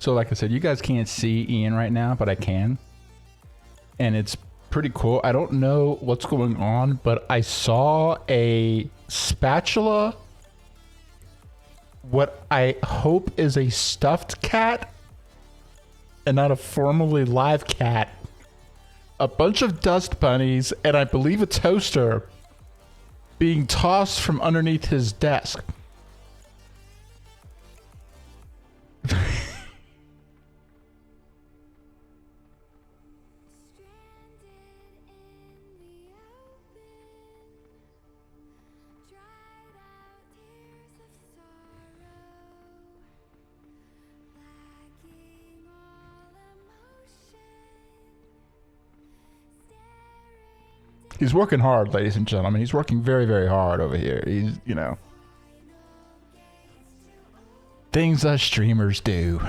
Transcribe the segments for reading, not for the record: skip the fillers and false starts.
So like I said, you guys can't see Ian right now, but I can. And it's pretty cool. I don't know what's going on, but I saw a spatula. What I hope is a stuffed cat and not a formerly live cat. A bunch of dust bunnies and I believe a toaster being tossed from underneath his desk. He's working hard, ladies and gentlemen. He's working very, very hard over here. He's, you know, things us streamers do.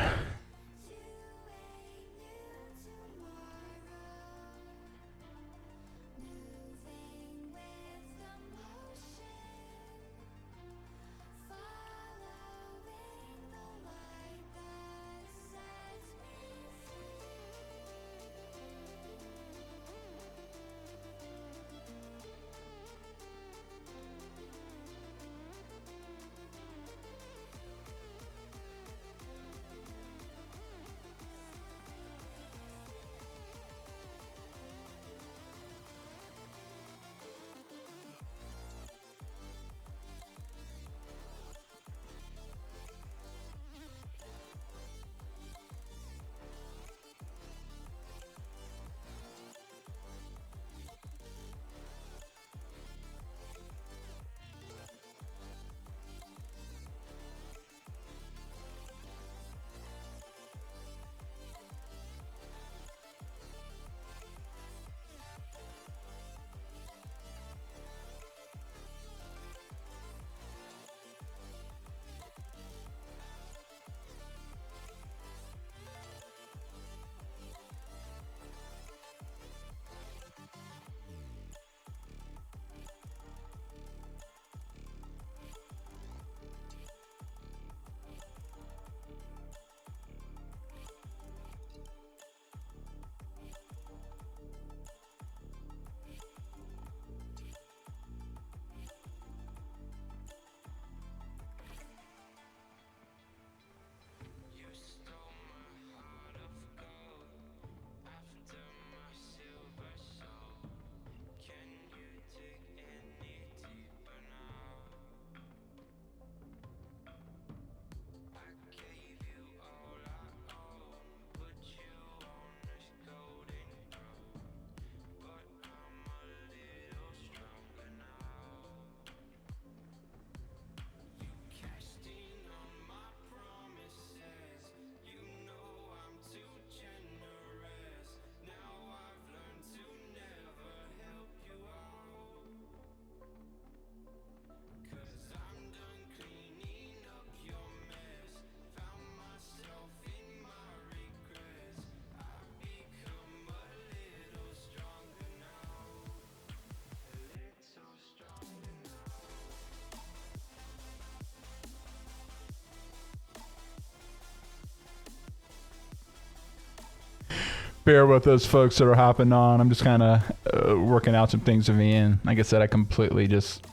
Bear with those folks that are hopping on. I'm just kind of working out some things with Ian. Like I said, I completely just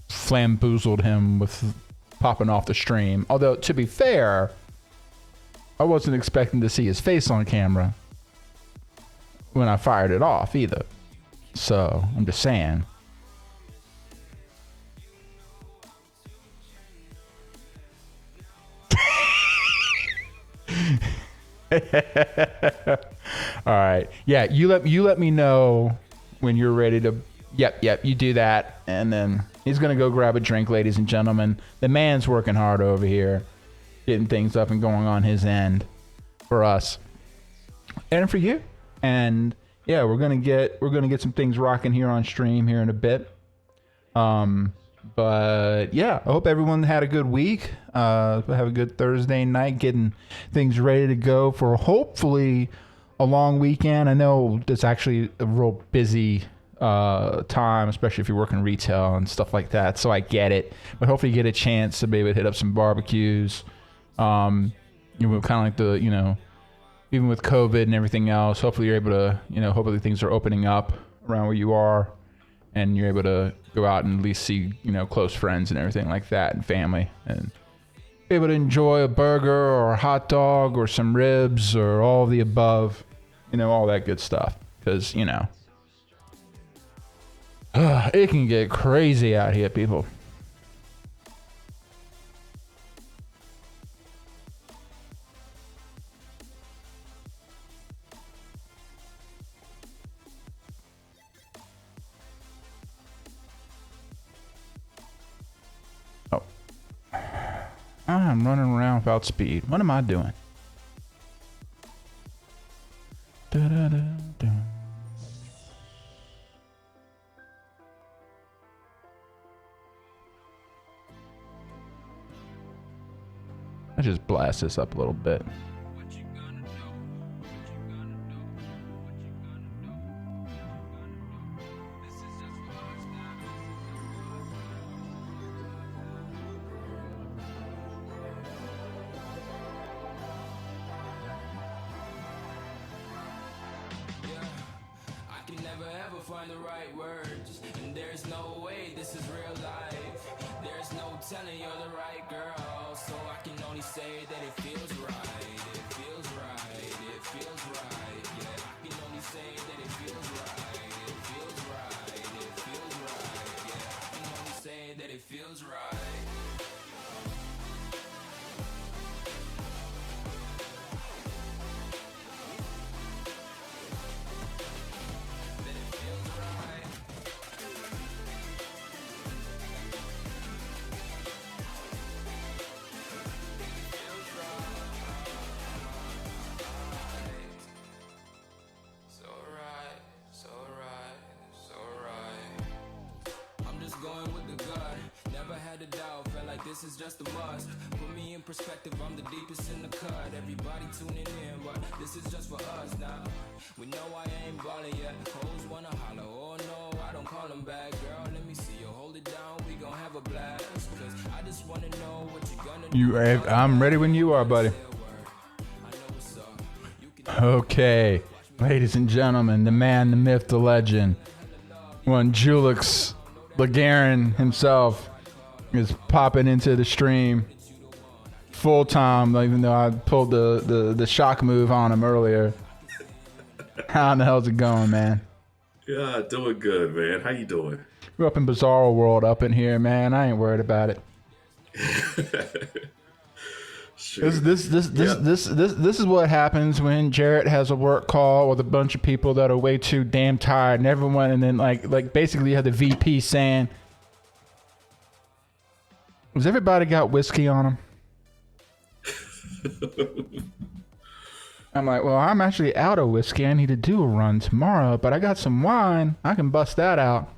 flamboozled him with popping off the stream. Although, to be fair, I wasn't expecting to see his face on camera when I fired it off either. So, I'm just saying. All right. Yeah, you let me know when you're ready to. Yep, you do that, and then he's gonna go grab a drink, ladies and gentlemen. The man's working hard over here, getting things up and going on his end for us and for you. And yeah, we're gonna get some things rocking here on stream here in a bit. But yeah, I hope everyone had a good week. Have a good Thursday night, getting things ready to go for hopefully a long weekend. I know it's actually a real busy time, especially if you're working retail and stuff like that. So I get it, but hopefully you get a chance to be able to hit up some barbecues. You know, kind of like the, you know, even with COVID and everything else, hopefully you're able to, you know, hopefully things are opening up around where you are and you're able to go out and at least see, you know, close friends and everything like that and family and be able to enjoy a burger or a hot dog or some ribs or all of the above, you know, all that good stuff. Because, you know, it can get crazy out here, people. Oh. I'm running around without speed. What am I doing? Da-da-da-da. I just blast this up a little bit. Find the right words, and there's no way this is real life. There's no telling you're the right girl, so I can only say that it feels right. It feels right. It feels right. Yeah, I can only say that it feels right. It feels right. It feels right. Yeah, I can only say that it feels right. Going with the gut, never had a doubt, felt like this is just a must. Put me in perspective, I'm the deepest in the cut. Everybody tuning in, but this is just for us now. We know I ain't ballin' yet, hoes wanna holler, oh no, I don't call them back. Girl, let me see you hold it down, we gon' have a blast. Cause I just wanna know what you gonna do. I'm ready when you are, buddy. Okay, ladies and gentlemen, the man, the myth, the legend, one Julix LeGarin himself is popping into the stream full time, even though I pulled the shock move on him earlier. How in the hell's it going, man? Yeah, doing good, man. How you doing? We're up in Bizarro World up in here, man. I ain't worried about it. Sure. This is what happens when Jarrett has a work call with a bunch of people that are way too damn tired, and everyone, and then like basically you have the VP saying, "Has everybody got whiskey on them?" I'm like, well, I'm actually out of whiskey. I need to do a run tomorrow, but I got some wine. I can bust that out.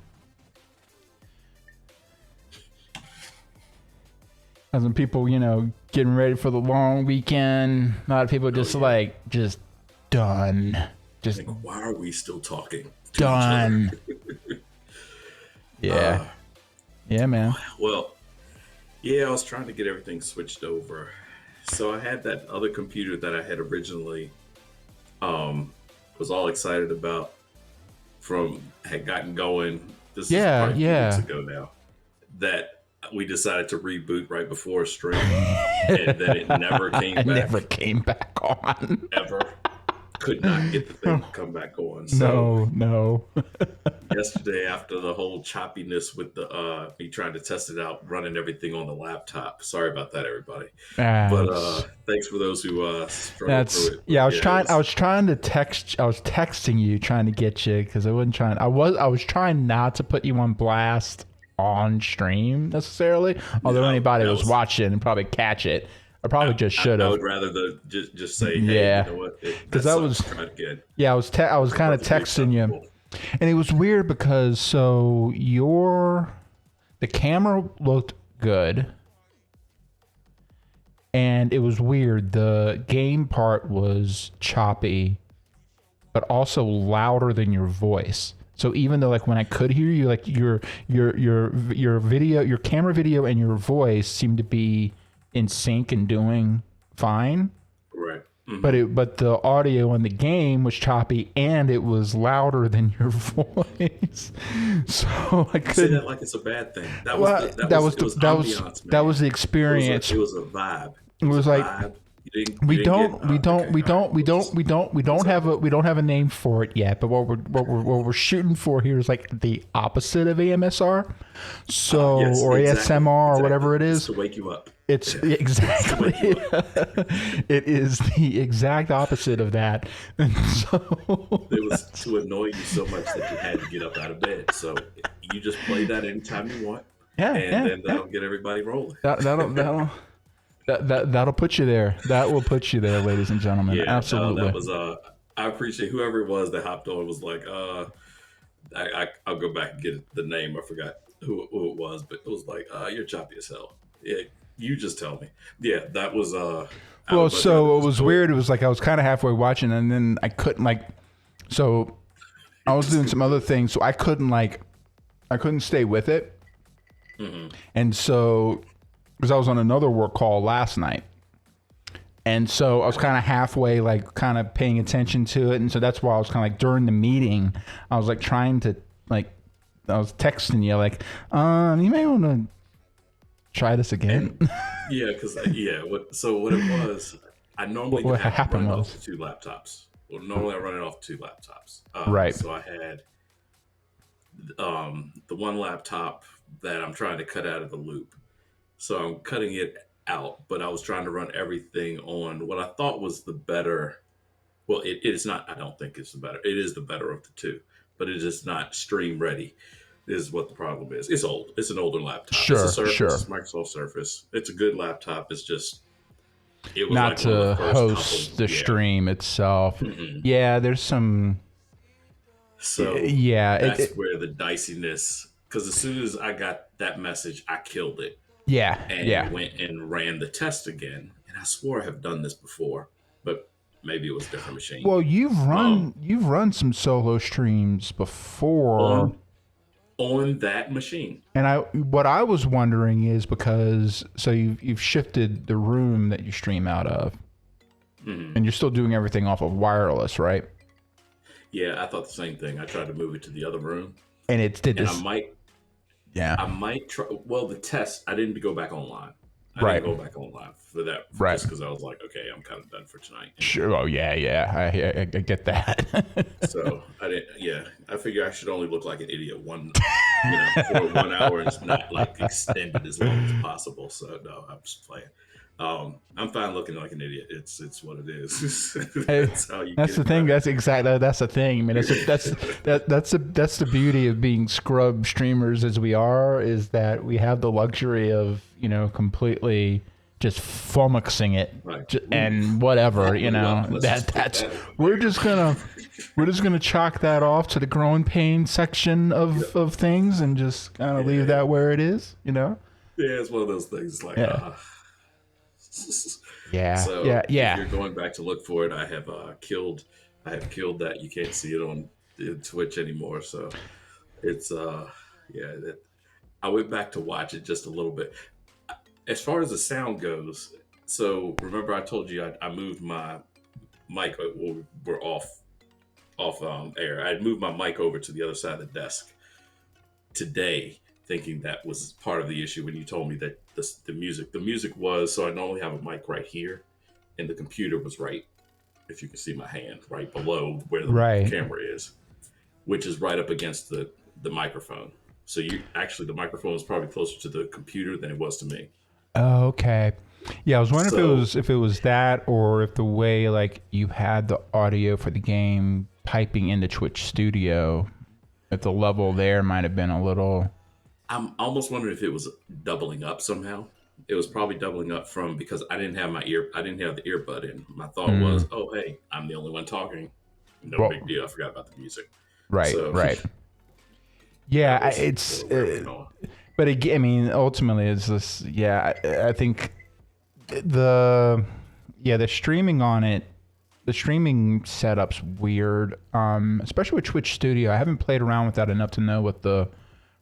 As when people, you know, getting ready for the long weekend, a lot of people just just done. Just like, why are we still talking? Done. Yeah. Yeah, man. Well, yeah, I was trying to get everything switched over. So I had that other computer that I had originally was all excited about had gotten going. This is probably 2 weeks ago now. That we decided to reboot right before a stream, and then it never came back. Never came back on. Ever. Could not get the thing to come back on. So no. Yesterday, after the whole choppiness with the me trying to test it out, running everything on the laptop. Sorry about that, everybody. But thanks for those who struggled through it. Yeah, I was trying to text. I was texting you, trying to get you, because I wasn't trying. I was trying not to put you on blast on stream necessarily, although anybody was watching and probably catch it. I probably just should have. I would rather just say, hey, you know what? Because I was I was kind of texting you, and it was weird because the camera looked good, and it was weird. The game part was choppy, but also louder than your voice. So even though like when I could hear you, like your video, your camera video and your voice seemed to be in sync and doing fine, but the audio in the game was choppy and it was louder than your voice. So I You say couldn't. that like it's a bad thing. That Well, was it was ambiance, man. that was the experience. It was a vibe. It was like vibe. we you don't didn't get, okay, we don't have a name for it yet. But what we're shooting for here is like the opposite of AMSR, so yes, or exactly, ASMR or whatever it It's is. to wake you up. It's exactly it is the exact opposite of that. And so It was to annoy you so much that you had to get up out of bed. So you just play that anytime you want, and then that'll get everybody rolling. That'll put you there. That will put you there, ladies and gentlemen. Yeah, Absolutely. that was I appreciate whoever it was that hopped on was like, I'll go back and get the name. I forgot who it was, but it was like, you're choppy as hell. Yeah, you just tell me. Yeah, that was Well, so it was weird. It was like I was kind of halfway watching, and then I couldn't So I was doing some other things, so I couldn't stay with it, and so because I was on another work call last night. And so I was kind of halfway, kind of paying attention to it. And so that's why I was kind of during the meeting, I was trying to I was texting you you may want to try this again. Yeah, because what it was, I normally what have happened run it was off 2 laptops. Well, normally I run it off 2 laptops. Right. So I had the one laptop that I'm trying to cut out of the loop. So I'm cutting it out, but I was trying to run everything on what I thought was the better. Well, it is not. I don't think it's the better. It is the better of the two, but it is not stream ready. Is what the problem is. It's old. It's an older laptop. Sure, it's a Surface, sure. Microsoft Surface. It's a good laptop. It's just it was not like one of to the first host the stream itself. Mm-mm. Yeah, there's some. So Yeah, that's where the diciness. Because as soon as I got that message, I killed it. And went and ran the test again. And I swore I have done this before, but maybe it was a different machine. Well, you've run some solo streams before on that machine. And what I was wondering is because you've shifted the room that you stream out of, and you're still doing everything off of wireless, right? Yeah, I thought the same thing. I tried to move it to the other room, and it did this. I might try. Well, the test, I didn't go back online. I didn't go back online for that. Right. Just because I was like, okay, I'm kind of done for tonight. Sure. Oh, yeah. I get that. So I didn't. Yeah, I figure I should only look like an idiot for 1 hour and it's not extended as long as possible. So no, I'm just playing. I'm fine looking like an idiot. It's what it is. That's the thing. That's exactly. That's the thing. I mean, that's the beauty of being scrub streamers as we are, is that we have the luxury of completely just flummoxing it, right. And whatever we're just gonna chalk that off to the growing pain section of things and just kind of leave that where it is. Yeah, it's one of those things So If you're going back to look for it, I have killed that. You can't see it on Twitch anymore. So it's I went back to watch it just a little bit. As far as the sound goes, so remember I told you I moved my mic. We're off air. I moved my mic over to the other side of the desk today, thinking that was part of the issue when you told me that the music was, so I normally have a mic right here and the computer was right, if you can see my hand, right below where the camera is, which is right up against the microphone. So the microphone is probably closer to the computer than it was to me. Oh, okay. Yeah, I was wondering if it was that, or if the way you had the audio for the game piping into Twitch Studio, if the level there might have been a little. I'm almost wondering if it was doubling up somehow. It was probably doubling up because I didn't have the earbud in. My thought was, oh hey, I'm the only one talking. No big deal. I forgot about the music. Right. Yeah, but again, I mean, ultimately, it's this. Yeah, I think the streaming on it, the streaming setup's weird, especially with Twitch Studio. I haven't played around with that enough to know what the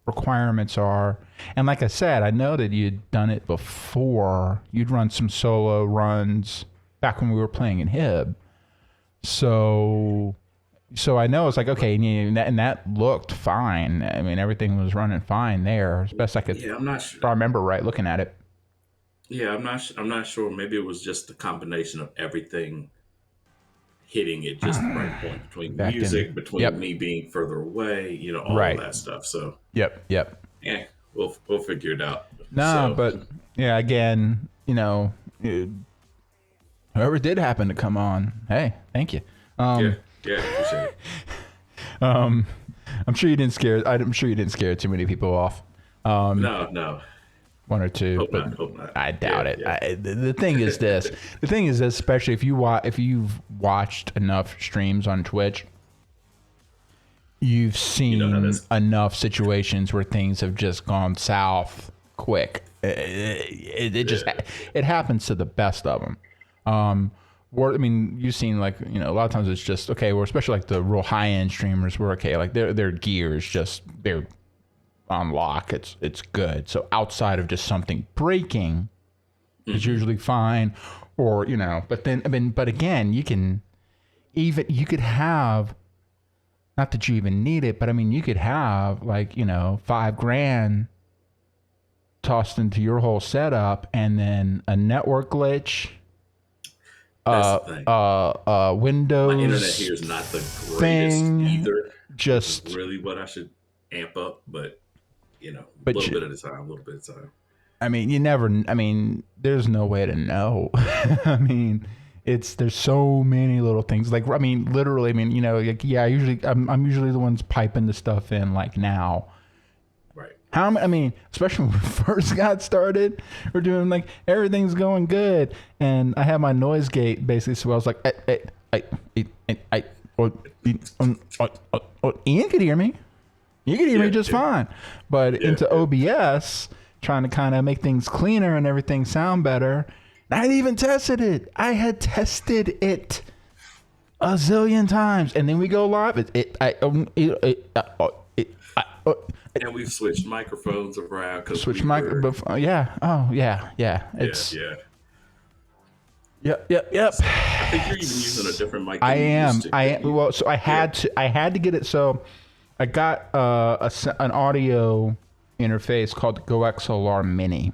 requirements are. And like I said, I know that you'd done it before. You'd run some solo runs back when we were playing in Hib. So I know it's like, okay, and that looked fine. I mean, everything was running fine there, as best I could. Yeah, I'm not sure. If I remember right, looking at it. Yeah, I'm not sure. Maybe it was just the combination of everything hitting at just the right point between Back in. music, between Yep. me being further away, all Right. of that stuff. So Yep. yeah, we'll figure it out. Nah, So, but yeah, again, whoever did happen to come on, hey, thank you. yeah, appreciate it. I'm sure you didn't scare too many people off. No. One or two, Hope but not. I doubt it. Yeah. The thing is this. The thing is this, especially if you've watched enough streams on Twitch, you've seen enough situations where things have just gone south quick. It happens to the best of them. I mean, you've seen like, a lot of times it's just, okay, well, especially like the real high end streamers where, okay, like their gear is just, they're on lock. It's good. So outside of just something breaking, it's usually fine. Or, but then, but again, you could have, not that you even need it, but I mean, you could have like, $5,000 tossed into your whole setup and then a network glitch. That's the thing. Windows. My internet here is not the greatest either. Just really what I should amp up, but a But little bit at a time. I mean, there's no way to know. I mean, there's so many little things. Like, I mean, literally, I mean, like, yeah, I'm usually the ones piping the stuff in like now. Right. I mean, especially when we first got started, we're doing like everything's going good, and I had my noise gate basically, so I was like, Ian could hear me. You could hear me just fine, but into OBS, trying to kind of make things cleaner and everything sound better. I hadn't even tested it. I had tested it a zillion times, and then we go live. And we've switched microphones around. Yeah. Oh, yeah. It's. Yeah. Yep. I think you're even using a different mic. I am. Well, so I had to get it. So I got an audio interface called the Go XLR Mini,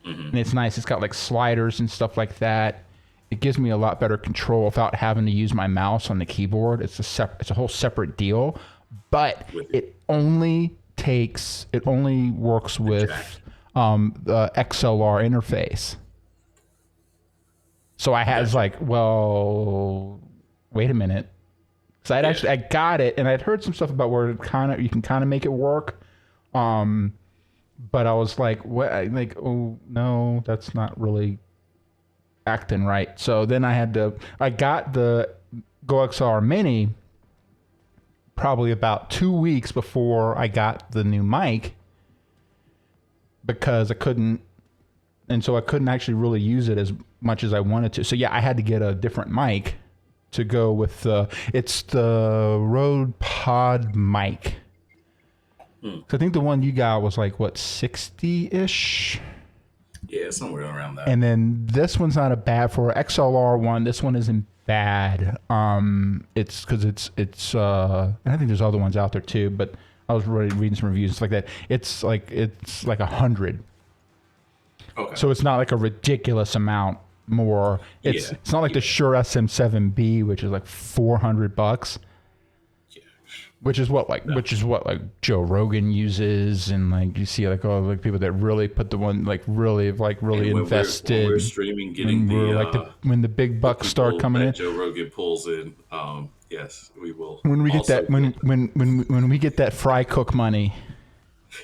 and it's nice. It's got like sliders and stuff like that. It gives me a lot better control without having to use my mouse on the keyboard. It's a whole separate deal, but it only works with the XLR interface. So I was like, well, wait a minute. So I got it, and I'd heard some stuff about where you can kind of make it work. But I was like, what? Oh no, that's not really acting right. So then I got the Go XLR Mini probably about 2 weeks before I got the new mic, because I couldn't actually really use it as much as I wanted to. So yeah, I had to get a different mic to go with it's the Rode Pod mic. So I think the one you got was like, what, 60-ish? Yeah, somewhere around that. And then this one's not a bad for XLR one. This one isn't bad. It's because it's and I think there's other ones out there too, but I was really reading some reviews and stuff like that. It's like 100. Okay. So it's not like a ridiculous amount more. It's not like the Shure SM7B, which is like $400. Which is what Joe Rogan uses, and like you see like all like people that really put the one really invested. When we're streaming, getting when the big bucks start coming in. Joe Rogan pulls in. Yes, we will. When we get that when we get that fry cook money.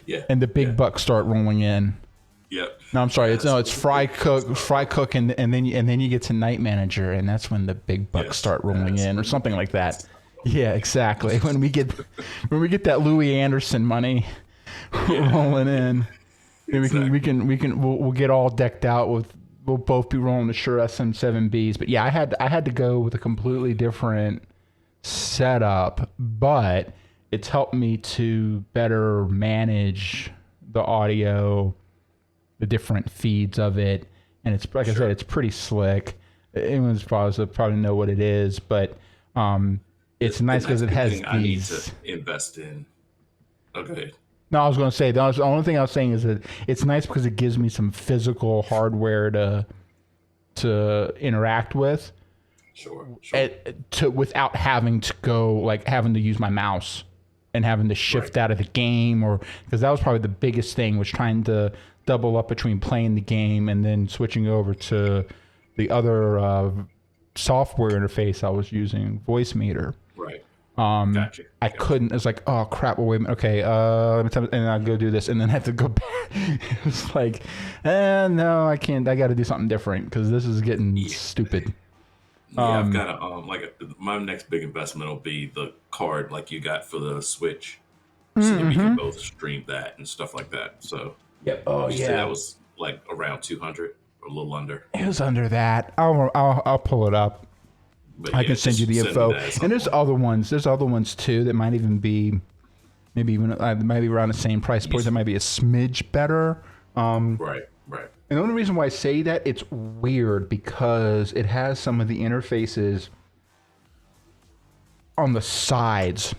Yeah. And the big bucks start rolling in. Yep. No, I'm sorry. It's fry cook, and then you get to night manager, and that's when the big bucks start rolling in, or something like that. Yeah, exactly. When we get that Louis Anderson money rolling in, we'll get all decked out with. We'll both be rolling the Shure SM7Bs. But yeah, I had to go with a completely different setup, but it's helped me to better manage the audio, the different feeds of it, and it's like I said, it's pretty slick. anyone's probably know what it is, but it's nice because it has I need these. to invest in. Okay. No, I was going to say the only thing I was saying is that it's nice because it gives me some physical hardware to interact with. Sure. Without having to go like having to use my mouse and having to shift out of the game, or because that was probably the biggest thing, was trying to double up between playing the game and then switching over to the other software interface I was using, Voice Meter. Right. Gotcha. I couldn't. It's like, oh crap! Well, wait a minute. Okay, let me tell you, and I'll go do this, and then have to go back. It's like, no, I can't. I got to do something different because this is getting stupid. Yeah, I've got my next big investment will be the card like you got for the Switch, so that we can both stream that and stuff like that. So Yep. Oh you say that was like around 200 or a little under. It was under that. I'll pull it up. But I can send you the info. And there's other ones. There's other ones too that might even be, maybe around the same price point. That might be a smidge better. Right. And the only reason why I say that, it's weird because it has some of the interfaces on the sides,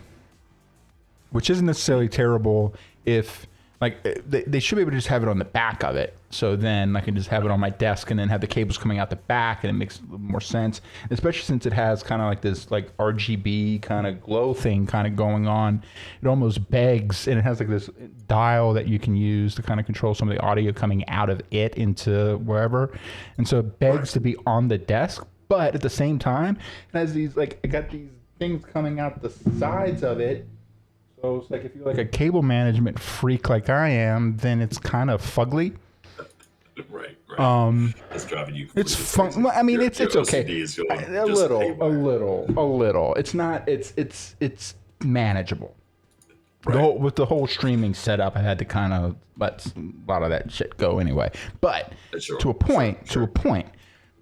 which isn't necessarily terrible if, like, they should be able to just have it on the back of it. So then I can just have it on my desk and then have the cables coming out the back, and it makes a little more sense. Especially since it has kind of like this like RGB kind of glow thing kind of going on. It almost begs, and it has like this dial that you can use to kind of control some of the audio coming out of it into wherever. And so it begs to be on the desk, but at the same time, it has these, like, it got these things coming out the sides of it. So it's like, if you're like a cable management freak like I am, then it's kind of fugly. Right. That's driving you. It's fun. I mean, it's okay. A little. It's not. It's manageable. Right. With the whole streaming setup, I had to kind of let a lot of that shit go anyway. But to a point.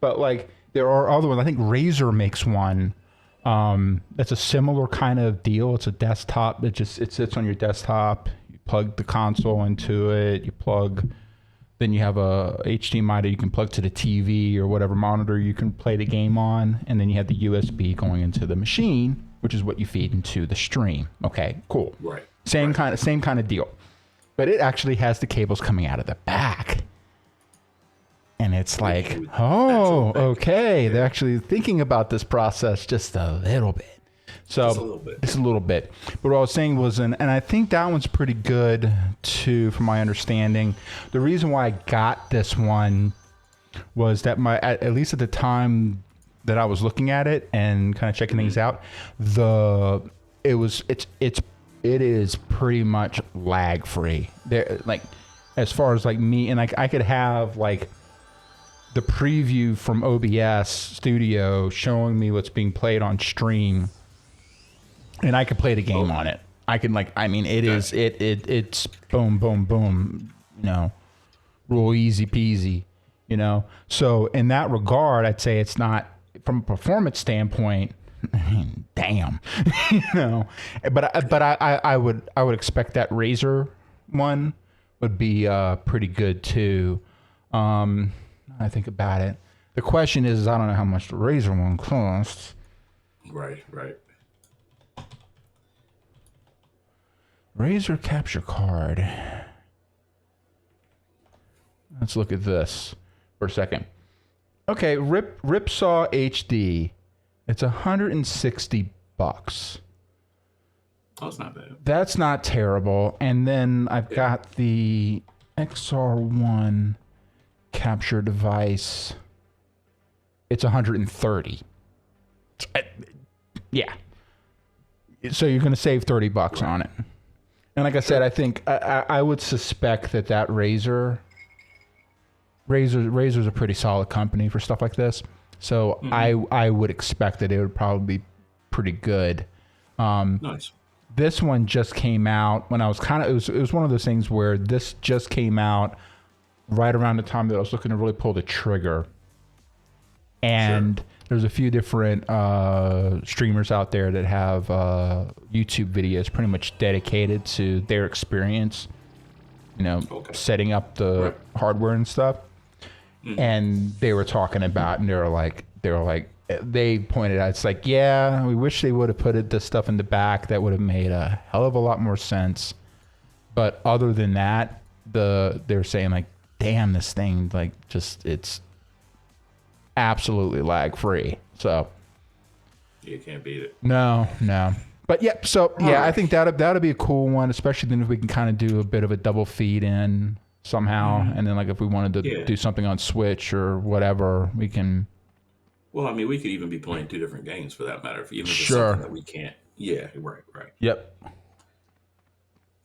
But like, there are other ones. I think Razer makes one. That's a similar kind of deal. It's a desktop. It sits on your desktop. You plug the console into it. Then you have a HDMI that you can plug to the TV or whatever monitor you can play the game on. And then you have the USB going into the machine, which is what you feed into the stream. Okay, cool. Right. Same kind of deal. But it actually has the cables coming out of the back. And it's like, oh, okay. They're actually thinking about this process just a little bit. So just a little bit. But what I was saying was, and I think that one's pretty good too, from my understanding. The reason why I got this one was that at least at the time that I was looking at it and kind of checking things out, it is pretty much lag free. There, like, as far as like me, and like I could have like the preview from OBS Studio showing me what's being played on stream, and I could play the game on it. I can, like, I mean, it's boom, boom, boom, real easy peasy, So in that regard, I'd say it's not, from a performance standpoint, I mean, damn, But I would expect that Razer one would be pretty good too. I think about it. The question is, I don't know how much the Razer one costs. Right. Razer capture card. Let's look at this for a second. Okay, Ripsaw HD. It's $160. That's not bad. That's not terrible. And then I've got the XR1 capture device. It's $130. Yeah. So you're going to save $30 on it. And like I said, I think I would suspect that Razer's a pretty solid company for stuff like this. So I would expect that it would probably be pretty good. Nice. This one just came out when I was it was one of those things where this just came out right around the time that I was looking to really pull the trigger. And there's a few different streamers out there that have YouTube videos pretty much dedicated to their experience, setting up the hardware and stuff. and they were talking about, and they pointed out, it's like, yeah, we wish they would have put this stuff in the back. That would have made a hell of a lot more sense. But other than that, they're saying like, damn, this thing, like, just, it's absolutely lag free. So you can't beat it. No. But yeah, so yeah, I think that'll be a cool one, especially then if we can kind of do a bit of a double feed in somehow, and then like if we wanted to do something on Switch or whatever, we can. Well, I mean, we could even be playing 2 different games for that matter, even if it's Sure. something that we can't. Yeah, right. Yep.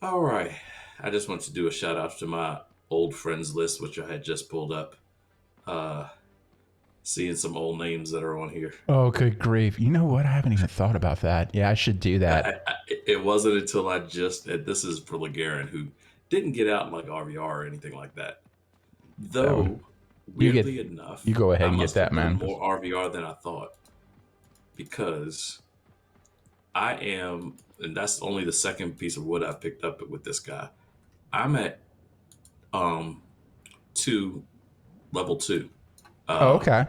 All right. I just want to do a shout out to my old friends list, which I had just pulled up. Seeing some old names that are on here. Oh, good grief! You know what? I haven't even thought about that. Yeah, I should do that. It wasn't until I just. This is for LeGaren, who didn't get out in like RVR or anything like that. Though, weirdly enough, you go ahead and I get must that, have done man. more RVR than I thought, because I am, and that's only the second piece of wood I've picked up with this guy. I'm at level 2. Okay.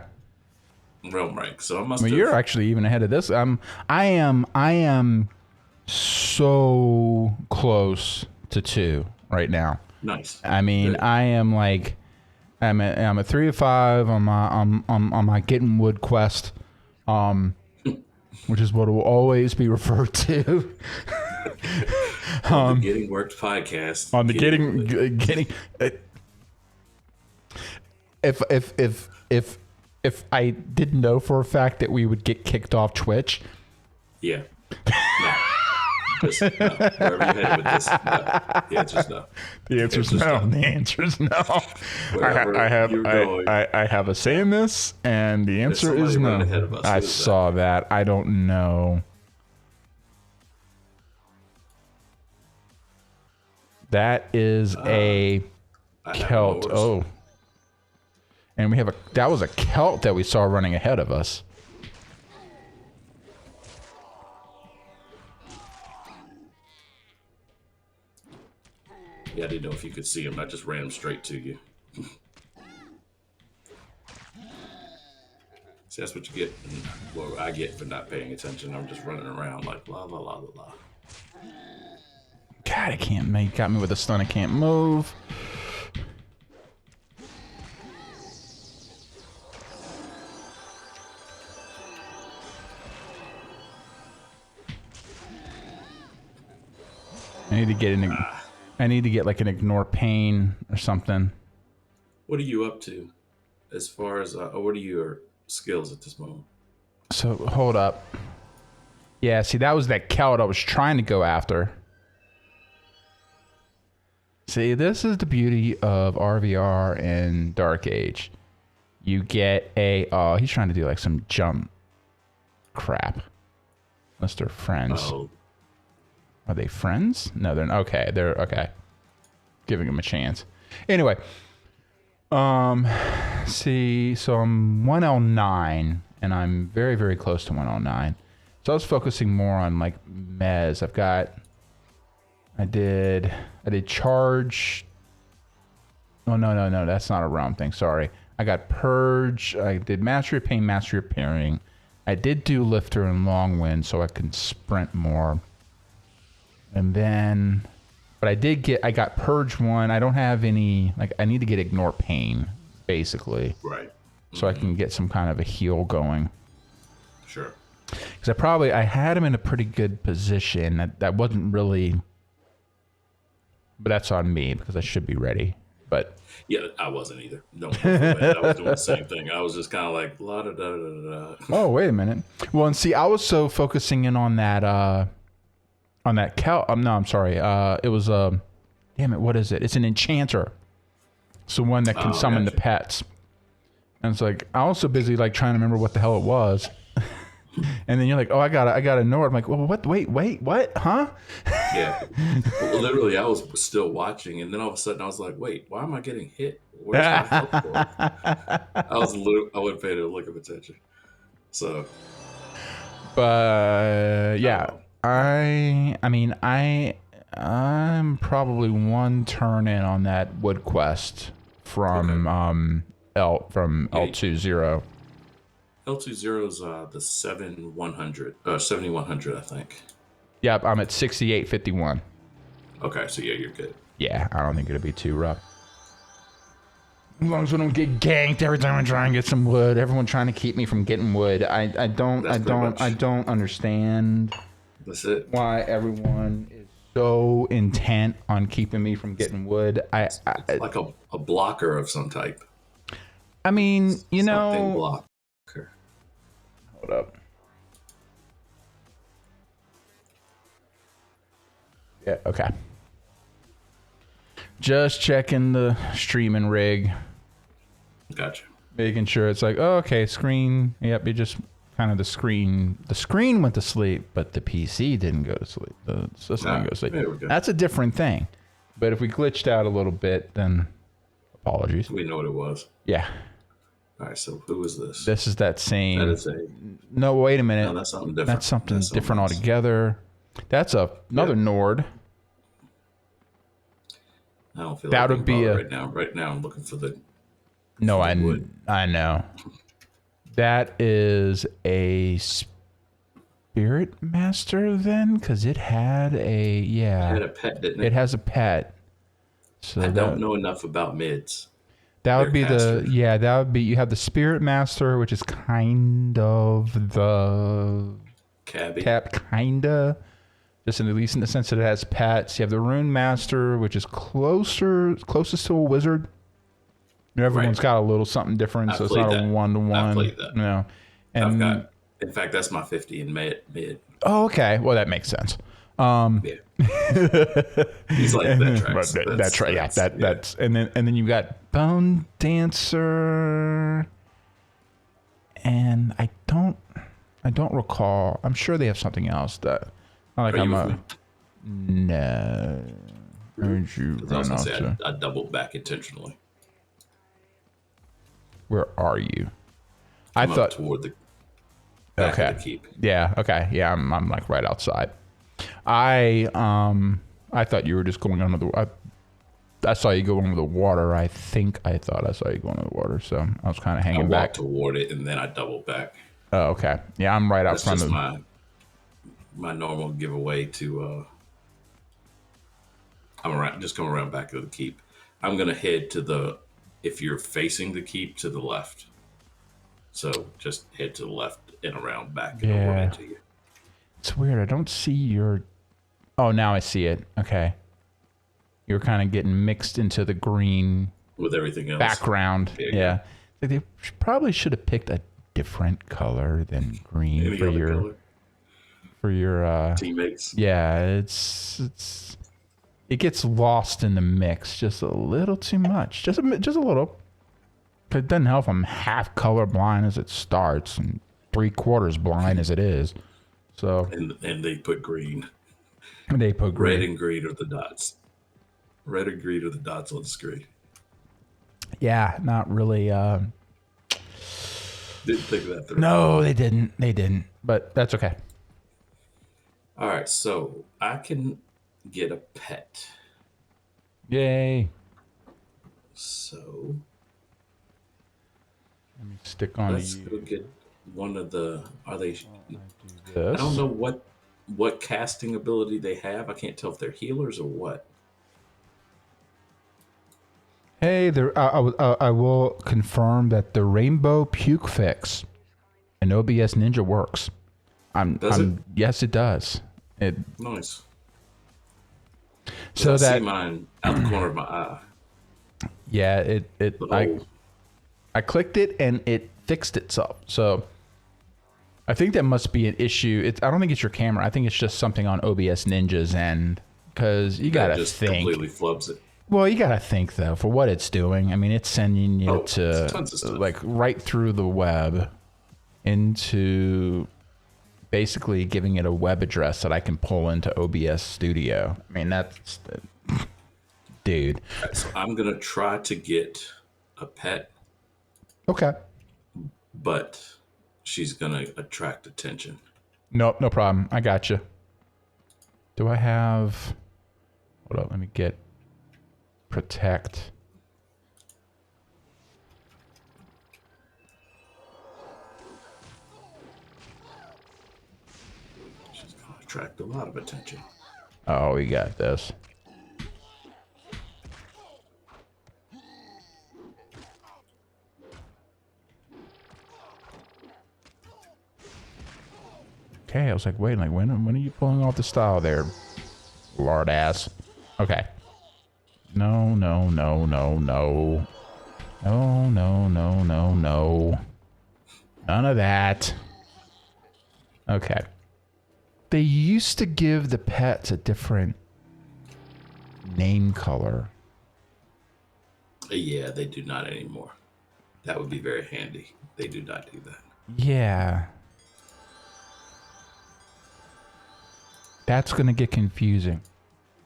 Realm rank. So I must. Well, you're actually even ahead of this. I am so close to 2 right now. Nice. I mean, Good. I am like, I'm at 3 of 5 on my getting wood quest, which is what will always be referred to. On the Getting Worked podcast. On the getting. If I didn't know for a fact that we would get kicked off Twitch. Yeah. No. Just no. Wherever you're headed with this, no. The answer's no. The answer's no. The answer's no. I have a say in this, and the answer is no. Ahead of us. I saw that. I don't know. That is a Celt. Oh. And we have that was a Celt that we saw running ahead of us. Yeah, I didn't know if you could see him. I just ran him straight to you. See, that's what you get. Well, I get for not paying attention. I'm just running around like blah, blah, blah, blah, blah. God, I can't make. Got me with a stun. I can't move. I need to get like an ignore pain or something. What are you up to as far as what are your skills at this moment? So hold up. Yeah, see, that was that Celt I was trying to go after. See, this is the beauty of RVR and Dark Age. You get a he's trying to do like some jump crap. Unless they're friends. Oh. Are they friends? No, they're okay. They're okay. Giving them a chance. Anyway, see, so I'm 1L9, and I'm very, very close to 1L9. So I was focusing more on like Mez. I did charge. Oh no, that's not a realm thing. Sorry, I got purge. I did mastery of pain, mastery of pairing. I did do lifter and long wind, so I can sprint more. And then, but I got purge 1. I don't have any, like, I need to get ignore pain, basically. Right. So I can get some kind of a heal going. Sure. Because I had him in a pretty good position. That wasn't really, but that's on me because I should be ready. But yeah, I wasn't either. I was doing the same thing. I was just kind of like, la da da da da. Oh, wait a minute. Well, and see, I was so focusing in on that, Celt. No, I'm sorry. It was damn it, what is it? It's an enchanter. It's the one that can summon the pets. And it's like I was so busy like trying to remember what the hell it was. And then you're like, oh, I gotta know it. I'm like, well, what? Wait, what? Huh? Yeah. Well, literally, I was still watching, and then all of a sudden, I was like, wait, why am I getting hit? Where's my health for? I wasn't paying a lick of attention. So. But yeah, I'm probably 1 turn in on that wood quest from L20. L20 is the 7100, I think. Yep, I'm at 6851. Okay, so yeah, you're good. Yeah, I don't think it'll be too rough. As long as we don't get ganked every time I try and get some wood. Everyone trying to keep me from getting wood. I don't understand That's it. why everyone is so intent on keeping me from getting wood. It's like a blocker of some type. I mean, you Something know. blocker. Hold up. Yeah, okay. Just checking the streaming rig. Gotcha. Making sure it's like, oh, okay, screen. Yep, you just kind of the screen went to sleep, but the PC didn't go to sleep. The system didn't go to sleep. There we go. That's a different thing. But if we glitched out a little bit, then apologies. We know what it was. Yeah. All right, so who is this? This is that same. That is a. No, wait a minute. No, that's something different. That's something different else. altogether. That's another Nord. I don't feel That like would be right now. Right now, I'm looking for the. No, for the wood. I know. That is a Spirit Master then, because it had a It had a pet, didn't it? It has a pet. So I don't know enough about mids. That would be casters. that would be, you have the Spirit Master, which is kind of the Cabby. kinda. Just at least in the sense that it has pets. You have the Rune Master, which is closest to a wizard. Everyone's got a little something different, so it's not a 1-to-1. I played that. No. And I've got. In fact, that's my 50 in mid. oh, okay. Well, that makes sense. Yeah. He's like that tracks. That's right. Yeah, that's and then you got Bone Dancer, and I don't recall. I'm sure they have something else that. Not like Are I'm you a. with me? No. Where'd you Because I was run gonna off say to? I doubled back intentionally. Where are you? I'm I thought. up toward the back of the keep. Yeah. Okay. Yeah. I'm like right outside. I thought you were just going under the. I saw you go under the water. I thought I saw you go under the water. So I was kind of hanging back. I walked toward it and then I doubled back. Oh, okay. Yeah, I'm right out That's front just of. my normal giveaway to. Just come around back of the keep. I'm gonna head to the. If you're facing the keep, to the left. So just head to the left and around back and over into you. It's weird. I don't see your. Oh, now I see it. Okay. You're kind of getting mixed into the green With everything else. background. Yeah. Like they probably should have picked a different color than green Any other color? for your Teammates. Yeah, it gets lost in the mix just a little too much. Just a little. It doesn't help if I'm half color blind as it starts and 3/4 blind as it is. So And they put green. they put green. Red and green are the dots. Red and green are the dots on the screen. Yeah, not really. Didn't think of that through. No, they didn't. But that's okay. All right, so I can get a pet. Yay. So Let me stick on let's you. go get one of the. Are they? This. I don't know what casting ability they have. I can't tell if they're healers or what. Hey, I will confirm that the Rainbow Puke Fix in OBS Ninja works. Does it? Yes, it does. It Nice. so I that see mine out the corner of my eye. yeah, Oh, I clicked it and it fixed itself. So I think that must be an issue. I don't think it's your camera. I think it's just something on OBS Ninja's end because you gotta just think. completely flubs it. Well, you gotta think though for what it's doing. I mean, it's sending you to tons of stuff. like right through the web into basically giving it a web address that I can pull into OBS Studio. I mean, that's dude. So I'm gonna try to get a pet, Okay. but she's gonna attract attention. Nope, no problem. I got you. Do I have? Hold up. Let me get protect. attract a lot of attention. Oh, we got this. Okay, I was like, wait, like when are you pulling off the style there, lard ass? Okay. No, no, no, no, no. No, no, no, no, no. None of that. Okay. They used to give the pets a different name color. Yeah, they do not anymore. That would be very handy. They do not do that. Yeah. That's going to get confusing.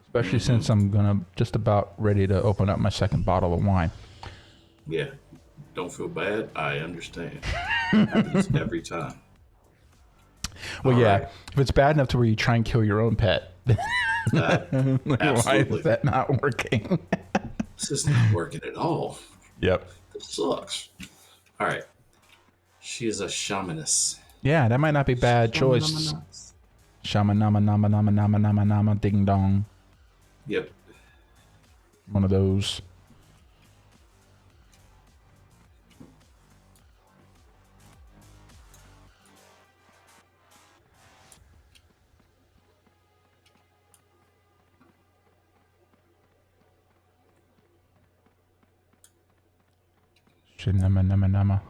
Especially since I'm going to just about ready to open up my second bottle of wine. Yeah. Don't feel bad. I understand. Happens every time. Well, All yeah. right. If it's bad enough to where you try and kill your own pet. Like, why Absolutely. is that not working? This is not working at all. Yep. This sucks. All right. She is a shamaness. Yeah, that might not be bad choice. Shamaness. Shaman nama nama nama nama nama nama ding dong. Yep. One of those. Nama nama nama.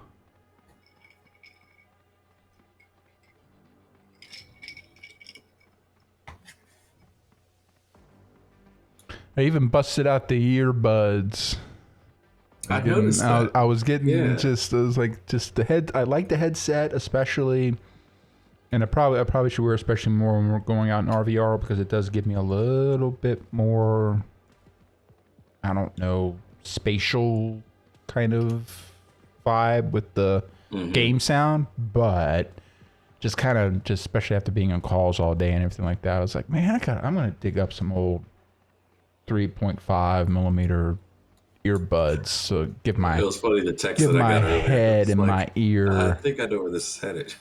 I even busted out the earbuds. I noticed that. I was getting Yeah. just, I was like, just the head. I like the headset, especially, and I probably should wear especially more when we're going out in RVR because it does give me a little bit more, I don't know, spatial kind of vibe with the game sound, but just kind of, just especially after being on calls all day and everything like that, I was like, man, I'm gonna dig up some old 3.5 millimeter earbuds, so give my It was funny the text that my I got earlier. head It's in like, my ear. I think I know where this is headed.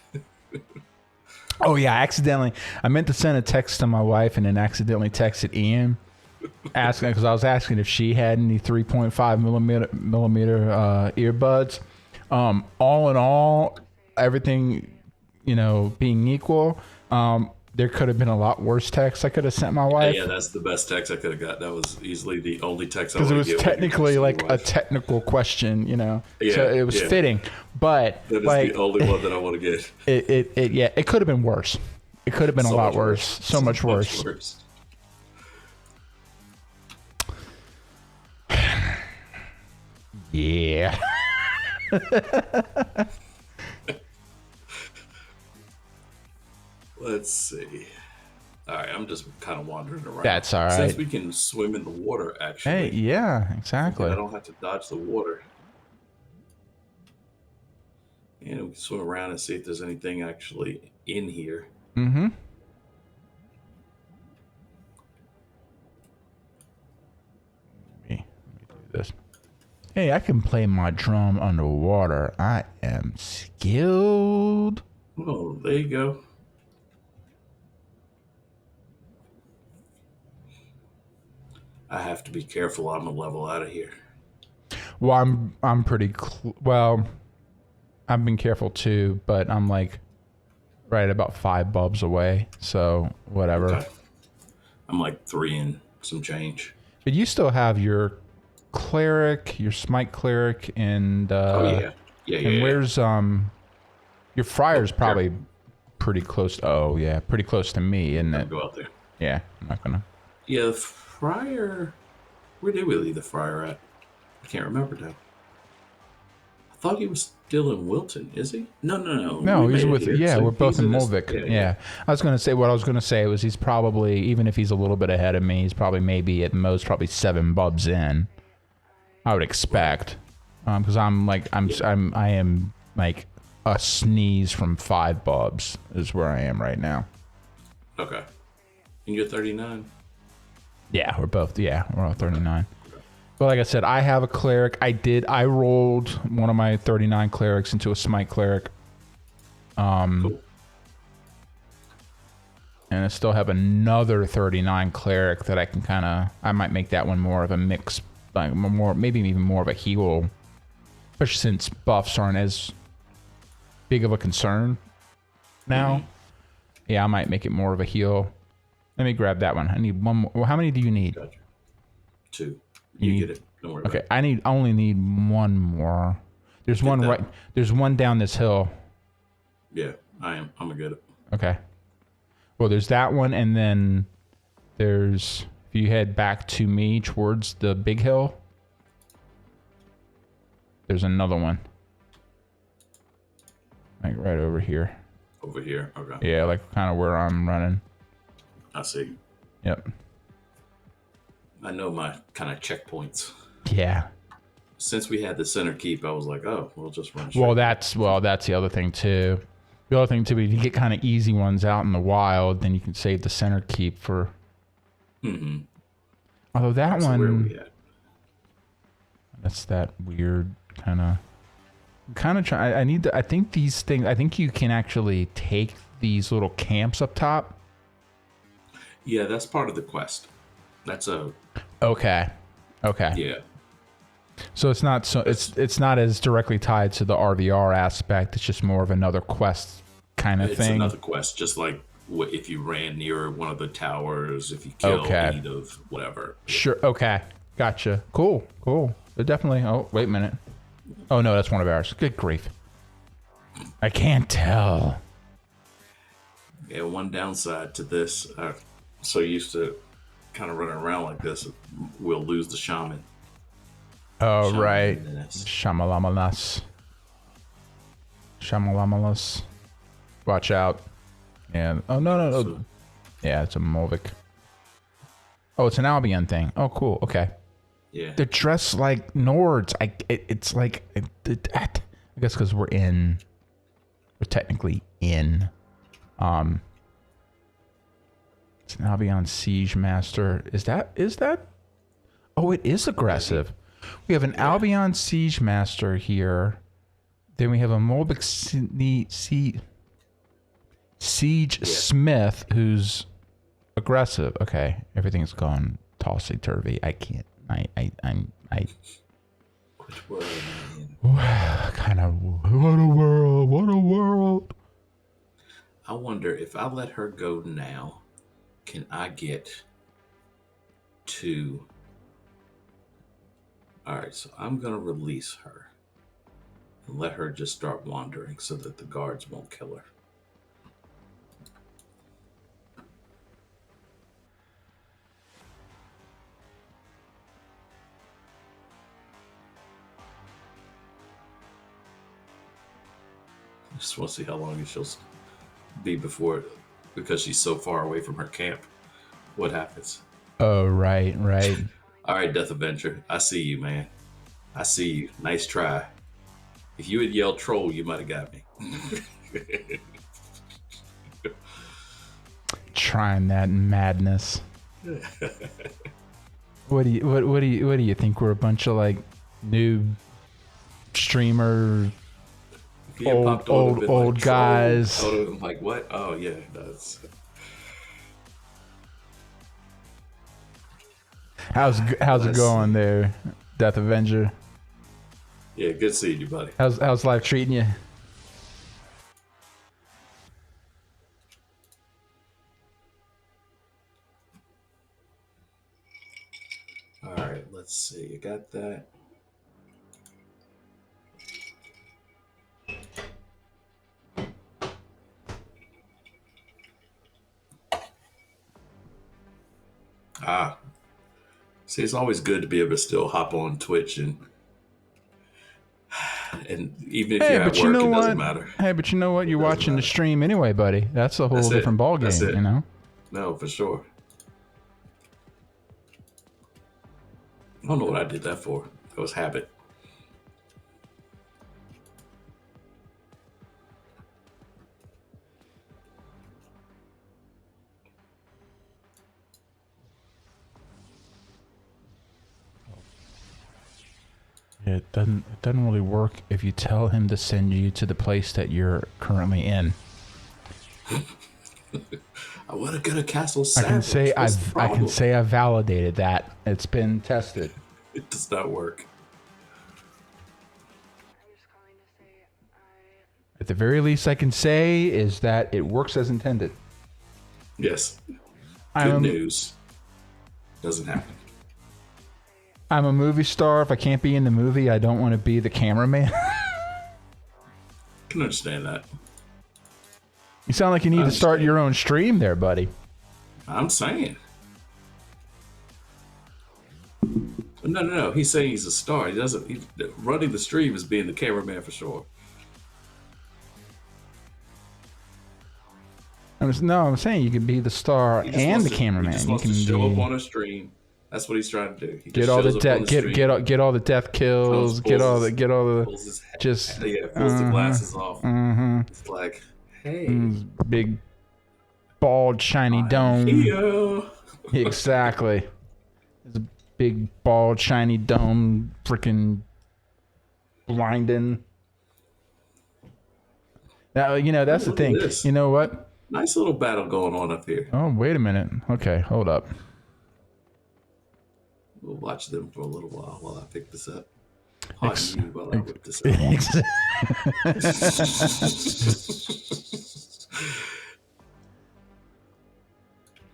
Oh yeah, I meant to send a text to my wife and then accidentally texted Ian asking, because I was asking if she had any 3.5 millimeter earbuds. All in all, everything, you know, being equal, there could have been a lot worse text I could have sent my wife. Yeah, that's the best text I could have got. That was easily the only text I Because it would was get technically like a technical question, you know. Yeah, so it was yeah. fitting, but That is like the only one that I want to get. it could have been worse. It could have been a lot worse. So much worse. Yeah. Let's see. All right, I'm just kind of wandering around. That's all right. Since we can swim in the water, actually. Hey, yeah, exactly. I don't have to dodge the water. And we can swim around and see if there's anything actually in here. Mm-hmm. Let me do this. Hey, I can play my drum underwater. I am skilled. Oh, there you go. I have to be careful. I'm a level out of here. Well, I'm pretty well. I've been careful too, but I'm like right about 5 bulbs away. So whatever. Okay. I'm like 3 and some change. But you still have your cleric, your smite cleric, and Yeah. And where's your friar's probably pretty close. Pretty close to me, isn't it? Go out there. Yeah, I'm not gonna. Yeah, the friar. Where did we leave the friar at? I can't remember now. I thought he was still in Wilton. Is he? No. No, We he's made it with. here. Yeah, So we're both he's in this- Mulvik. Yeah. I was gonna say what I was gonna say was he's probably, even if he's a little bit ahead of me, he's probably maybe at most probably 7 bulbs in. I would expect, because I am like a sneeze from 5 bulbs is where I am right now. Okay. And you're 39. Yeah, we're all 39. But like I said, I have a cleric. I rolled one of my 39 clerics into a smite cleric. Cool. and I still have another 39 cleric that I can kind of. I might make that one more of a mix, like more, maybe even more of a heal, especially since buffs aren't as big of a concern now. Yeah, I might make it more of a heal. Let me grab that one. I need one more. Well, how many do you need? Gotcha. 2. You get it. Don't worry Okay, about it. I only need one more. There's one right. There's one down this hill. Yeah, I'm gonna get it. Okay. Well, there's that one, and then there's, if you head back to me towards the big hill, there's another one. Like right over here. Over here, okay. Yeah, like kind of where I'm running. I see. Yep. I know my kind of checkpoints. Yeah. Since we had the center keep, I was like, oh, we'll just run straight. Well, that's the other thing too. The other thing too, if you get kind of easy ones out in the wild, then you can save the center keep for. Although that one, where are we at? That's that weird kind of try. I need to. I think these things. I think you can actually take these little camps up top. Yeah, that's part of the quest. That's a. Okay. Yeah. So it's not it's not as directly tied to the RVR aspect. It's just more of another quest kind of thing. It's another quest, just like if you ran near one of the towers, if you killed Eat of whatever. Sure. Okay. Gotcha. Cool. They're definitely. Oh, wait a minute. Oh no, that's one of ours. Good grief. I can't tell. Yeah, one downside to this, so used to kind of running around like this, we'll lose the shaman. Oh, right. Shamalamalas. Watch out. And oh no. So, yeah, it's a Mulvic. Oh, it's an Albion thing. Oh, cool. Okay. Yeah. They're dressed like Nords. It's like I guess because we're technically in. It's an Albion Siege Master. Is that? Oh, it is aggressive. We have an Albion Siege Master here. Then we have a Mulvic Siege Smith who's aggressive. Okay, everything's gone tossy-turvy. I can't. I'm. Which world am I in? Kind of. What a world. I wonder if I let her go now, can I get to... Alright, so I'm going to release her and let her just start wandering so that the guards won't kill her. I just want to see how long she'll be before, because she's so far away from her camp. What happens? Oh, right. All right, Death Avenger. I see you, man. I see you. Nice try. If you had yelled troll, you might have got me. Trying that madness. What do you think? We're a bunch of like noob streamer old guys. I'm like, what? Oh yeah, that's. How's it going there, Death Avenger? Yeah, good seeing you, buddy. How's life treating you? All right, let's see. You got that. See, it's always good to be able to still hop on Twitch and even if you're at work, it doesn't matter. Hey, but you know what? You're watching the stream anyway, buddy. That's a whole different ballgame, you know? No, for sure. I don't know what I did that for. It was habit. It doesn't really work if you tell him to send you to the place that you're currently in. I want to get a castle I can sandwich. say What's the I can problem? say I validated that. It's been tested. It does not work. At the very least, I can say is that it works as intended. Yes. Good I'm news. Doesn't happen. I'm a movie star. If I can't be in the movie, I don't want to be the cameraman. Can understand that. You sound like you need to start your own stream there, buddy. I'm saying. No. He's saying he's a star. He doesn't. Running the stream is being the cameraman for sure. I'm saying you can be the star and the cameraman. He just You wants can to show up on a stream. That's what he's trying to do. He get just all the shows up on death, the stream, get all the death kills, get all the pulls his hat, just pulls the glasses off. It's like, hey, big bald shiny dome. here. Exactly. It's a big bald shiny dome, freaking blinding. Now that's the thing. You know what? Nice little battle going on up here. Oh, wait a minute. Okay, hold up. We'll watch them for a little while I pick this up. Pardon me while I whip this up.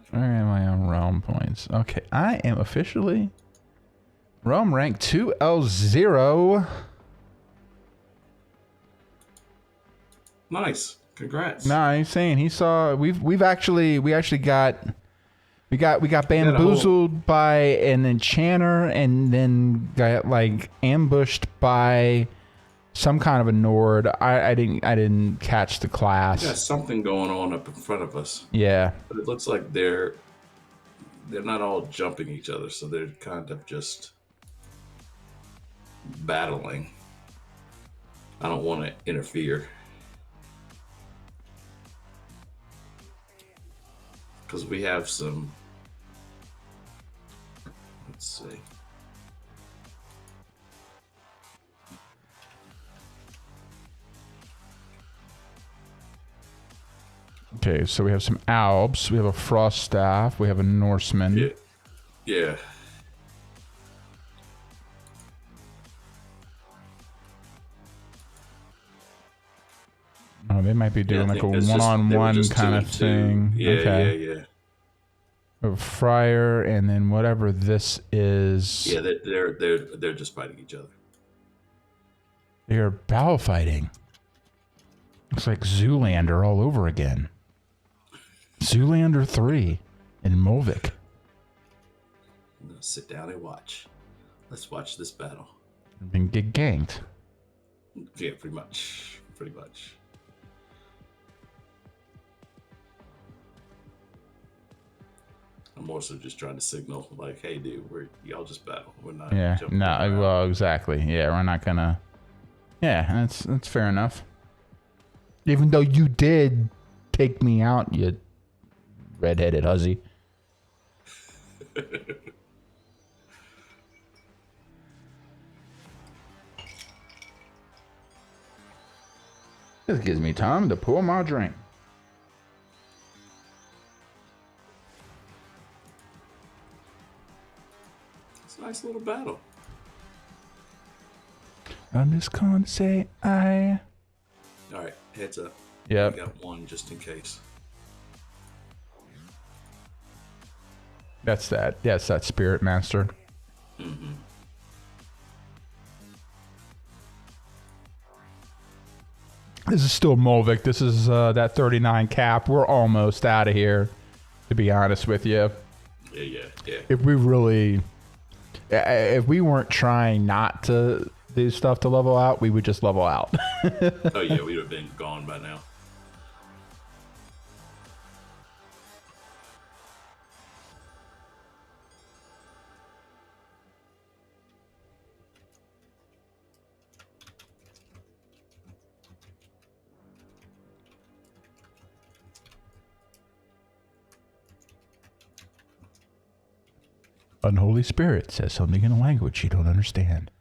Where am I on realm points? Okay, I am officially realm rank 2L0. Nice. Congrats. Nah, he's saying he saw we actually got bamboozled by an enchanter and then got like ambushed by some kind of a Nord. I didn't catch the class. We got something going on up in front of us. Yeah. But it looks like they're not all jumping each other, so they're kind of just battling. I don't want to interfere. Because we have some, let's see. Okay, so we have some Albs, we have a Frost Staff, we have a Norseman. Yeah. Oh, they might be doing like a one-on-one kind of thing. Yeah, okay. yeah. A Friar, and then whatever this is. Yeah, they're just fighting each other. They are battle fighting. Looks like Zoolander all over again. Zoolander 3 in Molvik. I'm gonna sit down and watch. Let's watch this battle. And get ganked. Yeah, pretty much. Pretty much. I'm also just trying to signal, like, hey, dude, y'all just battle. We're not. Yeah, no, around. well, exactly. Yeah, we're not gonna. Yeah, that's fair enough. Even though you did take me out, you redheaded hussy. This gives me time to pour my drink. It's a nice little battle. I'm just gonna say I. All right, heads up. Yep. I got one just in case. That's that. Yes, that Spirit Master. Mm-hmm. This is still Molvik. This is that 39 cap. We're almost out of here, to be honest with you. Yeah. If we weren't trying not to do stuff to level out, we would just level out. Oh yeah, we'd have been gone by now. Unholy Spirit says something in a language you don't understand.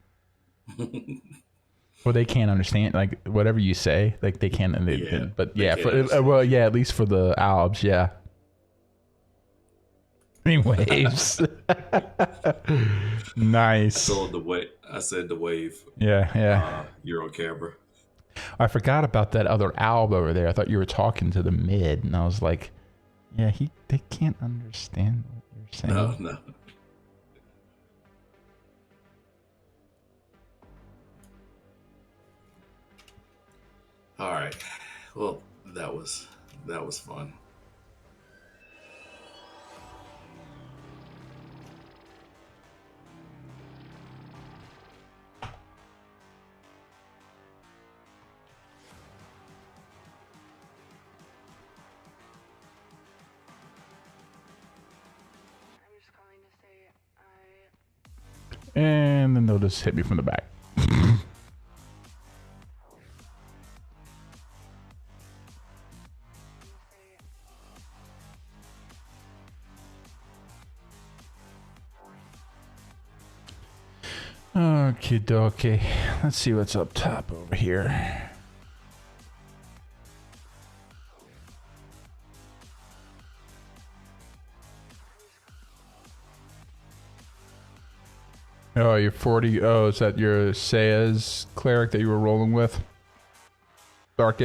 Well, they can't understand like whatever you say. Like they can't. Yeah, but they yeah, can't understand. well, yeah, at least for the Albs, yeah. Waves. Nice. So the way I said the wave. Yeah. You're on camera. I forgot about that other Alb over there. I thought you were talking to the mid, and I was like, yeah, they can't understand what you're saying. No. All right. Well, that was fun. And then they'll just hit me from the back. Okie dokie. Let's see what's up top over here. Oh, you're 40. Oh, is that your Saez cleric that you were rolling with? Dark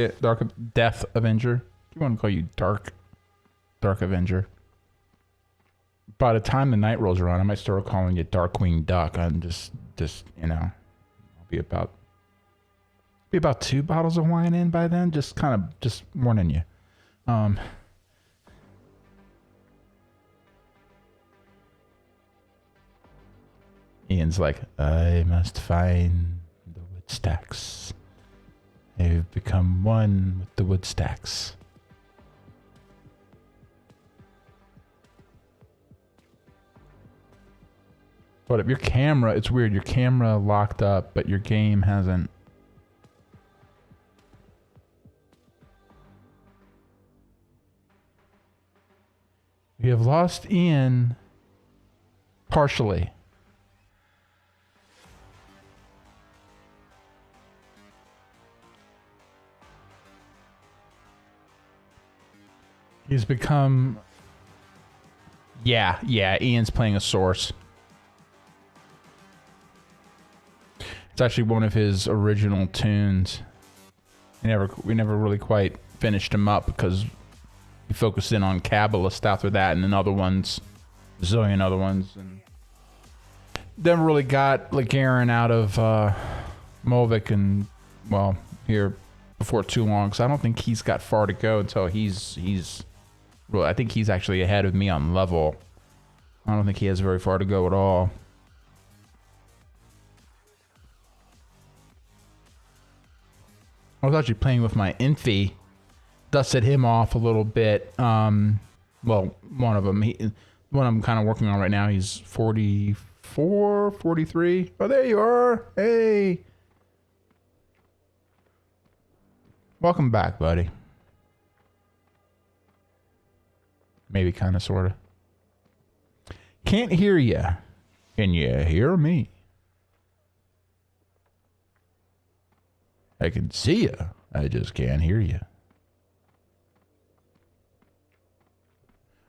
Death Avenger. You want to call you Dark Avenger? By the time the night rolls around, I might start calling you Darkwing Duck. I'm just you know, I'll be about 2 bottles of wine in by then. Just warning you. Ian's like, I must find the wood stacks. I've become one with the wood stacks. But if your camera, it's weird, your camera locked up, but your game hasn't. We have lost Ian partially. He's become... Yeah, Ian's playing a source. It's actually one of his original tunes. We never really quite finished him up because we focused in on Camelot after that, and then other ones, a zillion other ones, and never really got Gagarin out of Mulvik, and well, here before too long. So I don't think he's got far to go until he's. Well, I think he's actually ahead of me on level. I don't think he has very far to go at all. I was actually playing with my Infi. Dusted him off a little bit. Well, one of them. One I'm kind of working on right now, he's 44, 43. Oh, there you are. Hey. Welcome back, buddy. Maybe kind of, sort of. Can't hear you. Can you hear me? I can see you. I just can't hear you.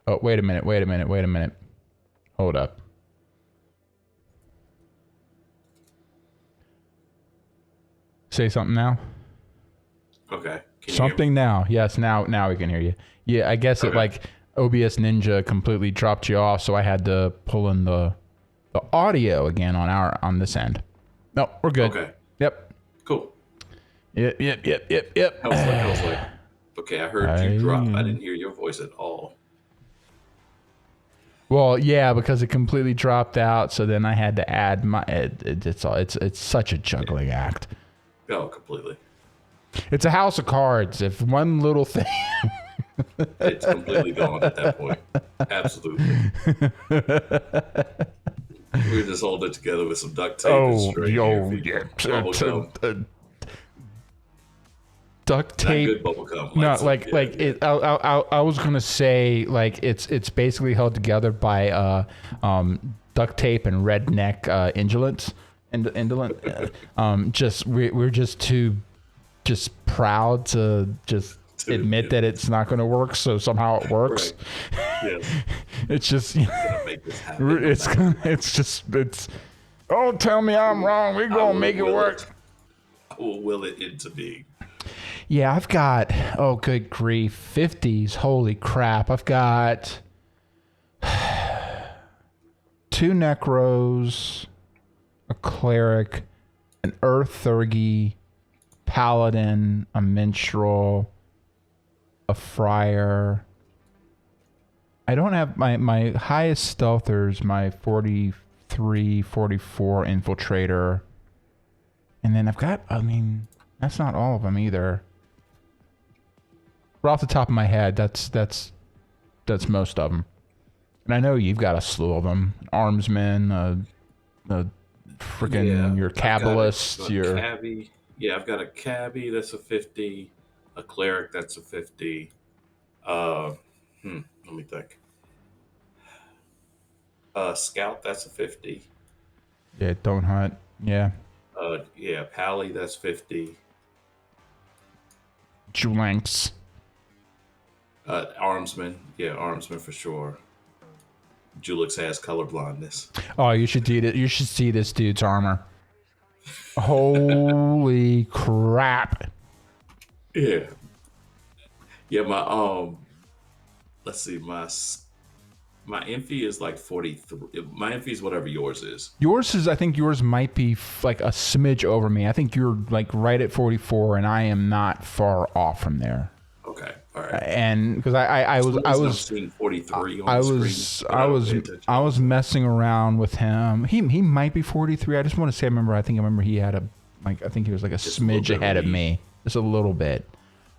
Oh, wait a minute. Hold up. Say something now. Okay. Something now. Yes, now we can hear you. Yeah, I guess okay. It OBS Ninja completely dropped you off, so I had to pull in the audio again on this end. No, we're good. Okay. Yep. Cool. Yep. I was like, okay, I heard you drop. I didn't hear your voice at all. Well, yeah, because it completely dropped out, so then I had to add my. It's such a juggling act. Oh, completely. It's a house of cards. If one little thing. It's completely gone at that point. Absolutely. We just hold it together with some duct tape. Duct tape. Not good bubble gum. No, I was gonna say it's basically held together by duct tape and redneck indolence, indolent. Just we're just too just proud to just admit that it's not going to work. So somehow it works. Right. Yes. It's just Gonna make this happen. it's. Oh, tell me I'm wrong. We're gonna make it work. I will will it into being. Yeah, I've got. Oh, good grief, 50s. Holy crap! I've got 2 Necros, a Cleric, an Earth Thurgy, Paladin, a Minstrel, a Friar. I don't have my highest stealthers, my 43, 44 Infiltrator. And then I've got, I mean, that's not all of them either. But off the top of my head, that's most of them. And I know you've got a slew of them. Armsmen, freaking your Cabalist, your cabbie. Yeah, I've got a cabbie that's a 50, a cleric that's a 50. Let me think. Scout that's a 50. Yeah, don't hunt. Yeah. Yeah, Pally that's 50. Julanks. Armsman, yeah, Armsman for sure. Julix has color blindness. Oh, you should see it. You should see this dude's armor. Holy crap! Yeah, yeah. My let's see, my Infi is like 43. My Infi is whatever yours is. Yours is, I think yours might be like a smidge over me. I think you're like right at 44, and I am not far off from there. Okay, all right. And because I was seeing 43 on the screen. I was messing around with him. He might be 43. I just want to say, I think he had I think he was like just smidge ahead of me, just a little bit.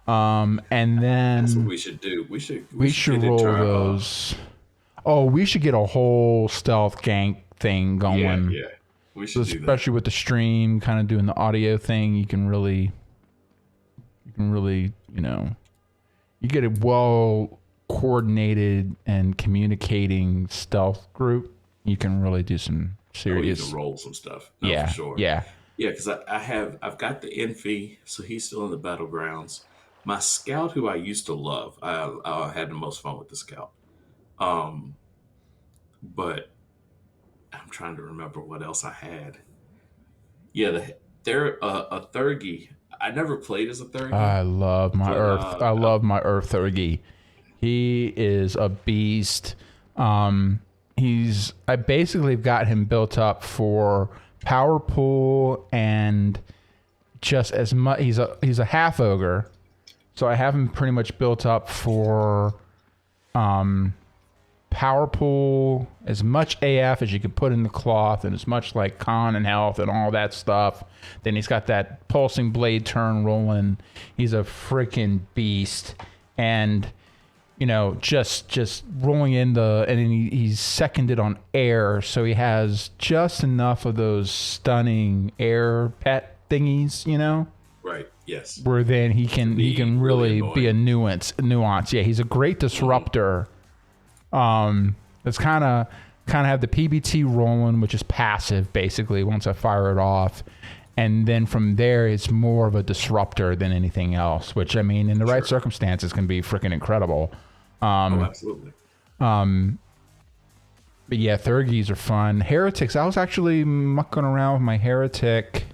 And then that's what we should do. We should roll those. Oh, we should get a whole stealth gank thing going. Yeah. We should do that. Especially with the stream, kind of doing the audio thing, you can really, you get a well coordinated and communicating stealth group. You can really do some serious. You can roll some stuff. No, yeah, for sure. Yeah, because I've got the Infi, so he's still in the battlegrounds. My scout, who I used to love, I had the most fun with the scout. But I'm trying to remember what else I had. Yeah, they're a Thurgy. I never played as a Thurgy. I love my Earth. I love my Earth Thurgy. He is a beast. I basically got him built up for power pool and just as much. He's a half ogre, so I have him pretty much built up for power pool, as much AF as you could put in the cloth, and as much like con and health and all that stuff. Then he's got that pulsing blade turn rolling. He's a freaking beast, and just rolling in and then he's seconded on air, so he has just enough of those stunning air pet thingies, Right. Yes. Where then he can really be a nuance. Yeah, he's a great disruptor. It's kind of have the PBT rolling, which is passive basically once I fire it off, and then from there it's more of a disruptor than anything else, which I mean in the right circumstances can be freaking incredible. Absolutely. But yeah, Thurgies are fun. Heretics, I was actually mucking around with my Heretic.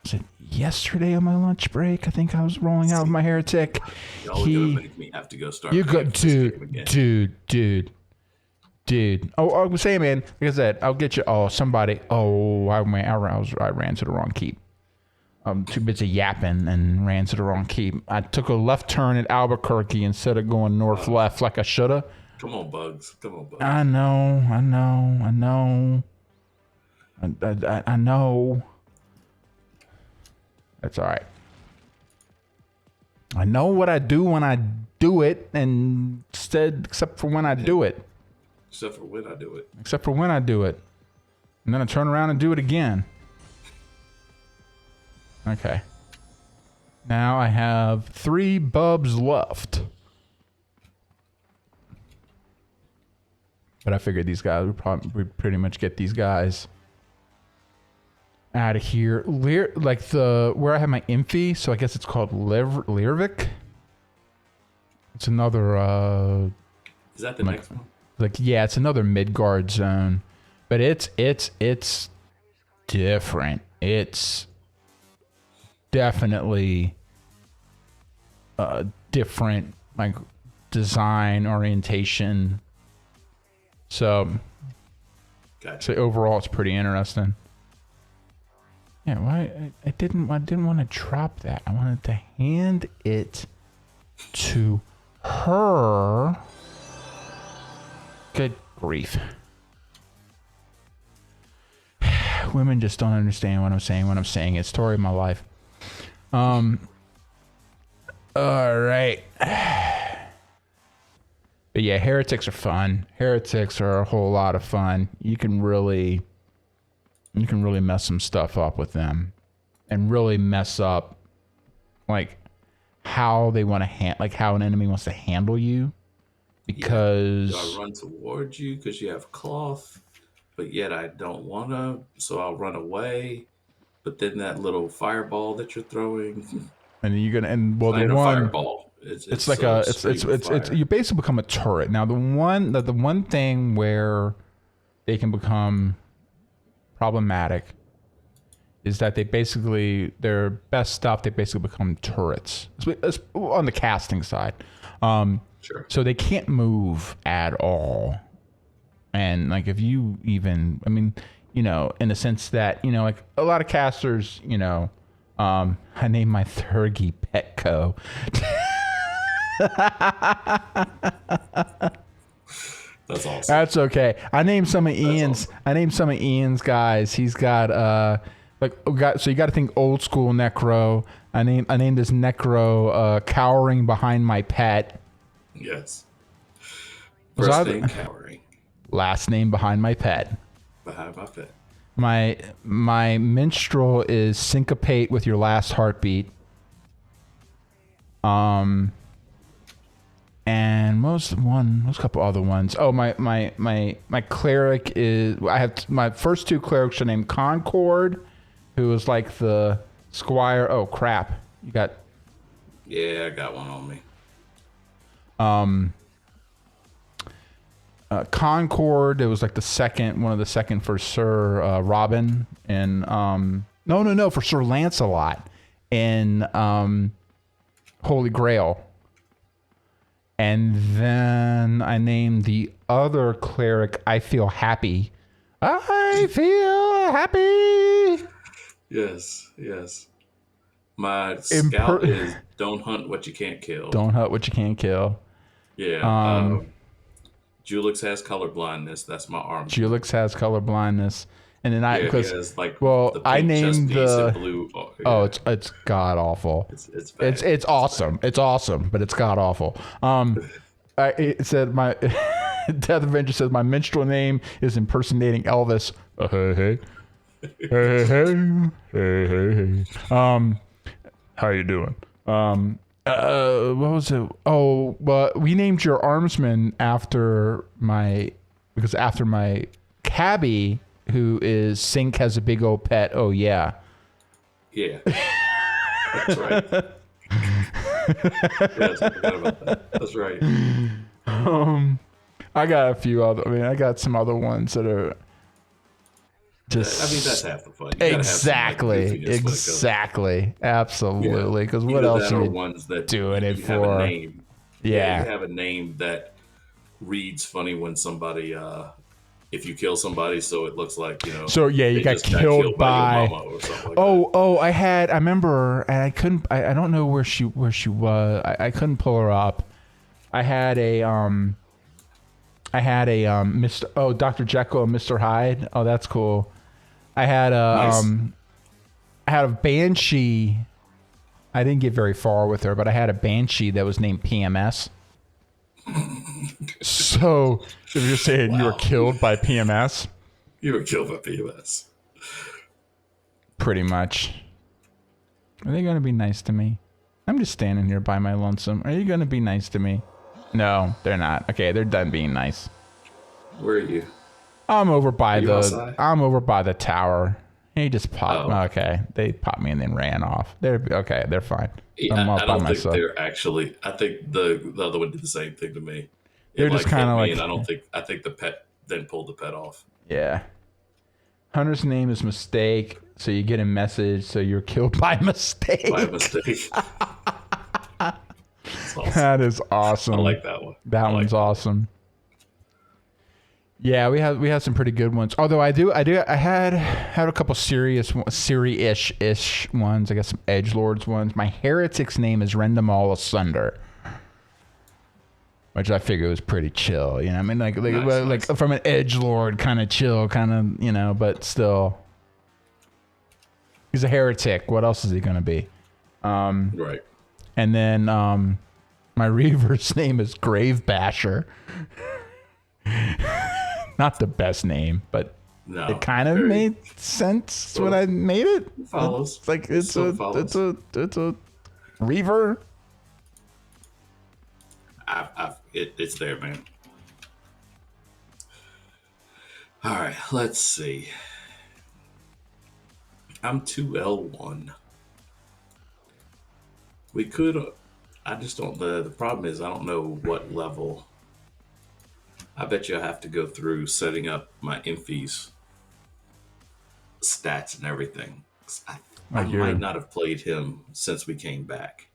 Was it yesterday on my lunch break? I think I was rolling out with my Heretic. Y'all are gonna make me have to go start. You go, dude. Oh, I was saying, man. Like I said, I'll get you. Oh, somebody. Oh, I ran to the wrong keep. I'm too busy yapping and ran to the wrong keep. I took a left turn at Albuquerque instead of going north left like I shoulda. Come on, Bugs. I know. I know. That's all right. I know what I do when I do it, except for when I do it. Except for when I do it. And then I turn around and do it again. Okay. Now I have 3 bubs left. But I figured these guys, we'd pretty much get these guys. out of here. Like where I have my Imphy, so I guess it's called Lyrvik. It's another Is that the next one? Like, yeah, it's another Midgard zone. But it's different. It's definitely different, like, design orientation. So Gotcha. so overall it's pretty interesting. Yeah, why I didn't want to drop that. I wanted to hand it to her. Good grief. Women just don't understand what I'm saying when I'm saying it. Story of my life. All right. But yeah, heretics are fun. Heretics are a whole lot of fun. You can really mess some stuff up with them, and really mess up like how they want to like how an enemy wants to handle you, because Do I run towards you because you have cloth, but yet I don't want to, so I'll run away. But then that little fireball that you're throwing, and you're gonna well it's the not a one fireball. it's like a it's you basically become a turret. Now the one thing where they can become problematic is that they basically, their best stuff, they basically become turrets. It's on the casting side. Sure. So they can't move at all. And like if you even, I mean, you know, in the sense that, you know, like a lot of casters, you know, I named my Thurgy Petco. That's awesome. That's okay. I named some of Ian's. Awesome. I named some of Ian's guys. He's got so you got to think old school Necro. I named this Necro cowering behind my pet. Yes. Was First name cowering. Last name behind my pet. Behind my pet. My minstrel is syncopate with your last heartbeat. And most couple other ones. Oh, my cleric is, I have my first two clerics are named Concord, who is like the squire. Oh crap, you got. Yeah, I got one on me. Concord. It was like one of the second for Sir Robin, and no, for Sir Lancelot in Holy Grail. And then I named the other cleric I Feel Happy. I feel happy. Yes. My scout is Don't Hunt What You Can't Kill. Don't hunt what you can't kill. Yeah. Julix has color blindness. That's my arm. Julix has color blindness. And then he has like I named the blue. Oh, it's god awful. It's bad. It's awesome. It's awesome, but it's god awful. It said my Death Avenger says my minstrel name is impersonating Elvis. Hey. How you doing? What was it? Oh, but we named your armsman after my cabbie, who is Sink has a big old pet. Oh yeah. Yeah. That's right. Yes, I forgot about that. That's right. I got a few other. I mean, I got some other ones that are just. I mean, that's half the fun. Exactly. Absolutely. Because what else are you ones that doing it have for? a name. Yeah. You have a name that reads funny when somebody. If you kill somebody, so it looks like, you know. So yeah, you got killed by your mama or something like that. I remember, and I couldn't. I don't know where she was. I couldn't pull her up. I had a Mr. Oh, Dr. Jekyll and Mr. Hyde. Oh, that's cool. I had a banshee. I didn't get very far with her, but I had a banshee that was named PMS. So if you're saying you were killed by PMS, you were killed by PMS. Pretty much. Are they going to be nice to me? I'm just standing here by my lonesome. Are you going to be nice to me? No, they're not. Okay, they're done being nice. Where are you? I'm over by outside? I'm over by the tower He just popped. Oh. Okay, they popped me and then ran off. They're okay. They're fine. Yeah, I'm I up by don't think myself. they're actually. I think the other one did the same thing to me. They're It just like kind hit of me, like, and I think the pet then pulled the pet off. yeah. Hunter's name is Mistake, so you get a message, so you're killed by mistake. By mistake. That's awesome. That is awesome. I like that one. That one's awesome. Yeah, we had some pretty good ones. Although I had a couple serious ish ones. I guess some edgelords ones. My heretic's name is Rend them all asunder, which I figure was pretty chill. You know, I mean, like Nice. from an edgelord kind of chill, kind of, you know, but still, he's a heretic. What else is he gonna be? Right. And then my reaver's name is Grave Basher. Not the best name, but No, it kind of made sense when I made it. Follows. It's like it's a reaver. It's there, man. All right, let's see. I'm 2L1. We could. I just don't. The problem is I don't know what level. I bet you I have to go through setting up my Infi's stats and everything. I might not have played him since we came back.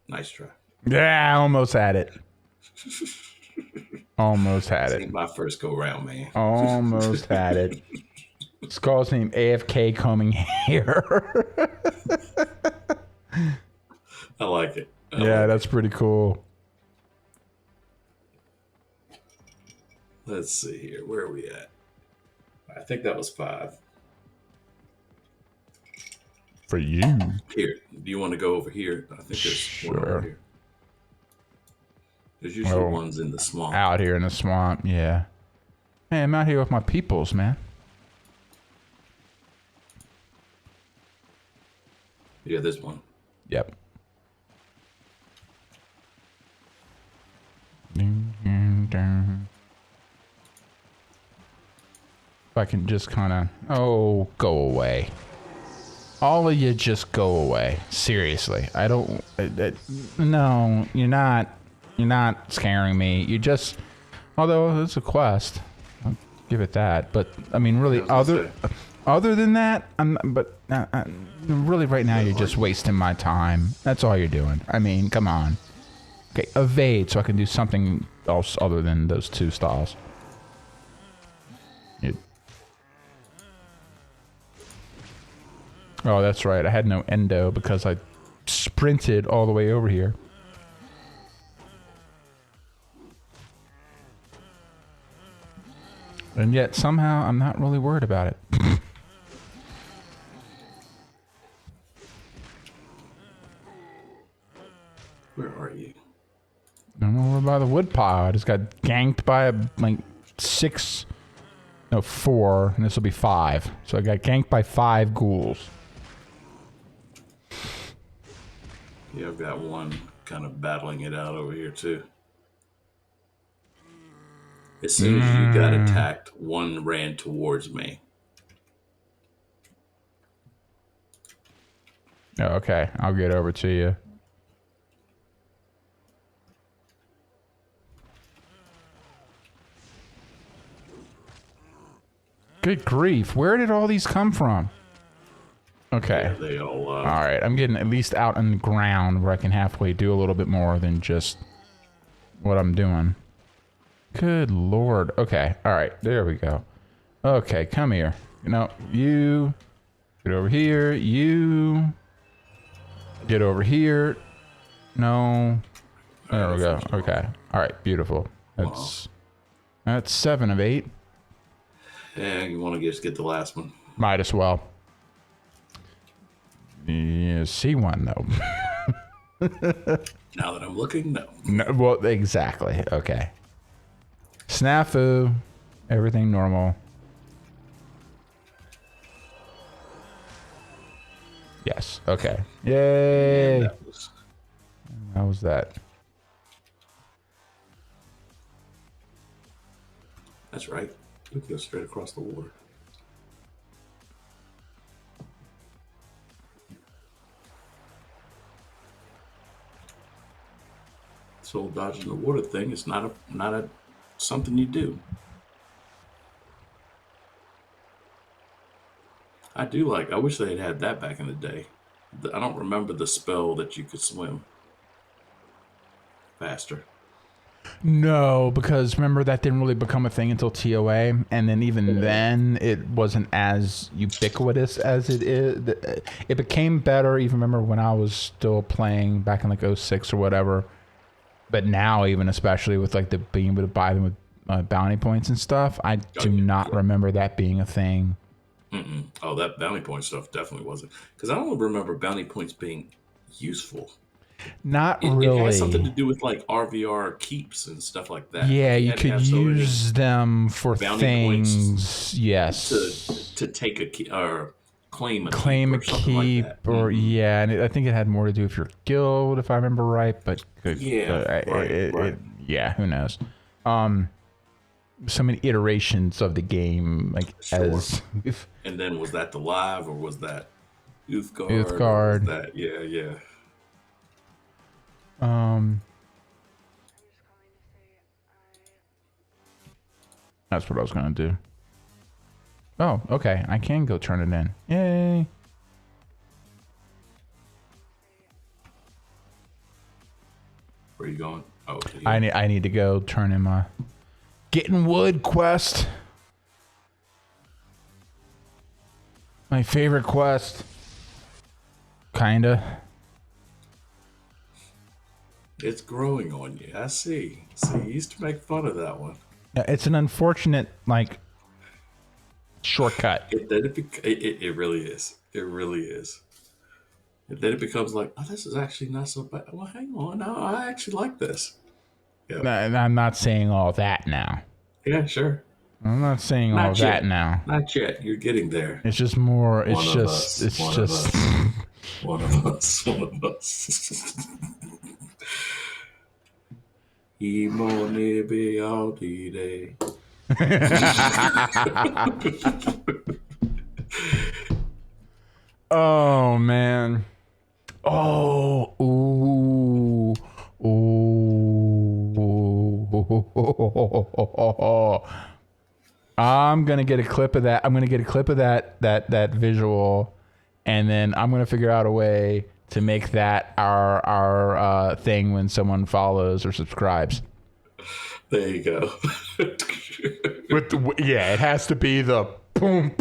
Nice try. Yeah, I almost had it. Almost had This it. ain't my first go round, man. Almost had it. Skull's name AFK combing hair. I like it. Yeah, that's pretty cool. Let's see here. Where are we at? I think that was 5. For you. Here. Do you want to go over here? I think there's one over here. There's usually ones in the swamp. Out here in the swamp, yeah. Hey, I'm out here with my peoples, man. Yeah, there's one. Yep. Ding, ding, ding. If I can just kind of... Oh, go away. All of you just go away. Seriously. I don't... no, you're not... You're not scaring me. You just... Although it's a quest. I'll give it that. But, I mean, really, other than that, really right now you're just wasting my time. That's all you're doing. I mean, come on. Okay, evade so I can do something else other than those two styles. Oh, that's right. I had no endo because I sprinted all the way over here. And yet somehow I'm not really worried about it. Where are you? I'm over by the wood pile. I just got ganked by like 4, and this will be 5. So I got ganked by 5 ghouls. Yeah, I've got one kind of battling it out over here too. As soon as you got attacked, one ran towards me. Oh, okay, I'll get over to you. Good grief, where did all these come from? Okay. Yeah, they all. All right, I'm getting at least out on the ground where I can halfway do a little bit more than just what I'm doing. Good Lord. Okay, all right, there we go. Okay, come here. No, you get over here. You get over here. No. There we go. Okay. All right, beautiful. That's 7 of 8. Yeah, you want to just get the last one. Might as well. Yeah, see one though. Now that I'm looking, no. No, well, exactly. Okay. Snafu. Everything normal. Yes. Okay. Yay. Yeah, How was that? That's right. We can go straight across the water. This whole dodging the water thing is not a something you do. I wish they had that back in the day. I don't remember the spell that you could swim faster. No, because remember that didn't really become a thing until TOA, and then even then it wasn't as ubiquitous as it is. It became better. Even remember when I was still playing back in like 06 or whatever. But now, even especially with like the being able to buy them with bounty points and stuff, I do not remember that being a thing. Oh, that bounty point stuff definitely wasn't, because I don't remember bounty points being useful. Not really. It has something to do with like RVR keeps and stuff like that. Yeah, Like you could use them for things. Yes. To take a key or claim a keep, like or yeah, and I think it had more to do with your guild, if I remember right. But right. Yeah, who knows? So many iterations of the game, like as. And then was that the live or was that youth guard? Youth guard. Yeah. That's what I was gonna do. Oh, okay. I can go turn it in. Yay! Where are you going? Oh, okay. I need to go turn in my getting wood quest. My favorite quest. Kinda. It's growing on you. I see. See, you used to make fun of that one. Yeah, it's an unfortunate, like, shortcut. It really is. It really is. And then it becomes like, oh, this is actually not so bad. Well, hang on. No, I actually like this. Yeah. And I'm not saying all that now. Yeah, sure. I'm not saying all that now. Not yet. You're getting there. It's just more. It's One of just. us. It's One just. Of us. One of us. One of us. Imone be all day. Oh man. Oh. Ooh. Ooh. I'm gonna get a clip of that. I'm gonna get a clip of that visual, and then I'm gonna figure out a way to make that our thing when someone follows or subscribes. There you go. It has to be the boom.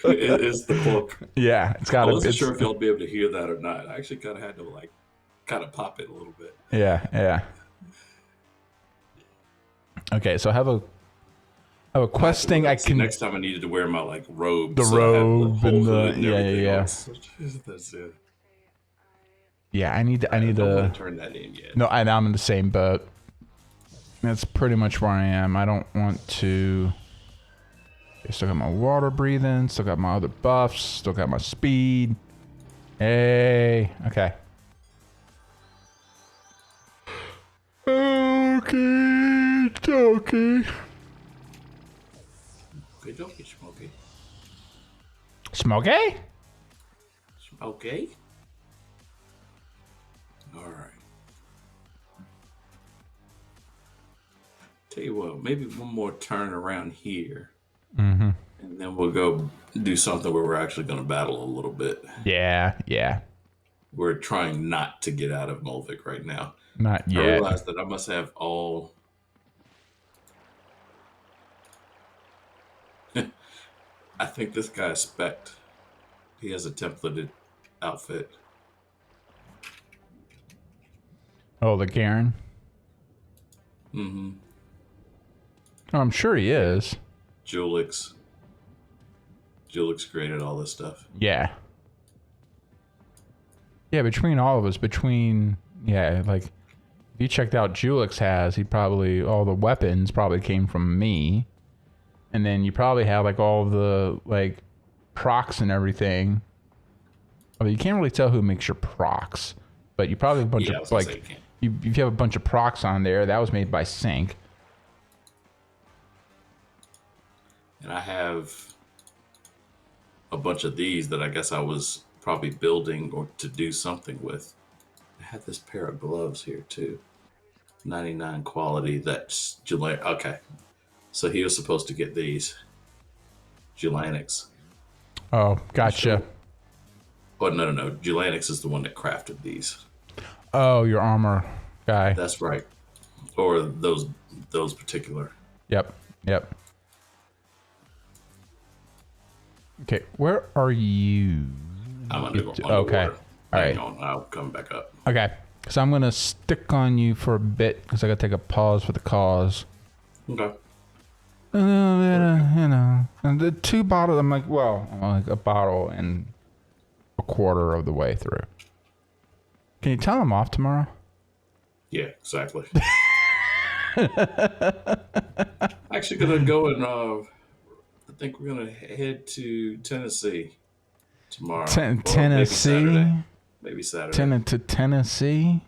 It is the book. Yeah, it's got to. I wasn't sure if y'all would be able to hear that or not. I actually kind of had to kind of pop it a little bit. Yeah. Okay, so I have a quest thing. I can next time I needed to wear my robe. The robe and the yeah. That's it. Yeah, I need to. I don't want to turn that in yet. No, I'm in the same boat. That's pretty much where I am. I don't want to. Still got my water breathing. Still got my other buffs. Still got my speed. Hey. Okay. Okay. Okey-dokey, Smokey. Smokey? Okay. All right. Tell you what, maybe one more turn around here. Mm-hmm. And then we'll go do something where we're actually going to battle a little bit. Yeah. We're trying not to get out of Mulvic right now. Not yet. I realized that I must have all... I think this guy is spec'd. He has a templated outfit. Oh, the Garen? Mm-hmm. Oh, I'm sure he is. Julix created all this stuff. Yeah. Yeah, between all of us, if you checked out Julix has, he probably, all the weapons probably came from me. And then you probably have all the procs and everything. I mean, you can't really tell who makes your procs, but you probably have a bunch of if you have a bunch of procs on there, that was made by Sync. and I have a bunch of these that I guess I was probably building or to do something with. I had this pair of gloves here too. 99 quality. That's July. Okay. So he was supposed to get these Julanix. Oh, Not gotcha. sure. Oh, no. Julanix is the one that crafted these. Oh, your armor guy. That's right. Or those particular. Yep. Yep. Okay, where are you? I'm Okay. underwater. All Hang right. on. I'll come back up. Okay. So I'm gonna stick on you for a bit because I gotta take a pause for the cause. Okay. You know, and the 2 bottles. I'm like, well, I'm like a bottle and a quarter of the way through. Can you tell I'm off tomorrow? Yeah, exactly. Actually, gonna go and I think we're gonna head to Tennessee tomorrow, or maybe Saturday. Tennessee. Maybe Saturday. To Tennessee.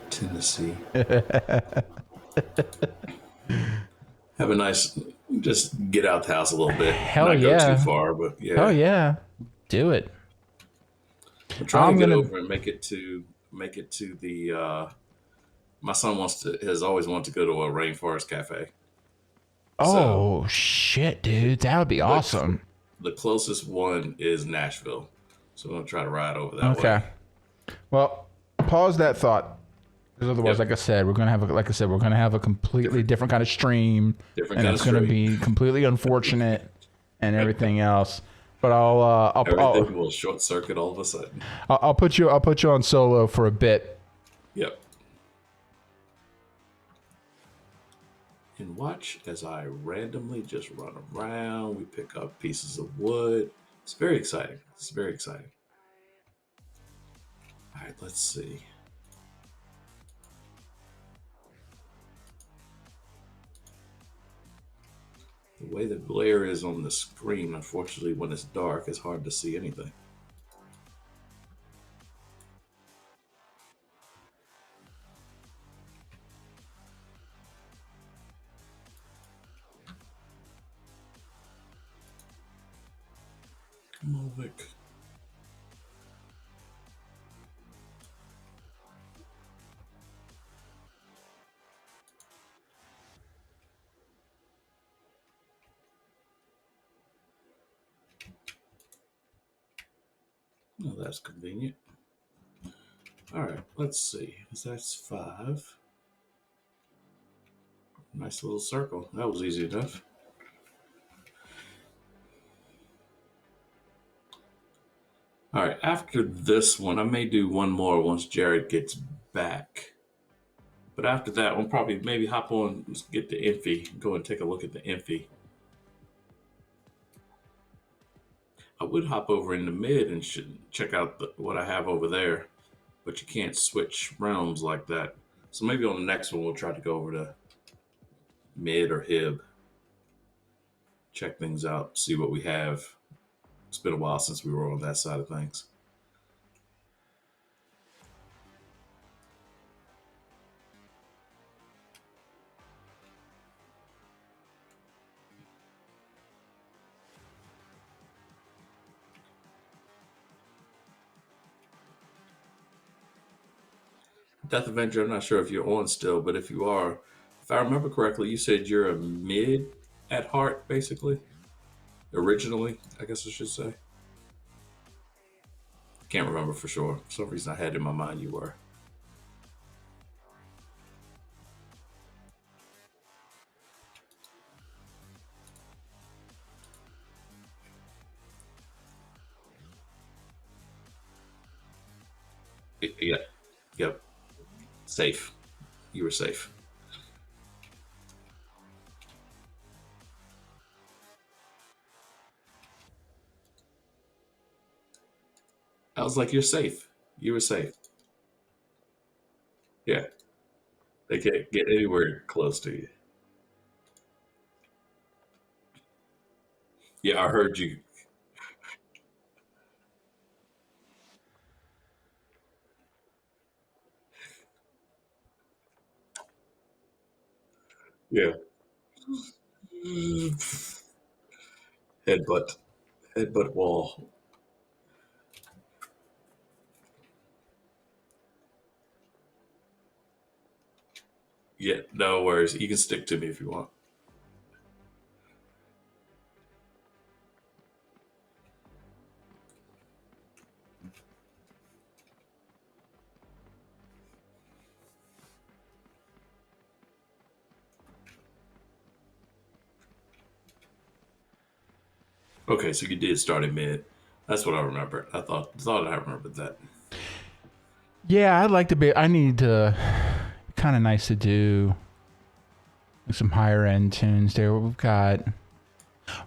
Tennessee. Have a nice, just get out the house a little bit, Hell not go too yeah. far, but Hell yeah. yeah. Do it. I'm trying I'm to get gonna. over and make it to the. My son has always wanted to go to a rainforest cafe. So Oh shit, dude, that would be the awesome. the closest one is Nashville, so I'm gonna try to ride over that way. Okay. Well, pause that thought. Because otherwise, Yep, like I said, we're gonna have a completely different kind of stream, different and kind it's of gonna street. be completely unfortunate and everything else. But Everything will short circuit all of a sudden. I'll put you on solo for a bit. Yep. And watch as I randomly just run around. We pick up pieces of wood. It's very exciting. It's very exciting. All right, let's see. The way the glare is on the screen, unfortunately, when it's dark, it's hard to see anything. Come on, Vic. Oh, that's convenient. All right, let's see. That's 5. Nice little circle. That was easy enough. All right, after this one, I may do one more once Jared gets back. But after that, we'll probably maybe hop on, get the Infy, go and take a look at the Infy. I would hop over in the mid and check out what I have over there, but you can't switch realms like that. So maybe on the next one, we'll try to go over to mid or Hib, check things out, see what we have. It's been a while since we were on that side of things. Death Avenger, I'm not sure if you're on still, but if you are, if I remember correctly, you said you're a mid at heart, basically. Originally, I guess I should say. Can't remember for sure. For some reason, I had in my mind you were. Yeah. Yep. Safe. You were safe. I was like, you're safe. You were safe. Yeah. They can't get anywhere close to you. Yeah, I heard you. Yeah. Headbutt. Headbutt wall. Yeah, no worries. You can stick to me if you want. Okay, so you did start in mid. That's what I remember. I thought I remembered that. Yeah, I'd like to be. I need to. Kind of nice to do some higher end tunes there. We've got.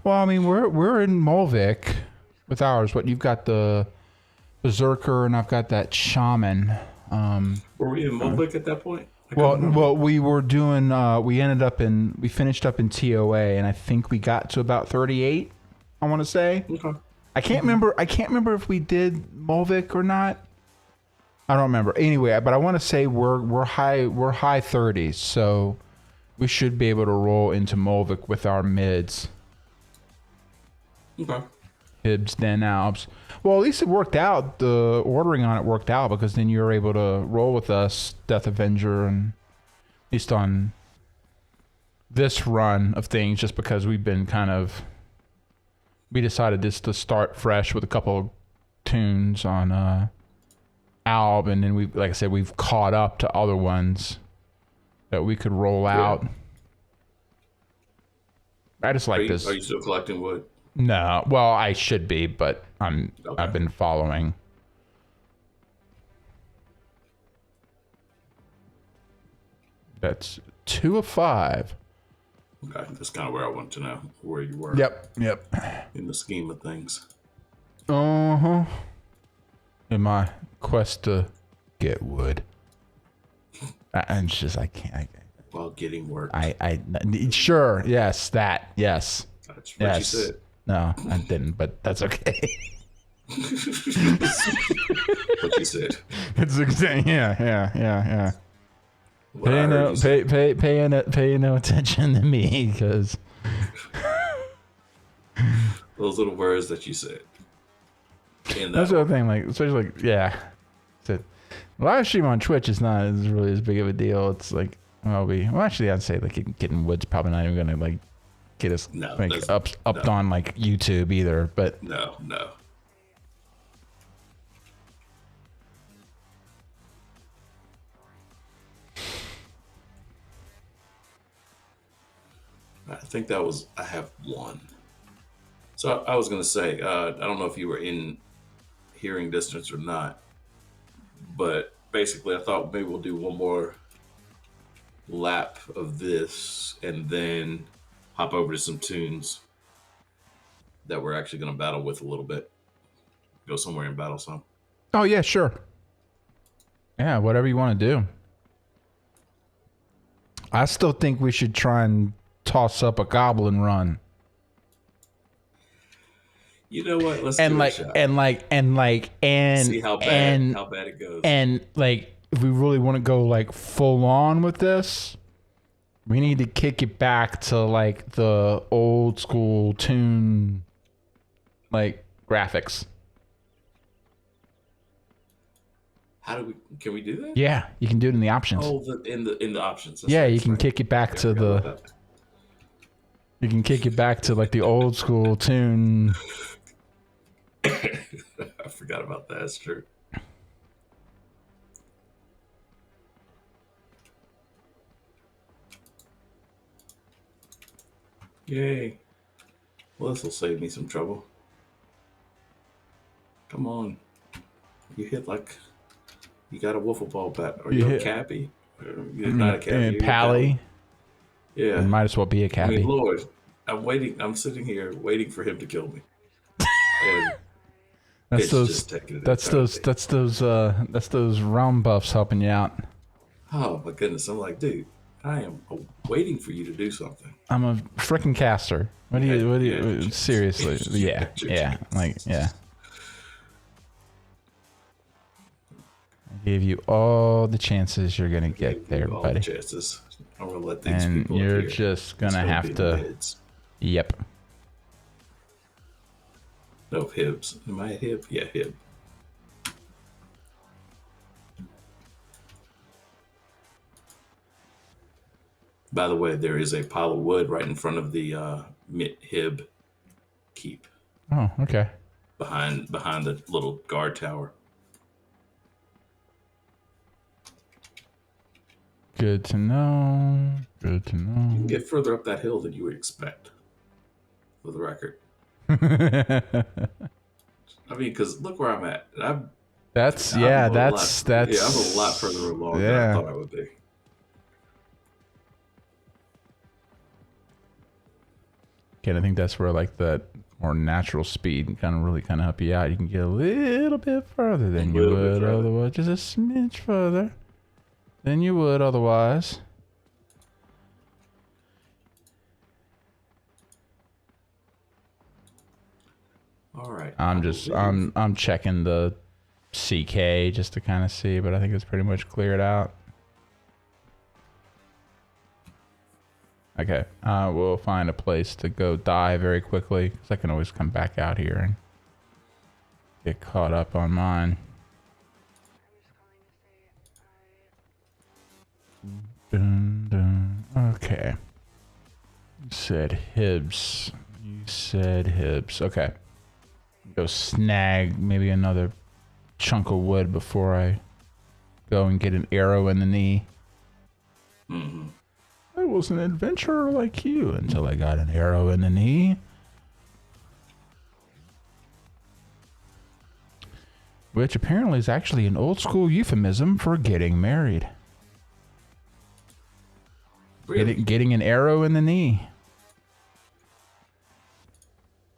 Well, I mean, we're in Molvik with ours. What you've got the Berserker, and I've got that Shaman. Were we in Mobic at that point? Well, we were doing. We finished up in TOA, and I think we got to about 38. I want to say. Okay. I can't remember. I can't remember if we did Molvik or not. I don't remember. Anyway, but I want to say we're high 30s, so we should be able to roll into Molvik with our mids. Okay. Hibs, then Alps. Well, at least it worked out. The ordering on it worked out because then you were able to roll with us, Death Avenger, and at least on this run of things, just because we've been we decided just to start fresh with a couple of tunes on Alb, and then like I said, we've caught up to other ones that we could roll out. I just like this. Are you still collecting wood? No, well, I should be, but I've been following. That's 2 of 5. Okay, that's kind of where I want to know where you were. Yep. In the scheme of things. Uh-huh. In my quest to get wood. And it's just, I can't. While getting work. Sure, yes, that, yes. That's what you said. No, I didn't, but that's okay. What you said. It's yeah. What Pay no attention to me, because those little words that you said. That's the other thing, like, especially like, yeah. Live stream on Twitch is not really as big of a deal. It's like, well, actually, I'd say like getting wood's probably not even gonna like get us upped on like YouTube either. But no. I think I have one. So I was gonna say, I don't know if you were in hearing distance or not, but basically I thought maybe we'll do one more lap of this and then hop over to some tunes that we're actually going to battle with a little bit. Go somewhere and battle some. Oh yeah, sure. Yeah, whatever you want to do. I still think we should try and toss up a goblin run. You know what? Let's and do like a shot. and See how bad it goes. And like, if we really want to go like full on with this, we need to kick it back to like the old school tune, like graphics. Can we do that? Yeah, you can do it in the options. Oh, in the options. That's yeah, right, you can kick it back to the. You can kick it back to like the old school tune. I forgot about that. That's true. Yay. Well, this will save me some trouble. Come on. You hit like you got a wiffle ball bat. Or you're a cabbie. You're not a cabbie. You're Pally. Yeah. It might as well be a cabbie. I mean, Lord, I'm waiting. I'm sitting here waiting for him to kill me. And that's those round buffs helping you out. Oh my goodness! I'm like, dude, I am waiting for you to do something. I'm a freaking caster. What do you? Seriously? Yeah. I gave you all the chances you're gonna get there, buddy. Chances. I'm gonna let these and people you're here. just gonna have to. Yep. No, Hibbs. Am I a Hib? Yeah, Hib. By the way, there is a pile of wood right in front of the Hib keep Oh, okay. behind the little guard tower. Good to know. Good to You know. can get further up that hill than you would expect, for the record. I mean, because look where I'm at. That's I'm yeah. a lot, That's I'm a lot further along than I yeah. thought I would be. Okay, I think that's where like the more natural speed can kind of really kind of help you out. You can get a little bit further than you would otherwise, just a smidge further than you would otherwise. All right. I'm checking the CK just to kind of see, but I think it's pretty much cleared out. Okay, we'll find a place to go die very quickly because I can always come back out here and get caught up on mine. Dun, dun. Okay. You said Hibbs. Okay. Go snag maybe another chunk of wood before I go and get an arrow in the knee. Mm-hmm. I was an adventurer like you until I got an arrow in the knee. Which apparently is actually an old school euphemism for getting married. Really? Getting an arrow in the knee.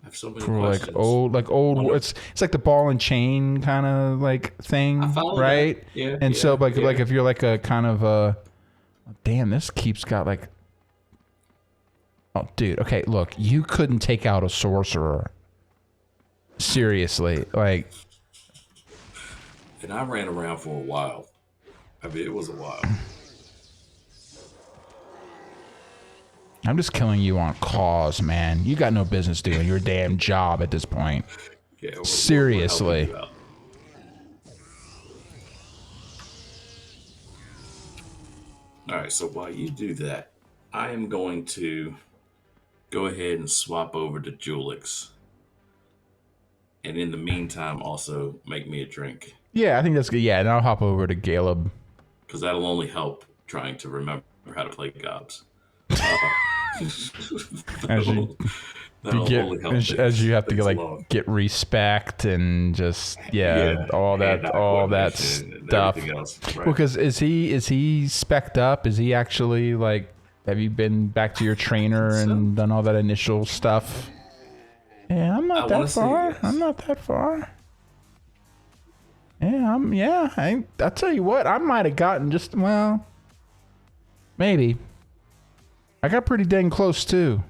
I have so many For questions. like old, it's like the ball and chain kind of like thing, right? That. Yeah. And yeah, so like yeah. if you're like a kind of a, damn, this keep's got like, oh dude, okay, look, you couldn't take out a sorcerer. Seriously, like. And I ran around for a while. I mean, it was a while. I'm just killing you on cause, man. You got no business doing your damn job at this point. Yeah. Seriously. All right, so while you do that, I am going to go ahead and swap over to Julix. And in the meantime, also make me a drink. Yeah, I think that's good. Yeah, and I'll hop over to Caleb. Because that'll only help trying to remember how to play gobs. As you have to like get respect and just all that stuff. Right. Well, because is he spec'd up? Is he actually like? Have you been back to your trainer and done all that initial stuff? Yeah, I'm not that far. I'm not that far. Yeah, I'll tell you what, I might have gotten just, well, maybe. I got pretty dang close too.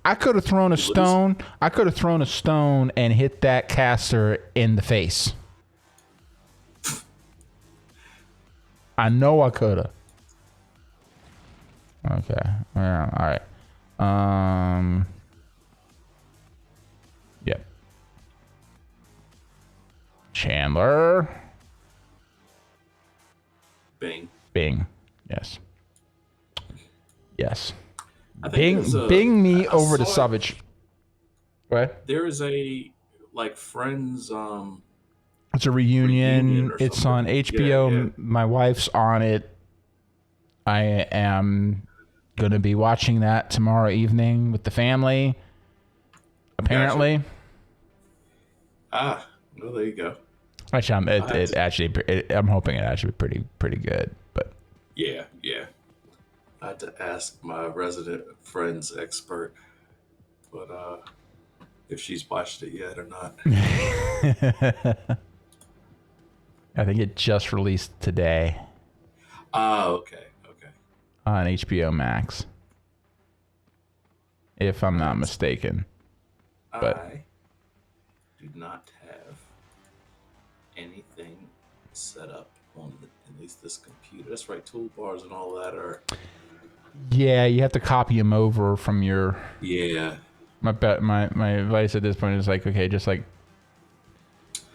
I could have thrown a stone. I could have thrown a stone and hit that caster in the face. I know I could have. Okay. Yeah, all right. Yep. Chandler. Bing. Yes. Bing me over to Savage. What? There is a like Friends. It's a reunion. It's on HBO. Yeah. My wife's on it. I am gonna be watching that tomorrow evening with the family. Apparently. Gotcha. Well, there you go. Actually, I'm hoping it actually be pretty good. But yeah. I had to ask my resident Friends expert, but if she's watched it yet or not. I think it just released today. Okay. On HBO Max, if I'm not mistaken. But I do not have anything set up on at least this computer. That's right, toolbars and all that are Yeah, you have to copy them over from your. Yeah. My advice at this point is like, okay, just like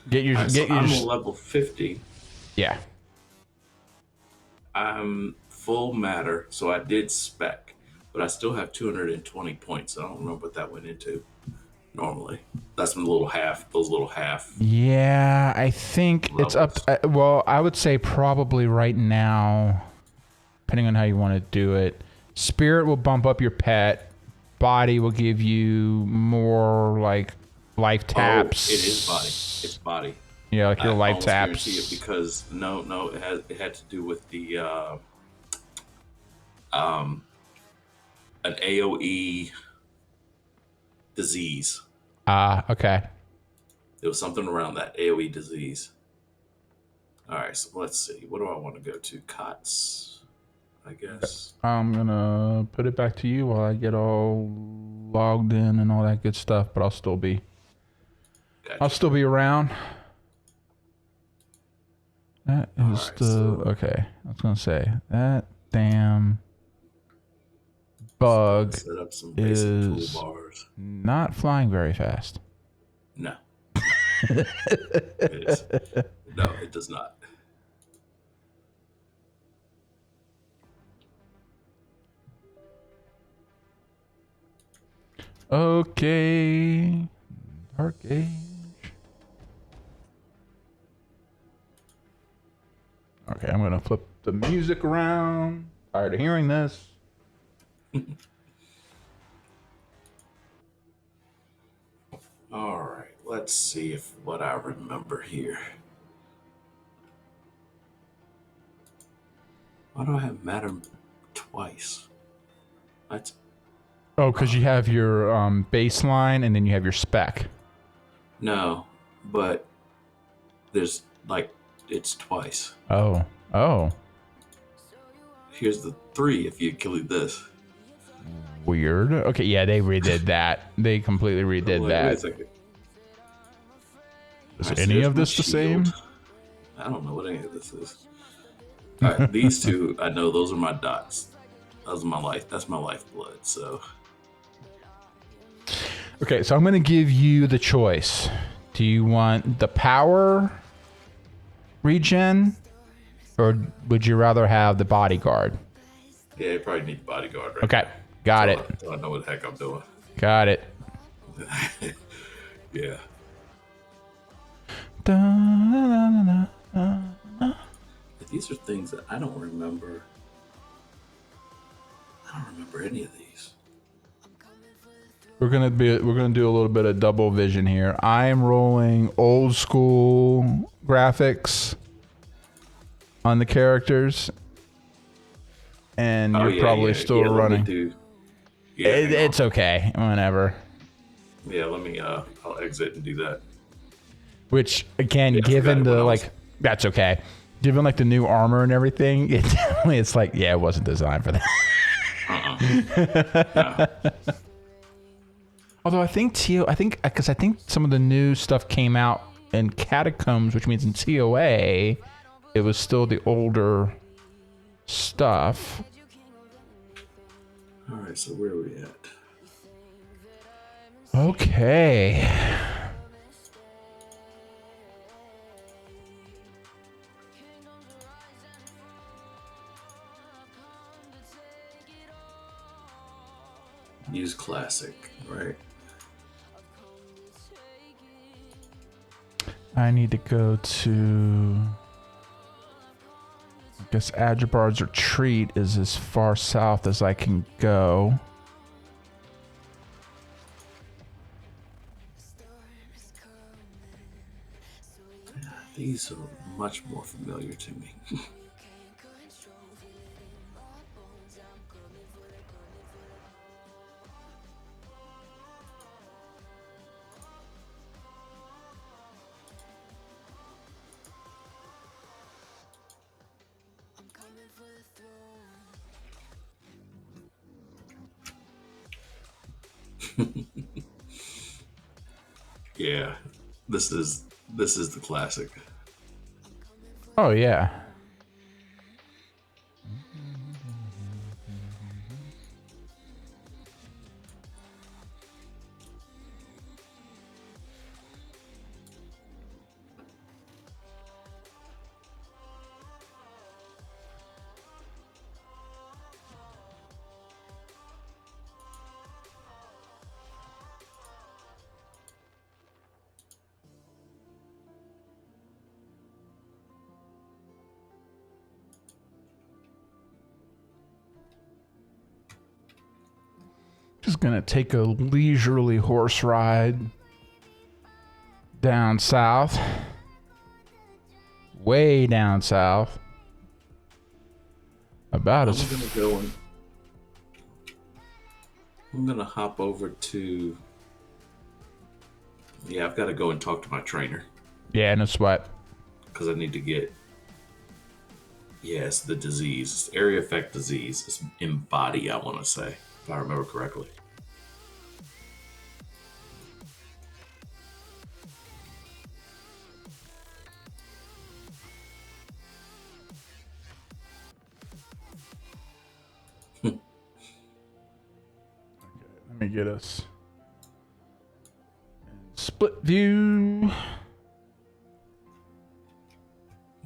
get your All right, so get your. I'm on level 50. Yeah. I'm full matter, so I did spec, but I still have 220 points. I don't remember what that went into normally. That's my little half, those little half Yeah, I think it's up. levels. Well, I would say probably right now, depending on how you want to do it, spirit will bump up your pet. Body will give you more like life Oh, taps. it is body. It's body. Yeah, like your I life almost taps. guarantee it because no, it had to do with the um an AOE disease. Ah, okay. There was something around that AOE disease. All right, so let's see. What do I want to go to? Cots, I guess. I'm gonna put it back to you while I get all logged in and all that good stuff, but I'll still be Gotcha. around. That All is right, the so okay. I was gonna say that damn let's go ahead and bug set up some basic is toolbars. not flying very fast. No, no, it is. No, it does not. Okay, Dark Age. Okay, I'm gonna flip the music around. Tired of hearing this. All right, let's see if what I remember here. Why do I have matter twice? That's Oh, because you have your baseline and then you have your spec. no, but there's like it's twice. Oh, oh, Here's the three if you include this. weird. Okay, yeah, they redid that. They completely I'm redid like, wait a that. second. Is All right, so any here's of my this the shield. same? I don't know what any of this is. All right, these two, I know those are my dots. Those are my life. That's my lifeblood. So Okay, so I'm gonna give you the choice. Do you want the power regen, or would you rather have the bodyguard? yeah, you probably need bodyguard right Okay, now. got So it. I know what the heck I'm doing. Got it. Yeah. These are things that I don't remember. I don't remember any of these. We're gonna do a little bit of double vision here. I'm rolling old school graphics on the characters, and you're probably still Let me running. do. Yeah, hang on. It's okay, whenever. Yeah. Let me. I'll exit and do that. Which again, Yeah, I given forgot when the I was- like, that's okay. Given like the new armor and everything, it definitely it's like it wasn't designed for that. No. Although I think because I think some of the new stuff came out in Catacombs, which means in TOA, it was still the older stuff. All right. So where are we at? Okay. Use classic, right? I need to go to. I guess Adjabard's Retreat is as far south as I can go. These are much more familiar to me. Yeah, this is the classic. Oh yeah. gonna take a leisurely horse ride down south. Way down south. About I'm as gonna go and I'm gonna hop over to. Yeah, I've got to go and talk to my trainer yeah, no sweat. because I need to get. Yes, the disease, it's area effect disease. It's embody, I want to say, if I remember correctly. Let me get us split view.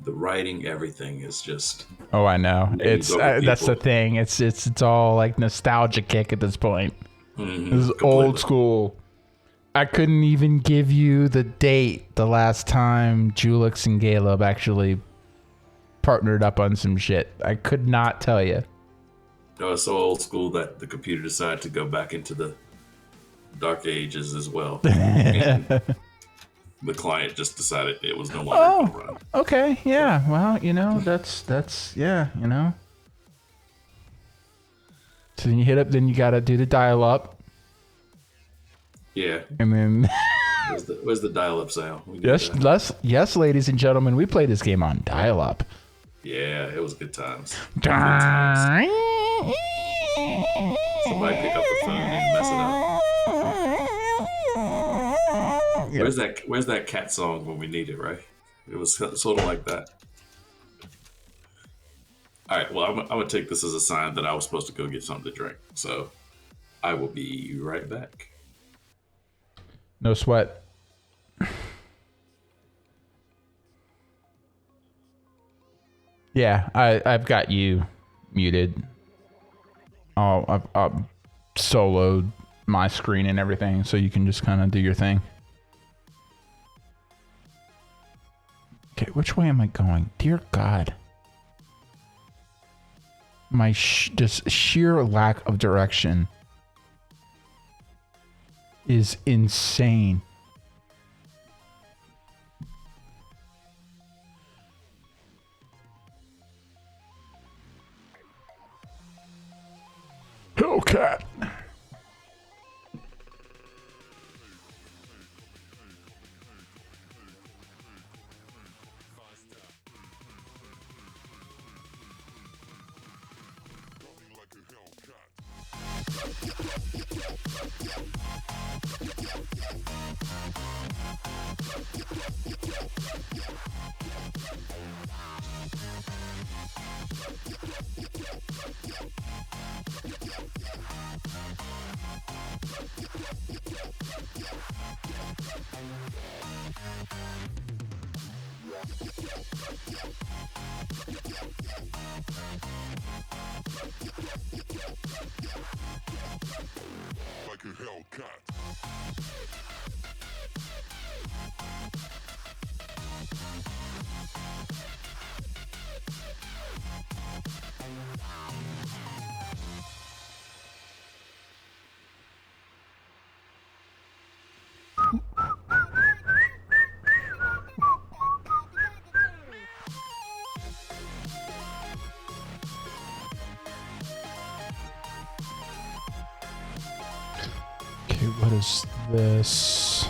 The writing, everything is just. Oh, I know. Names It's over that's the people. thing. It's all like nostalgia kick at this point. Mhm, This is completely. old school. I couldn't even give you the date the last time Julix and Caleb actually partnered up on some shit. I could not tell you. No, it's so old school that the computer decided to go back into the dark ages as well. And the client just decided it was no longer going to run. Okay, yeah. Well, you know, that's yeah, you know. So then you hit up, then you gotta do the dial up, Yeah. and then Where's the dial-up sound? We need yes, that. yes, ladies and gentlemen, we play this game on dial up. Yeah, it was good times. Good times. Somebody pick up the phone and mess it up. Where's that cat song when we need it, right? It was sort of like that. All right, well, I'm going to take this as a sign that I was supposed to go get something to drink. So I will be right back. No sweat. Yeah, I've got you muted. I've soloed my screen and everything, so you can just kind of do your thing. Okay, which way am I going? Dear God. My just sheer lack of direction is insane. Hellcat. Like a Hellcat. Okay, what is this?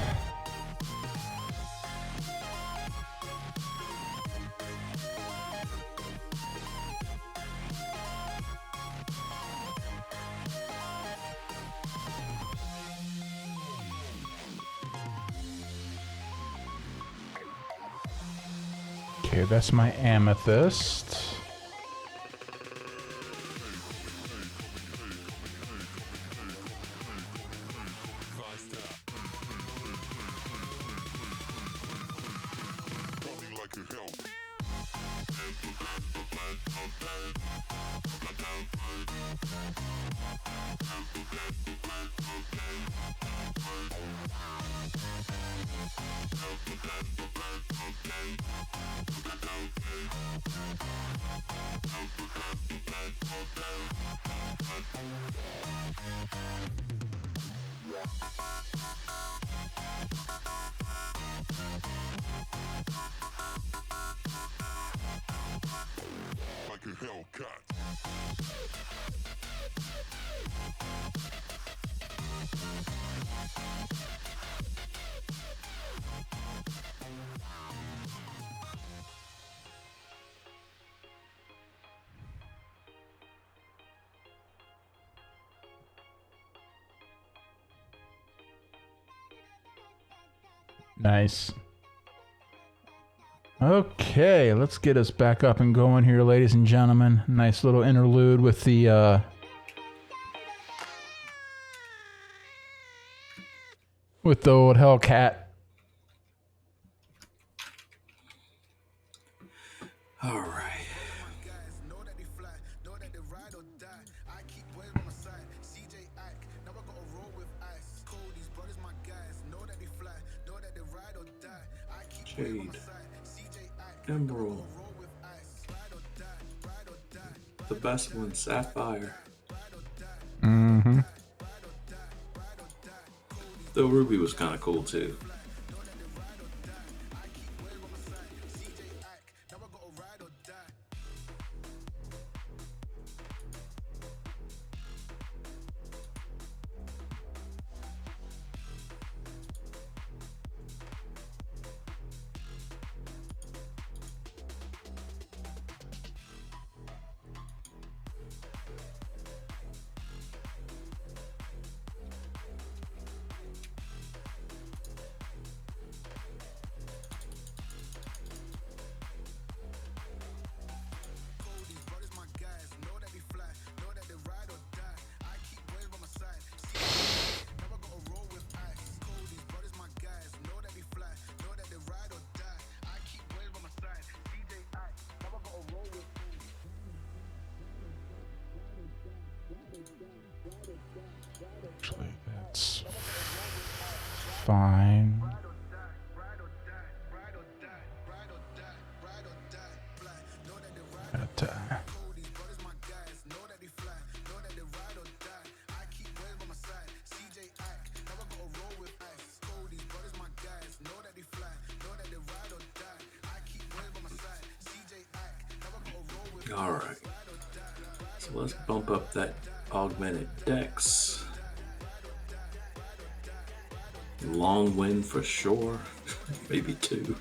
Okay, that's my amethyst. Running like a Hellcat. Like a Hellcat. Nice. Okay, let's get us back up and going here, ladies and gentlemen. Nice little interlude with the old Hellcat. All right. Jade. Emerald. The best one, Sapphire. Mm-hmm. Though Ruby was kind of cool too. Actually, that's fine. But, All right. So let's bump up that augmented dex. Long win for sure. Maybe two.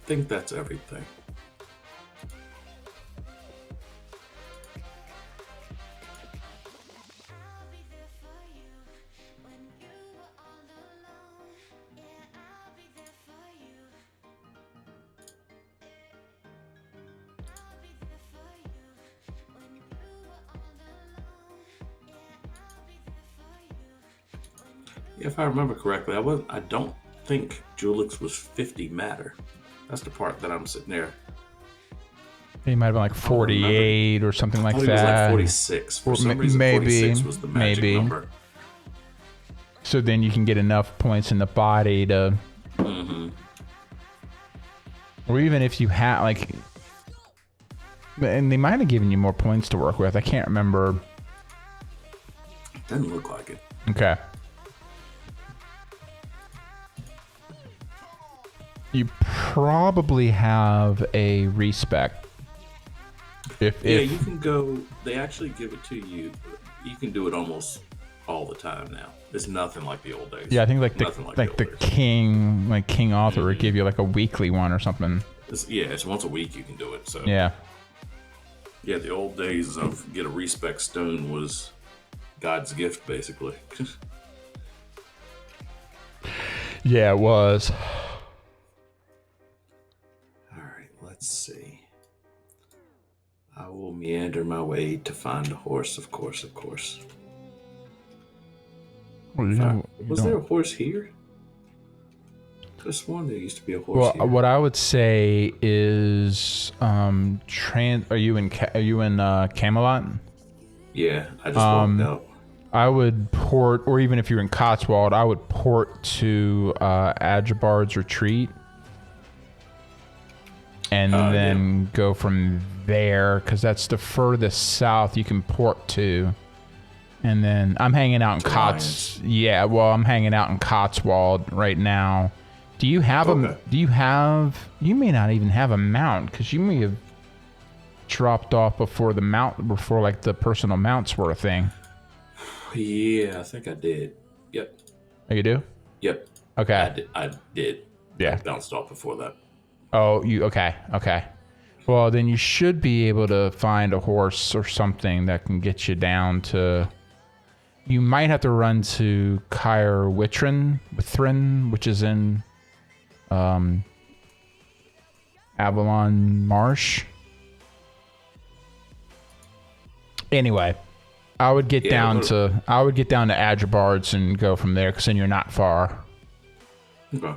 think that's everything. If I remember correctly, I don't think Julix was 50 matter. That's the part that I'm sitting there. He might have been like 48 or something like I thought that. he was like 46. For some reason, maybe, 46 was the magic number. So then you can get enough points in the body to... Or even if you have, like... And they might have given you more points to work with. I can't remember. Doesn't look like it. Okay. You probably have a respec. Yeah, you can go. They actually give it to you. You can do it almost all the time now. It's nothing like the old days. Yeah, I think like the King Arthur would give you like a weekly one or something. It's once a week you can do it. So yeah, the old days of get a respec stone was God's gift, basically. Yeah, it was. Let's see. I will meander my way to find a horse, of course. Was there a horse here? I could have sworn there used to be a horse here. What I would say is, are you in Camelot? Yeah, I just walked out. I would port, or even if you're in Cotswold, I would port to Ajabard's Retreat. And then go from there, because that's the furthest south you can port to. And then I'm hanging out in I'm hanging out in Cotswold right now. Do you have you may not even have a mount, because you may have dropped off before like the personal mounts were a thing. Yeah, I think I did. Yep. Oh, you do? Yep. Okay. I did. Yeah. I bounced off before that. Oh, okay. Well, then you should be able to find a horse or something that can get you down to... You might have to run to Caer Withrin, which is in Avalon Marsh. Anyway, I would get down to Ajabard's and go from there, because then you're not far. Okay.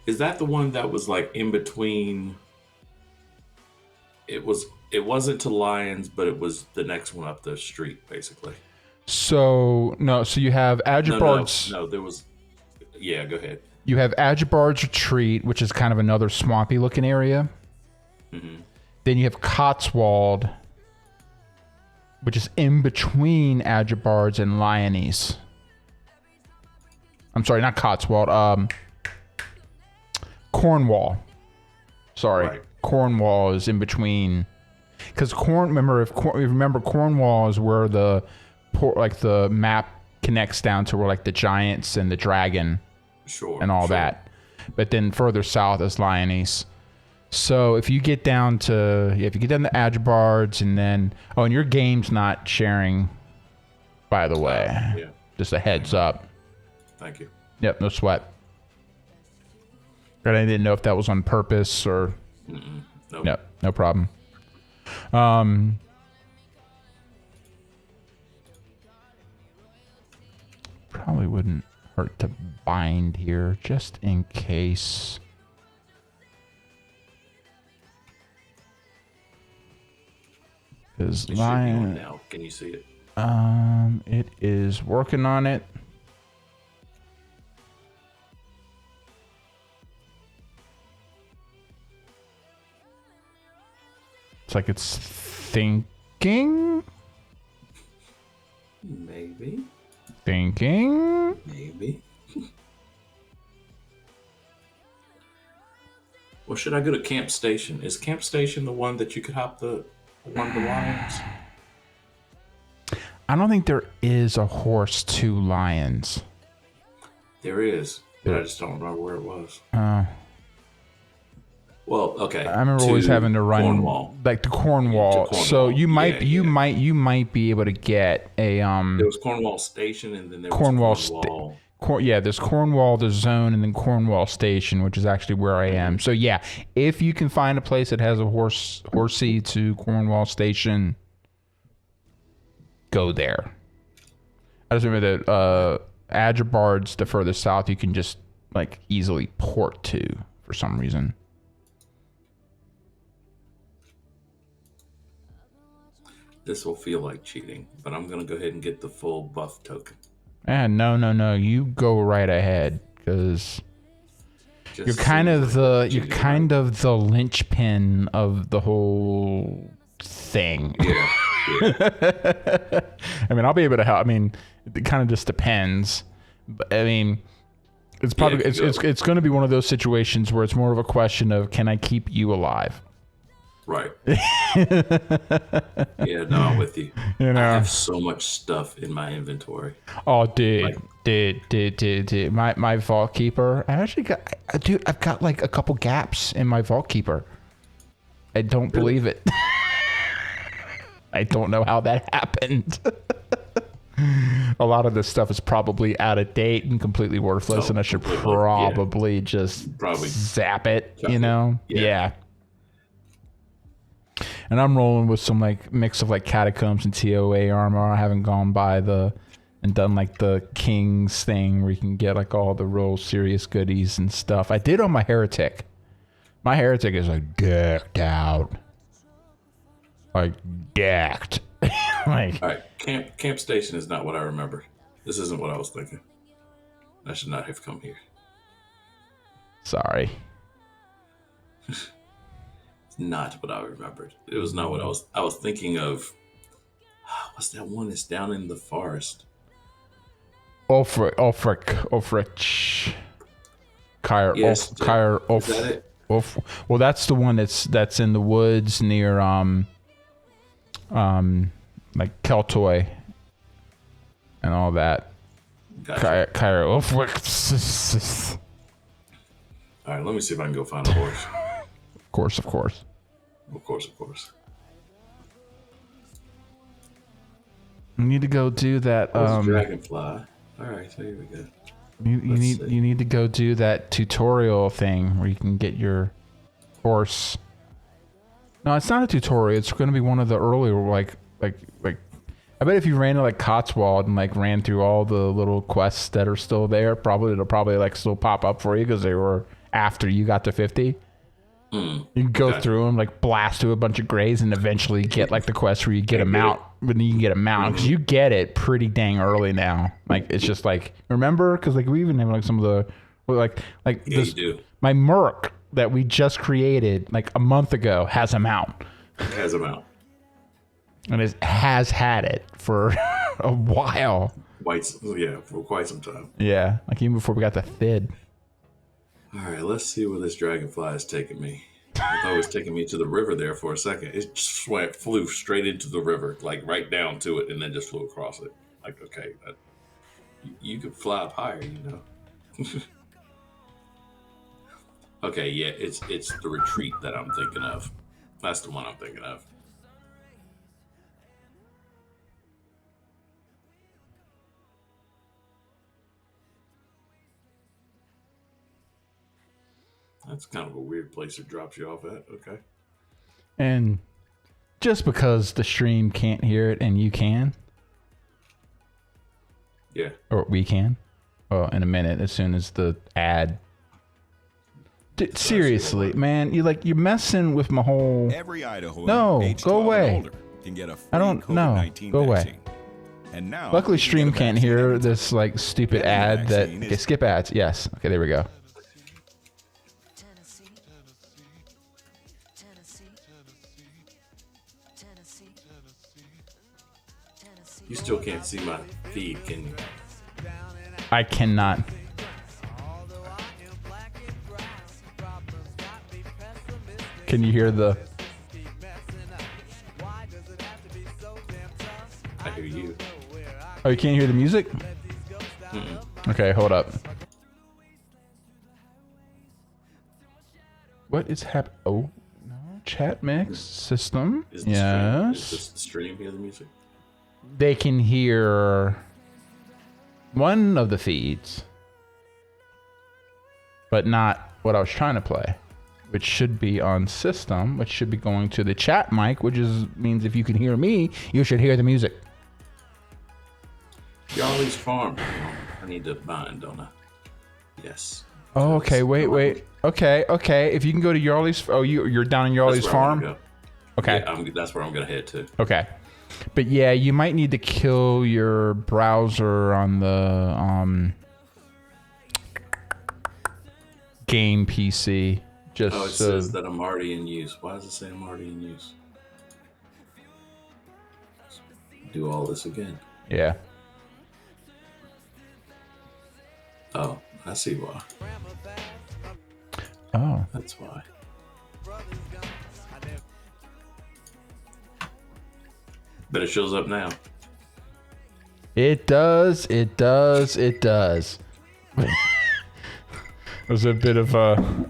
Is that the one that was like in between? It wasn't to Lions, but it was the next one up the street, basically. So you have Ajabard's. No, there was. Yeah, go ahead. You have Ajabard's Retreat, which is kind of another swampy looking area. Mm-hmm. Then you have Cotswold, which is in between Ajabard's and Lyonese. I'm sorry, not Cotswold. Cornwall. Sorry. Right. Cornwall is in between. Because remember Cornwall is where the map connects down to where like the giants and the dragon and all that. But then further south is Lyonese. So if you get down to Ajabard's, and then and your game's not sharing, by the way. Yeah. Just a heads up. Thank you. Yep, no sweat. I didn't know if that was on purpose or... Nope. No, no problem. Probably wouldn't hurt to bind here, just in case. Because now, can you see it? It is working on it. It's like it's thinking. Maybe. Thinking. Maybe. Well, should I go to Camp Station? Is Camp Station the one that you could hop one of the lions? I don't think there is a horse to lions. There is. but I just don't remember where it was. Oh. Well, okay. I remember always having to run Cornwall. like to Cornwall. To So you might Cornwall. you might be able to get a There was Cornwall Station, and then there was Cornwall Cornwall. yeah, there's Cornwall, the zone, and then Cornwall Station, which is actually where I am. So yeah, if you can find a place that has a horsey to Cornwall Station, go there. I just remember that Adribard's the furthest south you can just like easily port to for some reason. This will feel like cheating, but I'm gonna go ahead and get the full buff token. No. You go right ahead because you're kind of the linchpin of the whole thing. Yeah. I mean, I'll be able to help. I mean, it kind of just depends. But I mean, it's probably it's going to be one of those situations where it's more of a question of can I keep you alive? Right. Yeah, no, I'm with you. You know, I have so much stuff in my inventory. oh, dude. My vault keeper. I actually got, dude. I've got like a couple gaps in my vault keeper. I don't believe it. I don't know how that happened. A lot of this stuff is probably out of date and completely worthless, and I should probably just zap it. You know? Yeah. And I'm rolling with some like mix of like catacombs and TOA armor. I haven't gone by and done like the King's thing where you can get like all the real serious goodies and stuff. I did on my Heretic. My Heretic is like decked out. Like decked. Like, all right, camp station is not what I remember. This isn't what I was thinking. I should not have come here. sorry. Not what I remembered. It was not what I was thinking of. What's that one that's down in the forest? Ulfric. Yes, is that it? Well, that's the one that's in the woods near like Keltoy and all that. Gotcha. Ulfric. All right, let me see if I can go find a horse. Of course. Of course. You need to go do that. Dragonfly. All right, so here we go. You need to go do that tutorial thing where you can get your horse. No, it's not a tutorial. It's going to be one of the earlier like. I bet if you ran to like Cotswold and like ran through all the little quests that are still there, it'll probably like still pop up for you because they were after you got to 50. You can go through them, like blast through a bunch of grays, and eventually get like the quest where you get a mount. When you can get a mount, because you get it pretty dang early now. Like it's just like remember, because like we even have like some of the like this, you do. My Merc that we just created like a month ago has a mount. Has a mount. And it has had it for a while. For quite some time. Yeah, like even before we got the Thid. All right, let's see where this dragonfly is taking me. I thought it was taking me to the river there for a second. It just flew straight into the river, like right down to it, and then just flew across it. Like, okay, you could fly up higher, you know. Okay, yeah, it's the retreat that I'm thinking of. That's the one I'm thinking of. That's kind of a weird place it drops you off at. Okay. And just because the stream can't hear it and you can. Yeah. Or we can. Well, in a minute, as soon as the ad. Dude, seriously, man, you're messing with my whole. Every Idahoan No, aged go 12 and away. older can get a free I don't know. COVID-19 Go away. vaccine. And now Luckily, you can stream get a can't vaccine hear anytime. this like stupid Getting a ad that. vaccine Okay, is- skip ads. Yes. Okay, there we go. Tennessee. You still can't see my feed, can you? I cannot. Can you hear the? I hear you. Oh, you can't hear the music? Okay, hold up. What is Oh, no. Chat mix system. Is Yes. this the stream hear the music? They can hear one of the feeds, but not what I was trying to play, which should be on system, which should be going to the chat mic, which means if you can hear me, you should hear the music. Charlie's Farm. I need to bind, don't I? Yes. Oh, okay. Wait. Okay. If you can go to Yarley's. Oh, you're down in Yarley's Farm. Go. Okay. Yeah, that's where I'm gonna head to. Okay. But yeah, you might need to kill your browser on the game PC. Just It says that I'm already in use. Why does it say I'm already in use? Do all this again. yeah. Oh, I see why. Oh. That's why. But it shows up now. It does. It was a bit of a.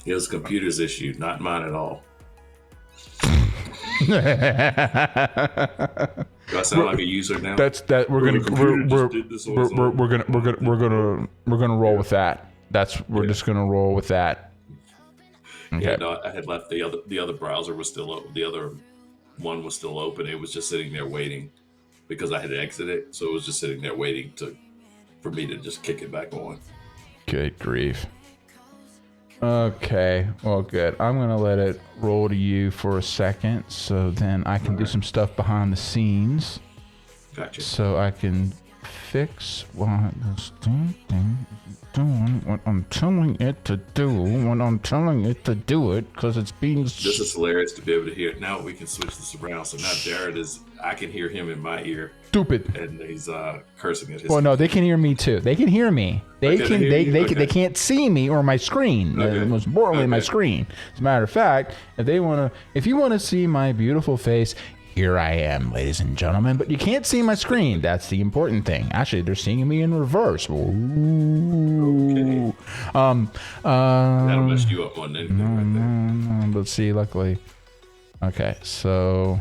It was a computer's issue, not mine at all. Do I sound like a user now? That's that. We're gonna roll with that. Just gonna roll with that. Okay. Yeah, no, I had left the other browser was still open. The other one was still open. It was just sitting there waiting because I had exited, so it was just sitting there waiting for me to just kick it back on. Good grief. Okay, well, good. I'm gonna let it roll to you for a second, so then I can do some stuff behind the scenes. Gotcha. So I can fix what it's doing what I'm telling it to do when I'm telling it to do it, because it's being. This is hilarious to be able to hear it. Now we can switch this around. So now Jared I can hear him in my ear. Stupid. And he's cursing at his. Well, no, they can hear me too. They can hear me. They Okay, they can't see me or my screen. Okay. Most importantly, my Okay. screen. As a matter of fact, if you want to see my beautiful face, here I am, ladies and gentlemen. But you can't see my screen. That's the important thing. Actually, they're seeing me in reverse. Ooh. Okay. That'll mess you up on anything right there. Let's see. Luckily, okay. So,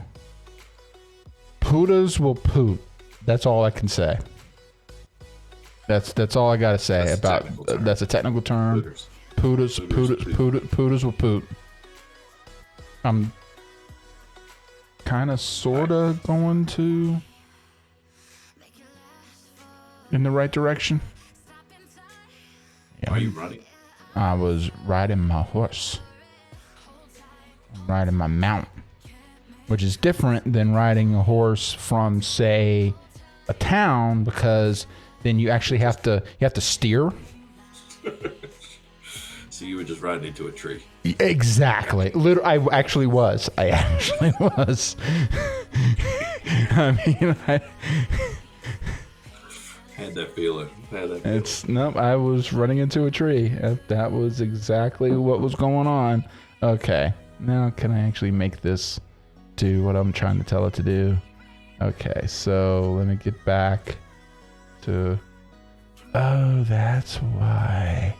Pudas will poot. That's all I can say. That's all I gotta say about. That's a technical term. Pudas will poot. I'm kind of, sort of going to in the right direction. Yeah. Are you running? I was riding my horse. I'm riding my mount, which is different than riding a horse from, say, a town, because then you actually have to steer. So you were just riding into a tree. Exactly. I actually was. I mean, I Had that feeling. I was running into a tree. That was exactly what was going on. Okay. Now can I actually make this do what I'm trying to tell it to do? Okay, so let me get back to. Oh, that's why.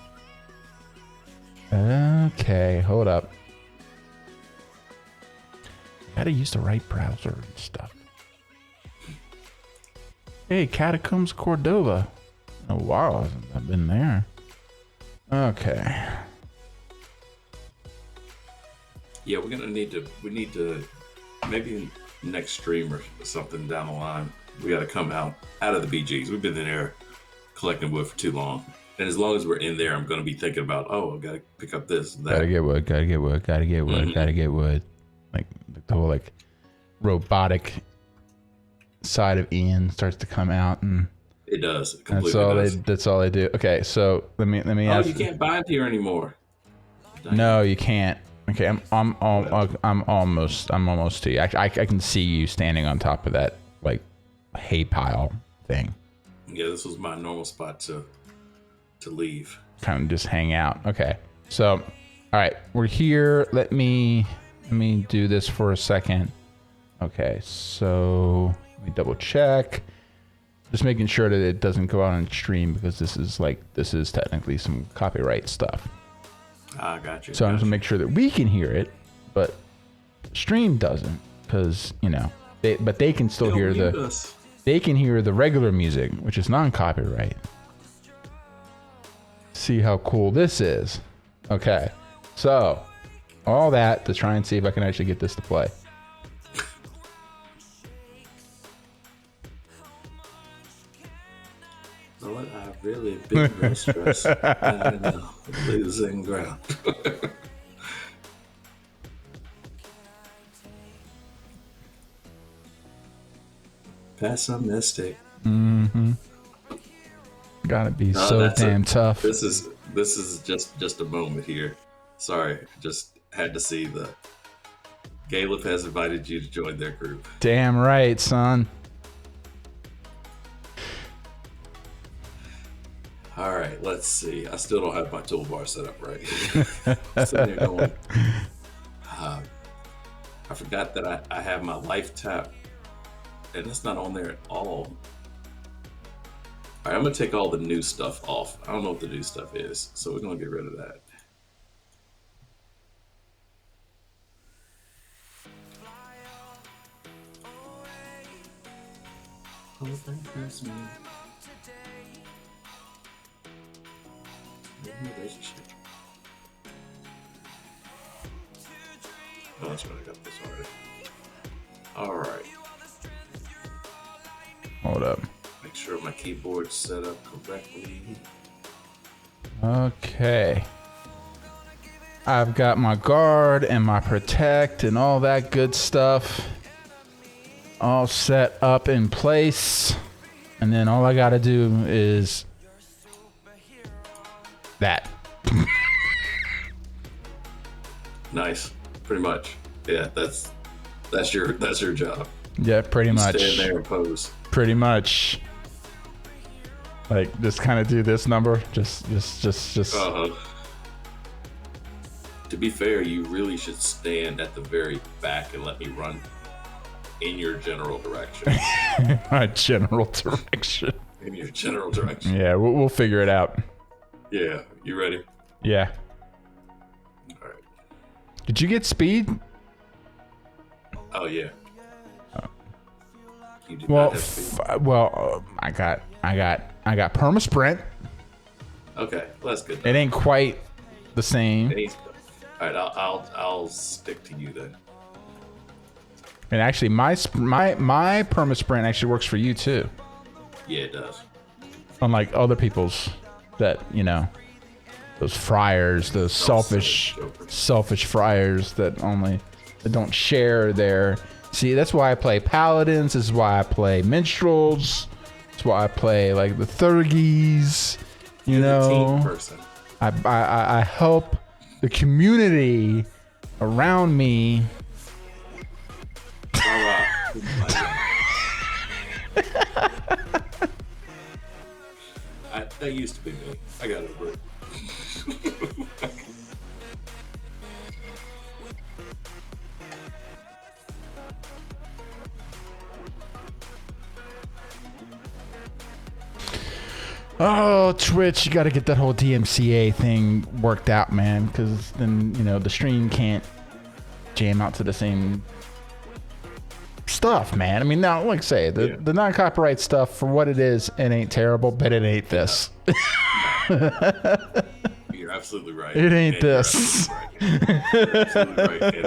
Okay, hold up. Gotta use the right browser and stuff. Hey, Catacombs Cordova. Oh wow, I've been there. Okay. Yeah, we need to maybe next stream or something down the line. We got to come out of the BGs. We've been in there collecting wood for too long. And as long as we're in there, I'm going to be thinking about, I've got to pick up this and that. Gotta get wood. Like the whole robotic side of Ian starts to come out, and it does. It completely does. That's all they do. Okay, so let me ask. You can't bind here anymore. No, you can't. Okay, I'm almost to you. I can see you standing on top of that hay pile thing. Yeah, this was my normal spot to leave. Kind of just hang out. Okay, so all right, we're here. Let me do this for a second. Okay, so let me double check. Just making sure that it doesn't go out on stream, because this is technically some copyright stuff. Ah, got you. So I'm just gonna make sure that we can hear it, but stream doesn't, because they can still hear they can hear the regular music, which is non-copyright. See how cool this is. Okay, so all that to try and see if I can actually get this to play. You know what? I've really been real stressed. I know, losing ground. Pessimistic. Gotta be No, so that's damn tough. This is just a moment here. Sorry, just had to see the Caleb has invited you to join their group. Damn right, son. All right, let's see. I still don't have my toolbar set up right. Sitting there going, I forgot that I have my life tap, and it's not on there at all. All right, I'm gonna take all the new stuff off. I don't know what the new stuff is, so we're gonna get rid of that. Oh, thank you, man. Relationship. Oh, that's right. I got this already. All right. Hold up. Make sure my keyboard's set up correctly. Okay. I've got my guard and my protect and all that good stuff all set up in place. And then all I gotta do is that. Nice. Pretty much. Yeah, that's your job. Yeah, pretty much. Stand there and pose. Pretty much. Like, just kind of do this number. Just. Uh-huh. To be fair, you really should stand at the very back and let me run in your general direction. My general direction. In your general direction. Yeah, we'll figure it out. Yeah. You ready? Yeah. All right. Did you get speed? Oh, yeah. You did Well, not have speed. I got perma sprint. Okay, well, that's good. It ain't quite the same. All right, I'll stick to you then. And actually, my perma sprint actually works for you too. Yeah, it does. Unlike other people's that those friars, those selfish friars that don't share their. See, that's why I play paladins. This is why I play minstrels. That's why I play like the Thurgies. You You're the know, team person. I help the community around me. All right. That used to be me. I got over it. Oh, Twitch, you got to get that whole DMCA thing worked out, man, because then, the stream can't jam out to the same stuff, man. I mean, now, like I say, the non-copyright stuff, for what it is, it ain't terrible, but it ain't this. You're absolutely right. It ain't And this. You're absolutely right and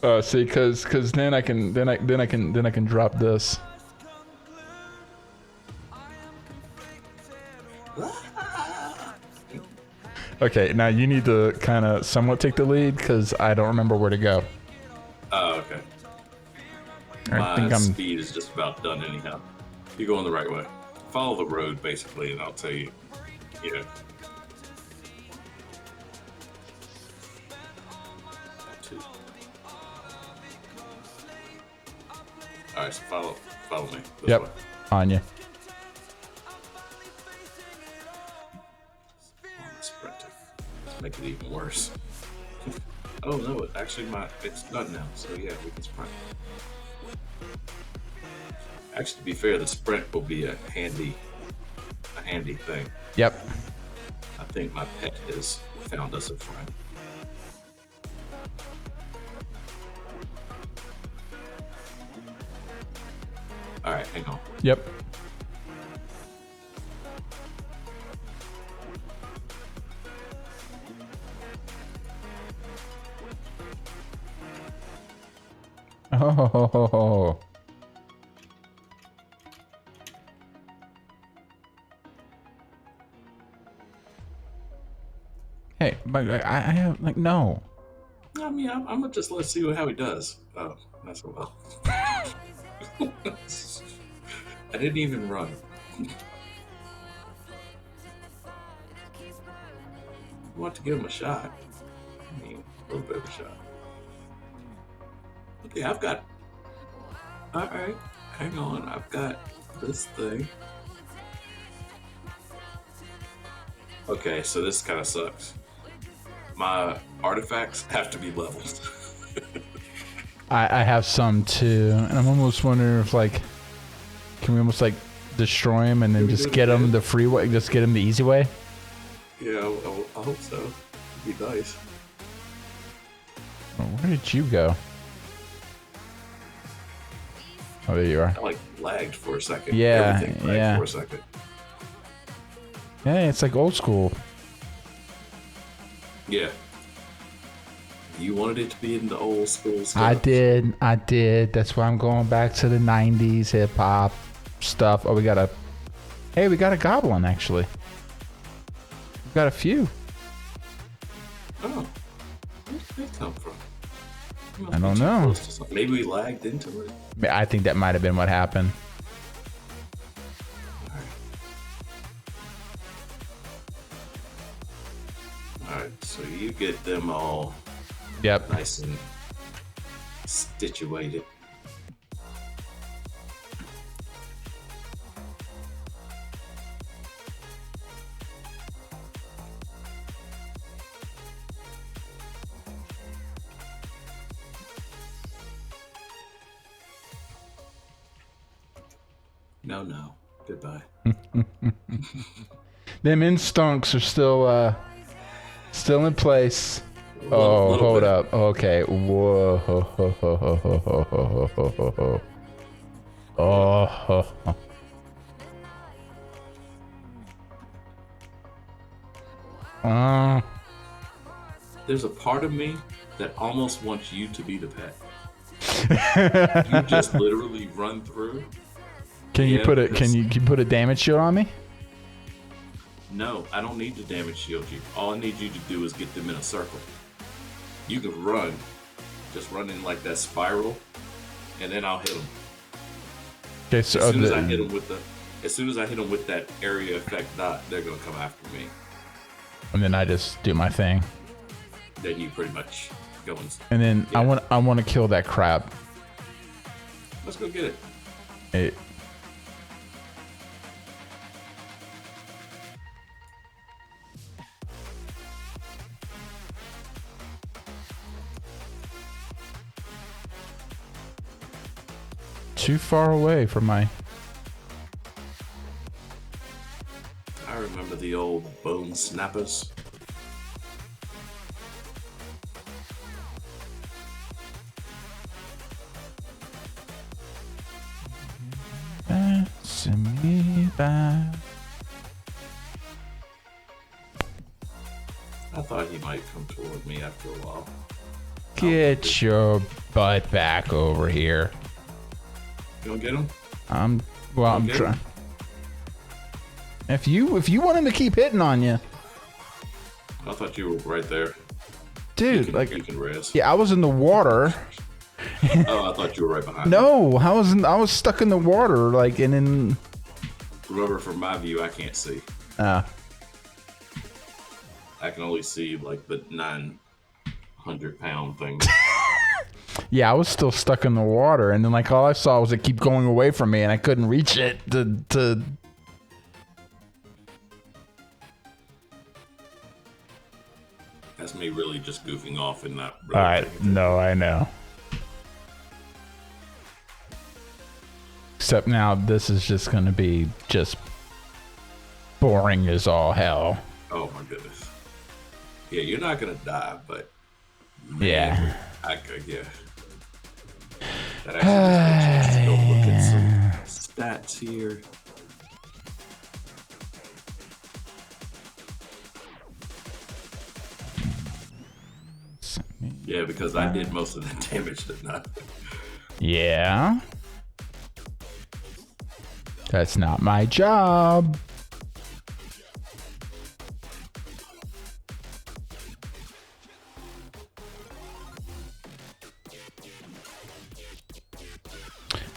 right. See, because then I can drop this. Okay, now you need to kind of somewhat take the lead because I don't remember where to go. Oh, okay. My speed is just about done anyhow. You're going the right way. Follow the road, basically, and I'll tell you. Yeah. All right, so follow me. This Yep, way. on you. Sprinting. Let's make it even worse. Oh no! It's done now. So yeah, we can sprint. Actually, to be fair, the sprint will be a handy thing. Yep. I think my pet has found us a friend. All right, hang on. Yep. Oh. Hey, but I have like no. I mean, I'm gonna just let's see how he does. Oh, that's well. I didn't even run. I want to give him a shot. I mean, a little bit of a shot. Okay, I've got. All right, hang on. I've got this thing. Okay, so this kind of sucks. My artifacts have to be leveled. I have some too, and I'm almost wondering if like, can we almost like destroy him and then just get him the free way, just get him the easy way? Yeah, I hope so. It'd be nice. Oh, where did you go? Oh, there you are. I like lagged for a second. Yeah, Everything lagged yeah. for a second. Yeah, it's like old school. Yeah. You wanted it to be in the old school stuff. I did. That's why I'm going back to the 90s hip hop stuff. Oh, we got a goblin actually. We got a few. Oh. Where did they come from? They must I be don't too know. close to something. Maybe we lagged into it. I think that might have been what happened. Alright, so you get them all Yep. nice and situated. No. Goodbye. Them instunks are still in place. Little Hold bit. up. Okay. Whoa. Oh. There's a part of me that almost wants you to be the pet. You just literally run through. Can you Yeah, put that's- can you put a damage shield on me? No, I don't need to damage shield you. All I need you to do is get them in a circle. You can run, just run in like that spiral, and then I'll hit them. Okay, so As soon as I hit them with that area effect dot, they're gonna come after me. and then I just do my thing. Then you pretty much go and And then Yeah. I want to kill that crab. let's go get it. It, too far away from my. I remember the old bone snappers. Send me back. I thought he might come toward me after a while. Get your butt back over here. You gonna get him? I'm Okay. trying. If you want him to keep hitting on you, I thought you were right there. dude, You can rest. yeah, I was in the water. Oh, I thought you were right behind me. No, I was stuck in the water, like, and then. Remember, from my view, I can't see. I can only see like the 900-pound thing. Yeah, I was still stuck in the water, and then like all I saw was it keep going away from me, and I couldn't reach it to. That's me really just goofing off and not really. All right, no, I know. Except now, this is just gonna be just boring as all hell. Oh my goodness. Yeah, you're not gonna die, but Yeah. I could, yeah. That actually gives me a chance to go look at some stats here. Yeah, because I did most of the damage, didn't I? Yeah. That's not my job.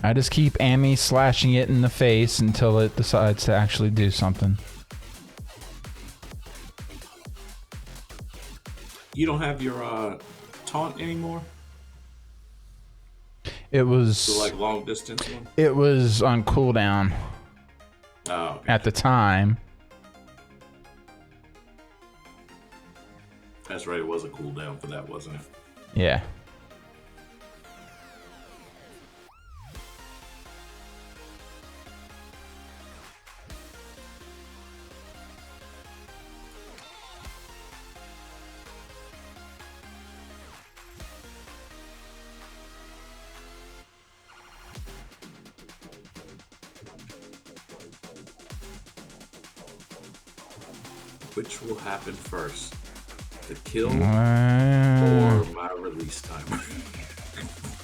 I just keep Amy slashing it in the face until it decides to actually do something. You don't have your taunt anymore? It was So like long distance one? it was on cooldown Oh, okay. at the time. That's right, it was a cooldown for that, wasn't it? Yeah. Which will happen first? The kill or Uh, my release timer?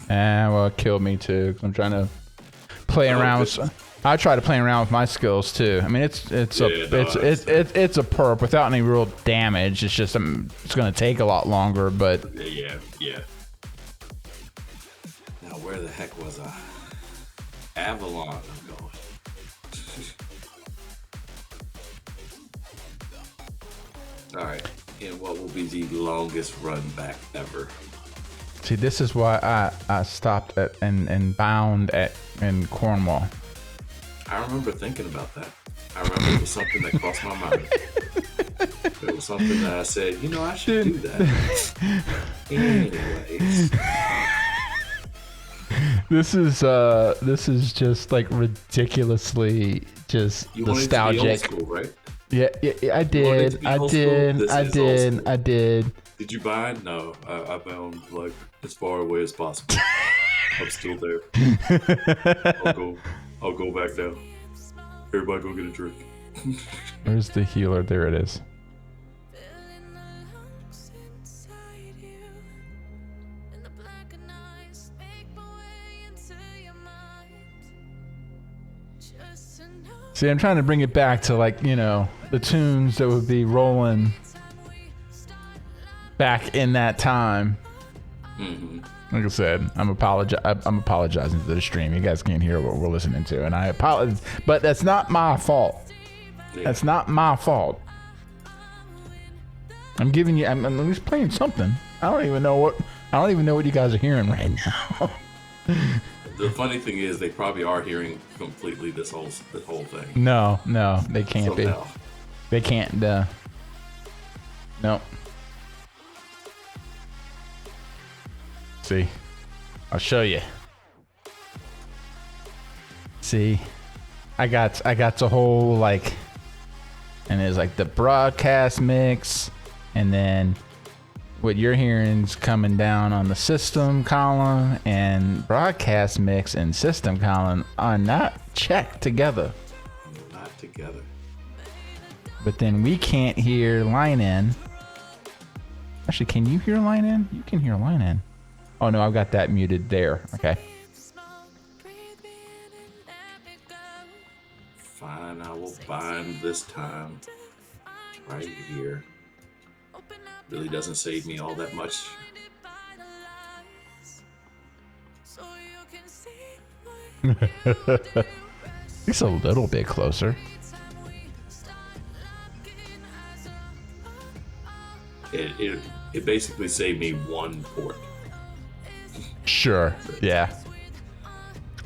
well, it killed me too. 'Cause I'm trying to play around with. I try to play around with my skills too. I mean, it's a perp without any real damage. It's just it's gonna take a lot longer, but Yeah. Now, where the heck was I? Avalon, I'm going. All right, and what will be the longest run back ever? see, this is why I stopped at and bound in Cornwall. I remember thinking about that. I remember it was something that crossed my mind. It was something that I said, you know, I should do that. Anyways. This is just like ridiculously just You wanted nostalgic. to be old school, right? Yeah, I did. I did. Did you bind? No, I bound like as far away as possible. I'm still there. I'll go back down. Everybody go get a drink. Where's the healer? There it is. See, I'm trying to bring it back to like, you know, the tunes that would be rolling back in that time. Mm-hmm. Like I said, I'm apologizing to the stream. You guys can't hear what we're listening to, and I apologize, but that's not my fault. Yeah. That's not my fault. I'm giving you. I'm at least playing something. I don't even know what you guys are hearing right now. The funny thing is, they probably are hearing completely this whole thing. No, they can't be. Somehow. They can't. Nope. See, I'll show you. See, I got the whole like, and there's like the broadcast mix, and then what you're hearing is coming down on the system column, and broadcast mix and system column are not checked together. Not together. But then we can't hear line in. Actually, can you hear line in? You can hear line in. Oh no, I've got that muted there. Okay. Fine, I will bind this time. Right here. Really doesn't save me all that much. It's a little bit closer. It basically saved me one port. Sure. Yeah.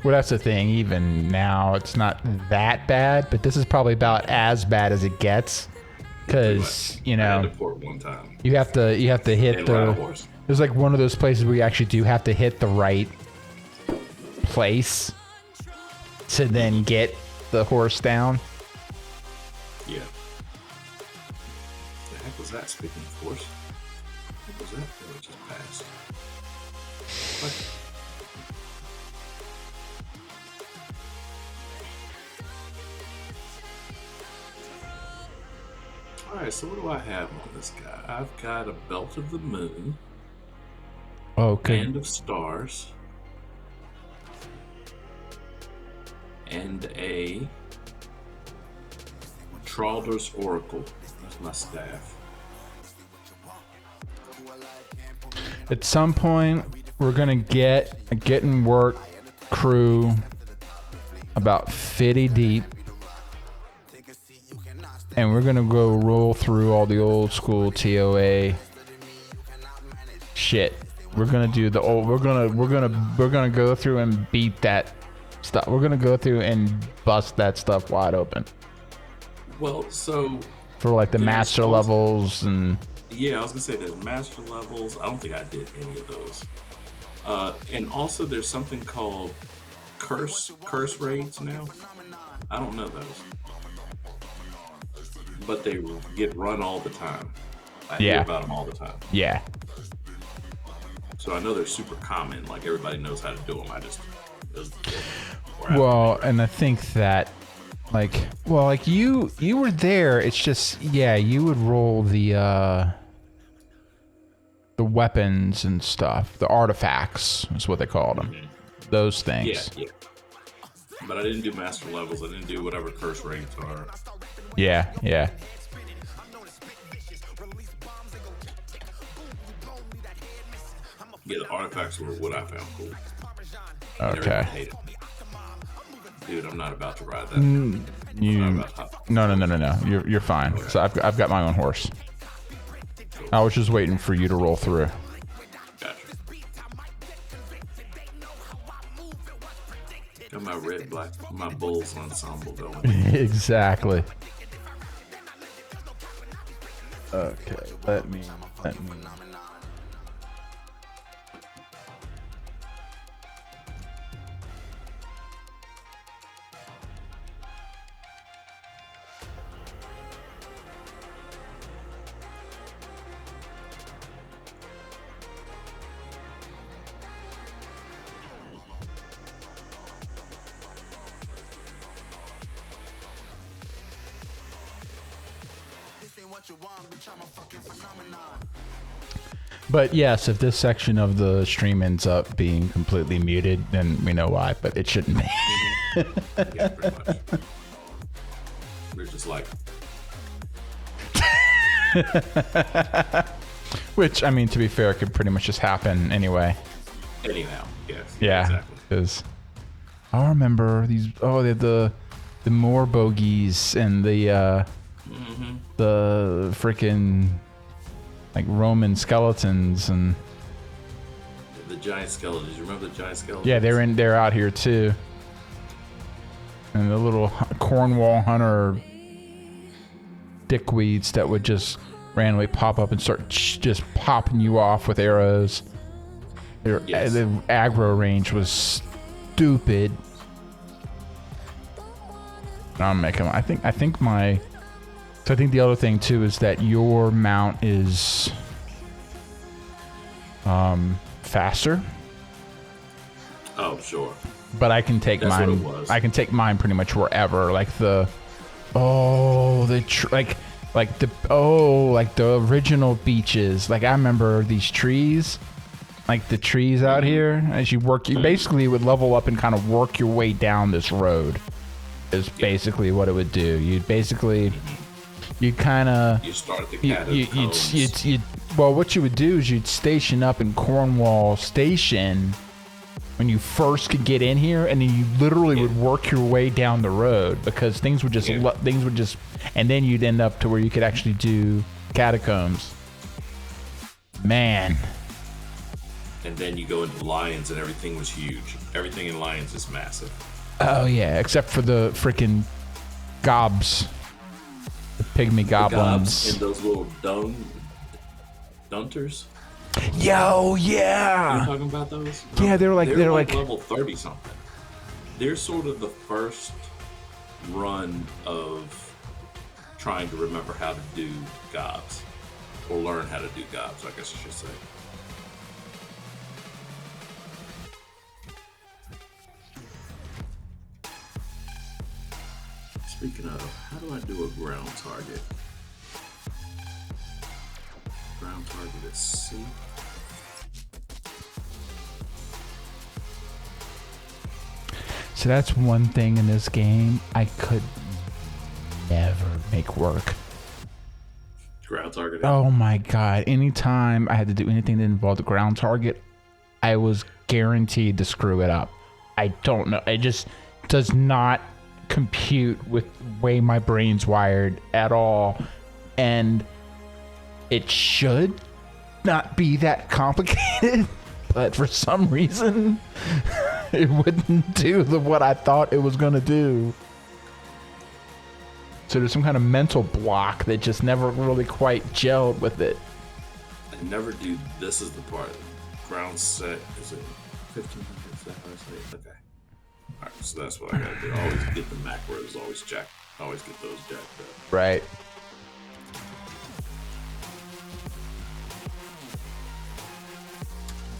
Well, that's the thing. Even now, it's not that bad, but this is probably about as bad as it gets. Because you I had know, to port one time. you have to hit And ride a the. horse. There's like one of those places where you actually do have to hit the right place to then get the horse down. Yeah. was that? Speaking of course. What was that? Oh, it just passed. What? Alright, so what do I have on this guy? I've got a Belt of the Moon, Okay. Band of Stars, and a Tralder's Oracle. That's my staff. At some point, we're gonna get a getting work crew about 50 deep, and we're gonna go roll through all the old school TOA shit. We're gonna do the old. We're gonna go through and beat that stuff. We're gonna go through and bust that stuff wide open Well, so for like the there's master also- levels and. yeah, I was gonna say there's master levels. I don't think I did any of those. And also there's something called curse raids now. I don't know those, but they get run all the time. I hear Yeah. about them all the time. Yeah. So I know they're super common. Like everybody knows how to do them. I just Well, and I think that, like, well, like you were there. It's just, yeah, you would roll the weapons and stuff, the artifacts is what they called them. Those things. yeah. But I didn't do master levels. I didn't do whatever curse raids are. Yeah, yeah. Yeah, the artifacts were what I found cool. Okay. Hate it. Dude, I'm not about to ride that. You. I'm not about to- No. You're fine. So I've got my own horse. I was just waiting for you to roll through. Gotcha. Got my red, black, my Bulls ensemble going. Exactly. Okay, let me. But yes, if this section of the stream ends up being completely muted, then we know why, but it shouldn't be. Yeah, pretty much. We're just like, Which, I mean, to be fair, could pretty much just happen anyway. anyhow, yes. Yeah, Exactly. because I remember these. Oh, they had the Moor bogies and the freaking like Roman skeletons and The giant skeletons. You remember the giant skeletons? yeah, they're out here too. And the little Cornwall hunter dickweeds that would just randomly pop up and start just popping you off with arrows. Yes. The aggro range was stupid. I'm making. I think my. So I think the other thing too is that your mount is faster. Oh, sure. But I can take That's what mine. it was. I can take mine pretty much wherever. Like the original beaches. Like I remember these trees, like the trees out here. As you work, you basically would level up and kind of work your way down this road. Is basically what it would do. You'd kind of. You start at the catacombs. Well, what you would do is you'd station up in Cornwall Station when you first could get in here, and then you literally would work your way down the road because things would just and then you'd end up to where you could actually do catacombs. Man. And then you go into Lions, and everything was huge. Everything in Lions is massive. Oh yeah, except for the freaking gobs, the pygmy goblins. Gobs and those little dunters. Yo, You yeah. talking about those? Yeah, they're like level 30 something. They're sort of the first run of trying to remember how to do gobs. or learn how to do gobs, I guess I should say. Speaking of, how do I do a ground target? Ground target is C. So that's one thing in this game I could never make work. Ground target. Oh my god. Anytime I had to do anything that involved the ground target, I was guaranteed to screw it up. I don't know. It just does not compute with the way my brain's wired at all. And it should not be that complicated, but for some reason, it wouldn't do what I thought it was going to do. So there's some kind of mental block that just never really quite gelled with it. I never do. This is the part. Ground set is it 1500? Is that what I say? Okay. All right. So that's what I gotta do. Always get the macros. Always get those jacked up. Right.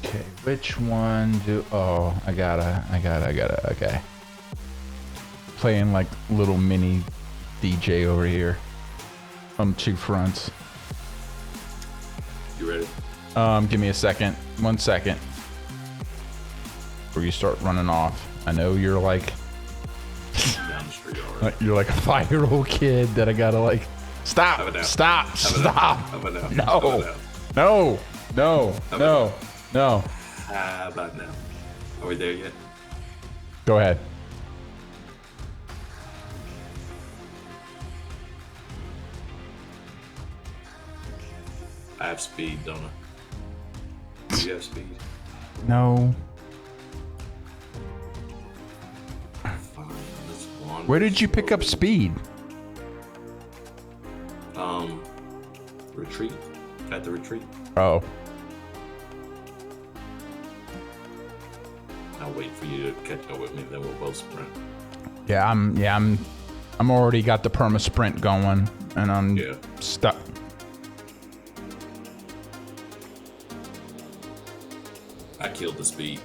Okay. Which one do? Oh, I gotta. Okay. Playing like little mini DJ over here on two fronts. You ready? Give me a second. 1 second. Before you start running off. I know you're like Down the street already. you're like a 5-year-old kid that I gotta like stop. Have it now. Stop. Have it Stop. now. Have it now. Have No. it now. No. How about now? Are we there yet? Go ahead. I have speed, don't I? Do you have speed? No. Fine. Let's wander Where did you pick up slowly. speed? Retreat. At the retreat. Oh. I'll wait for you to catch up with me, then we'll both sprint. Yeah, I'm already got the perma sprint going and I'm Yeah. stuck. I killed the speed.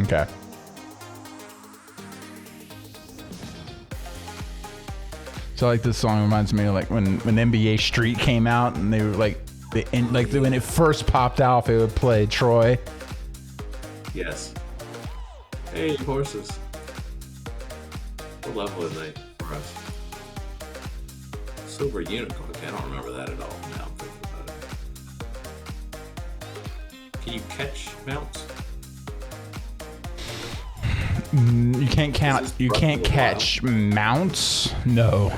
Okay. So like this song reminds me of like when NBA Street came out and they were like when it first popped out, it would play Troy. Yes. Hey, horses. What level are they for us? Silver unicorn. Okay, I don't remember that at all. Now I'm thinking about it. Can you catch mounts? You can't count. You can't catch mounts. No.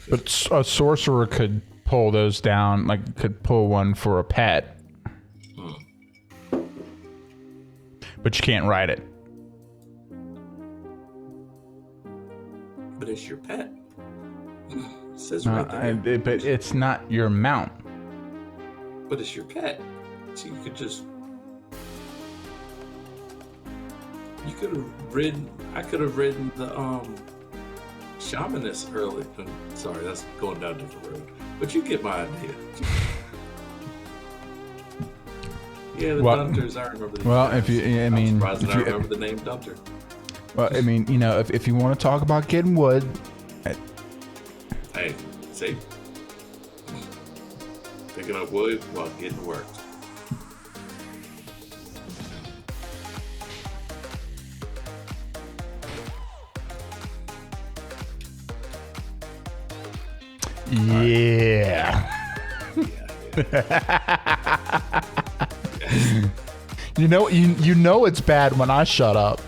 But a sorcerer could pull those down. Like could pull one for a pet. But you can't ride it. But it's your pet. It says right there. But it's not your mount. But it's your pet. So you could just. You could have ridden. I could have ridden the shamanist early. Sorry, that's going down a different road. But you get my idea. Yeah, the Well- Dunters. I remember the. Well, if you, I mean, I'm surprised that if I you, remember the name Dunter. well, I mean, you know, if you want to talk about getting wood, Hey, see, picking up wood while getting worked. yeah. Yeah. You know it's bad when I shut up.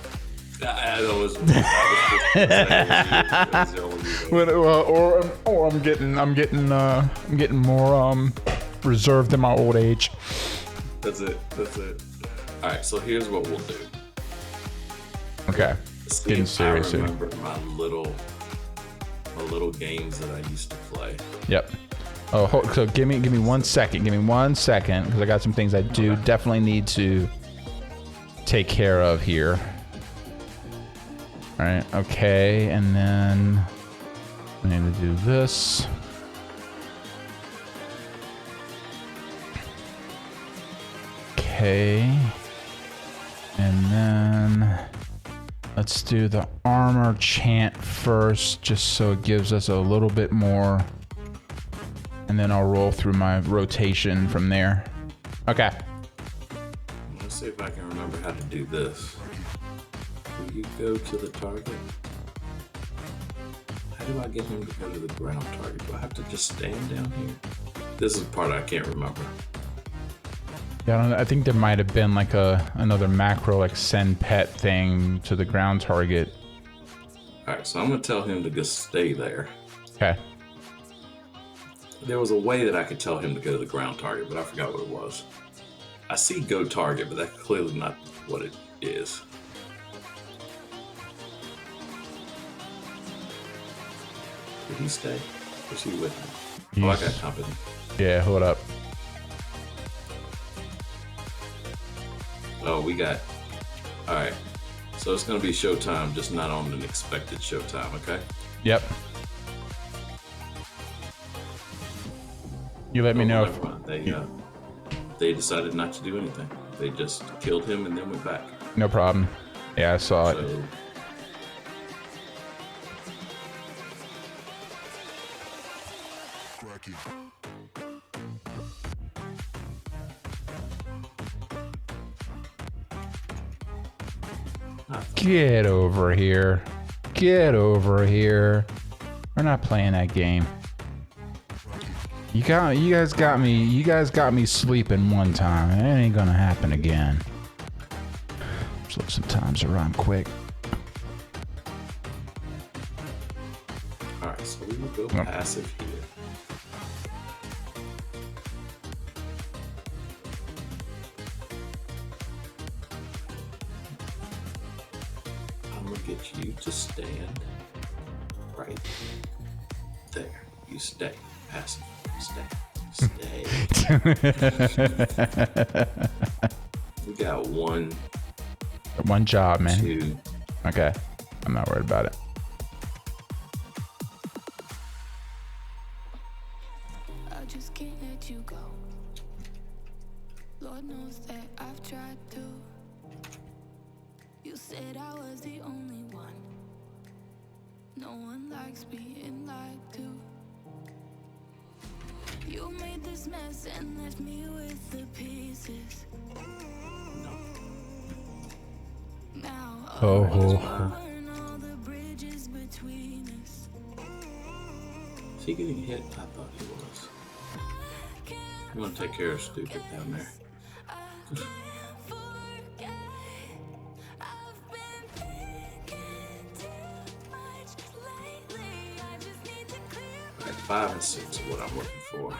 I know it was the only reason. When, or I'm getting more reserved in my old age. That's it. All right, so here's what we'll do. Okay. See Getting if serious I here. remember my little games that I used to play. Yep. Oh, so give me 1 second. Give me 1 second because I got some things I do definitely need to take care of here. All right. Okay, and then I need to do this. Okay. And then let's do the armor chant first, just so it gives us a little bit more. And then I'll roll through my rotation from there. Okay. Let's see if I can remember how to do this. Will you go to the target? How do I get him to go to the ground target? Do I have to just stand down here? This is the part I can't remember. Yeah, I don't know. I think there might have been like another macro, like send pet thing to the ground target. All right, so I'm gonna tell him to just stay there. Okay. There was a way that I could tell him to go to the ground target, but I forgot what it was. I see go target, but that's clearly not what it is. Did he stay? Was he with me? Oh, I got company. Yeah, hold up. Oh, we got... Alright. So it's going to be showtime, just not on an expected showtime, okay? Yep. You let me know if... Never mind. They decided not to do anything. They just killed him and then went back. No problem. Yeah, I saw it. So... Cracking. Get over here. Get over here. We're not playing that game. You guys got me sleeping one time. It ain't gonna happen again. So sometimes I rhyme quick. Alright, so we will go passive here. I'm gonna get you to stand right there. You stay. Passive. Stay. We got one job, man. two. Okay. I'm not worried about it. I just can't let you go. Lord knows that I've tried to. You said I was the only one. No one likes being lied to. You made this mess and left me with the pieces. Now burn all the bridges between us. Is he getting hit? I thought he was. I'm gonna take care of stupid down there. Alright, 5 and 6 is what I'm looking for.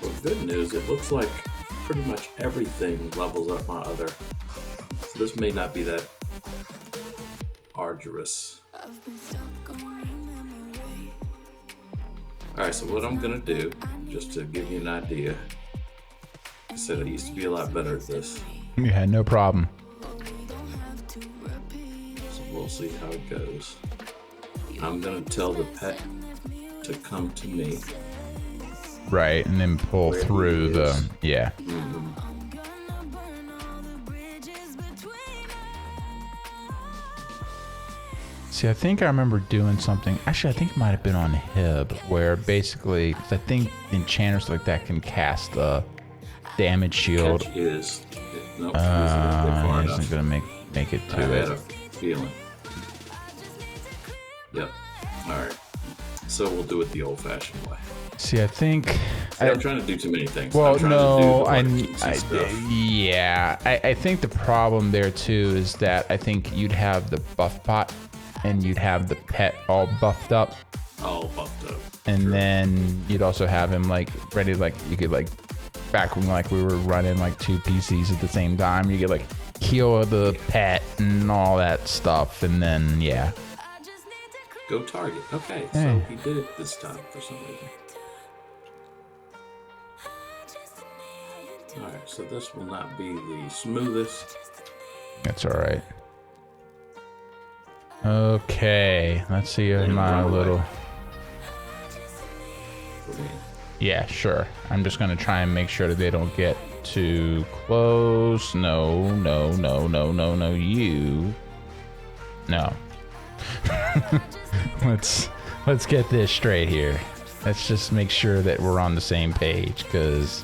Well, good news, it looks like pretty much everything levels up my other. So this may not be that arduous. Alright, so what I'm gonna do, just to give you an idea, I said I used to be a lot better at this. Yeah, no problem. So we'll see how it goes. I'm gonna tell the pet to come to me. Right, and then pull Where through he the... is. Yeah. See, I think I remember doing something. Actually, I think it might have been on Hib, where basically, 'cause I think enchanters like that can cast a damage shield. Catch is, nope, it's a little bit far Isn't enough. gonna make it I to had it. a feeling. Yep. Alright. So we'll do it the old-fashioned way. See, I think. See, I'm trying to do too many things. Well, I'm trying no, to do the emergency stuff. yeah. I think the problem there too is that I think you'd have the buff pot and you'd have the pet all buffed up, All buffed up. and then you'd also have him like ready, like you could like back when like we were running like 2 PCs at the same time, you could like heal the pet and all that stuff, and then yeah. Go target. Okay, so Hey. he did it this time for some reason. Alright, so this will not be the smoothest. That's all right. Okay, let's see if Then my run away. little. for me. Yeah, sure. I'm just gonna try and make sure that they don't get too close. No, no, no, no, no, no. You. No. Let's get this straight here. Let's just make sure that we're on the same page, because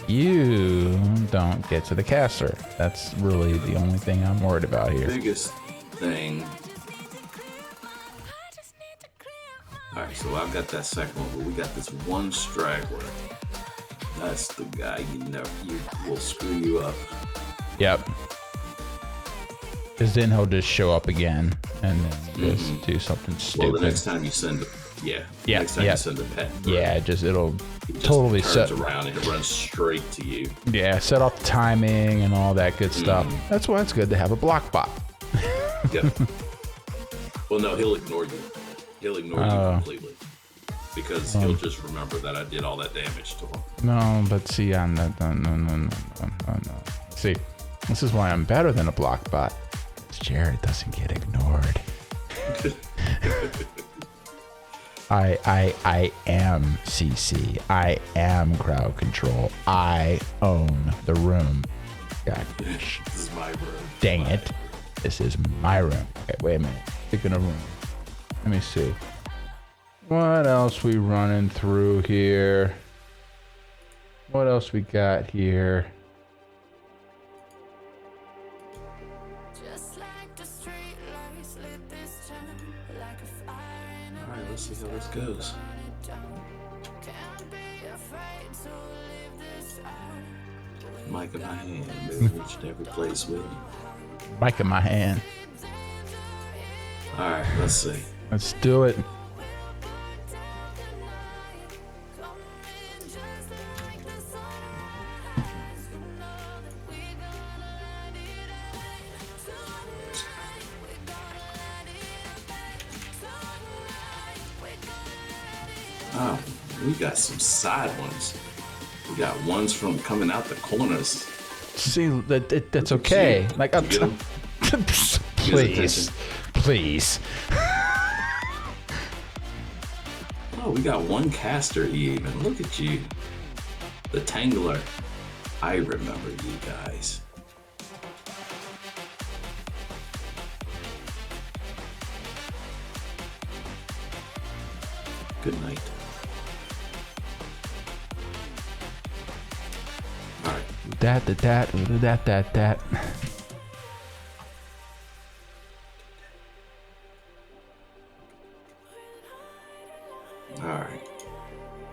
you don't get to the caster. That's really the only thing I'm worried about here. Biggest thing. Alright, so I've got that second one, but we got this one straggler. That's the guy you will screw you up. Yep. Because then he'll just show up again and then just do something stupid. Well, the next time you send next time you send a pet. Yeah, it'll It just totally turns set around and it runs straight to you. Yeah, set off the timing and all that good stuff. That's why it's good to have a block bot. Yep. Well, no, he'll ignore you. He'll ignore you completely. Because he'll just remember that I did all that damage to him. No, but see, no. See, this is why I'm better than a block bot. Jared doesn't get ignored. I am CC. I am crowd control. I own the room. God, This is my room. dang it. This is my room. Okay, wait a minute. Speaking of room, let me see. What else we running through here? What else we got here? Just like the street lights lit this town, like a fire in a Alright, let's see how this goes. can't be afraid to leave this out. Mic in my hand, moving each and every place with me. Mic in my hand. Alright, let's see. Let's do it. Oh, we got some side ones. We got ones from coming out the corners. See, that's Look at okay. you. Like, You get 'em? please, please. Oh, we got one caster even. Look at you. The Tangler. I remember you guys. Good night. Alright. That. Alright.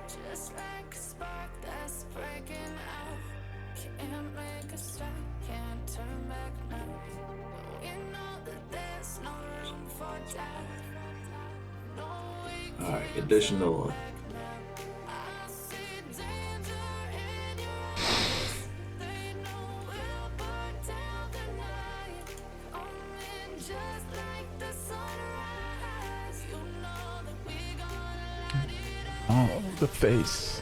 Just like a spark that's breaking out. Can't make a stop, can't turn back now. We know that there's no room for doubt. No, we Alright. Additional. see danger in your eyes. They know we'll burn down the night. Coming just like the sunrise. You know that we gonna light it up. Oh, the face.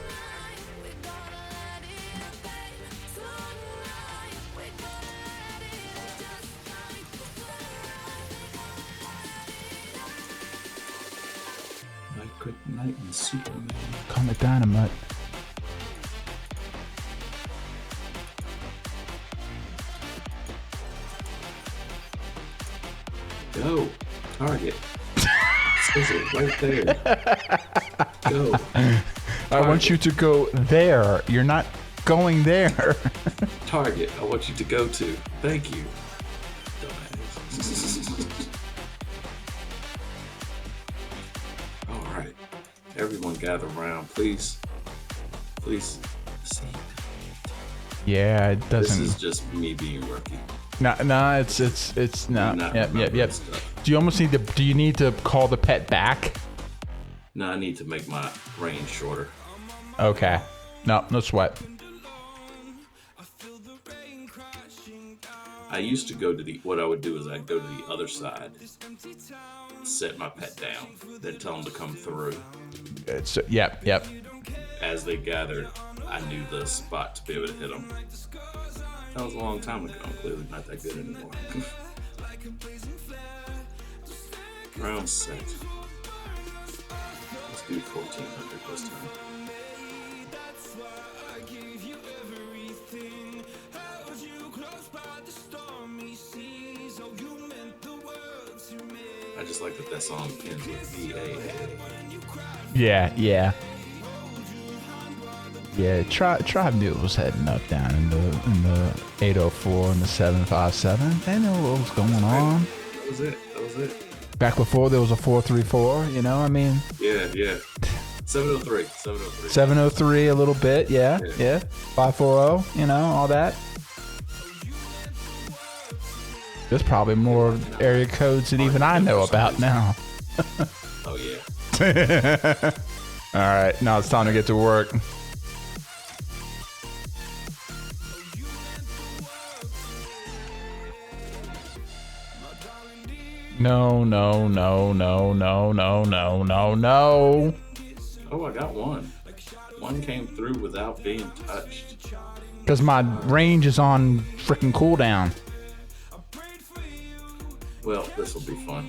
Like Kryptonite and Superman. Call me Dynamite. Go. Target. Says it right there. Go. I want you to go there. You're not going there. Target. I want you to go to. Thank you. Dumbass. Alright. Everyone gather around, please. Please. See. Yeah, it This doesn't. is just me being rookie. No, it's no. Not Yep. remembering stuff. Do you almost need to? Do you need to call the pet back? No, I need to make my range shorter. Okay. No sweat. I used to go to the. What I would do is I'd go to the other side, set my pet down, then tell them to come through. It's yep. As they gathered, I knew the spot to be able to hit them. That was a long time ago. I'm clearly not that good anymore. Round set. Let's do 1400 this time. I just like that song ends with V-A-A. Yeah, yeah. Yeah, Tribe knew it was heading up down in the 804 and the 757. They knew what was going on. That was it. Back before there was a 434, you know, I mean. Yeah. 703. 703 a little bit, yeah. 540, you know, all that. There's probably more area codes than even I know about now. Oh, yeah. All right, now it's time to get to work. No. Oh, I got one. One came through without being touched. Because my range is on freaking cooldown. Well, this will be fun.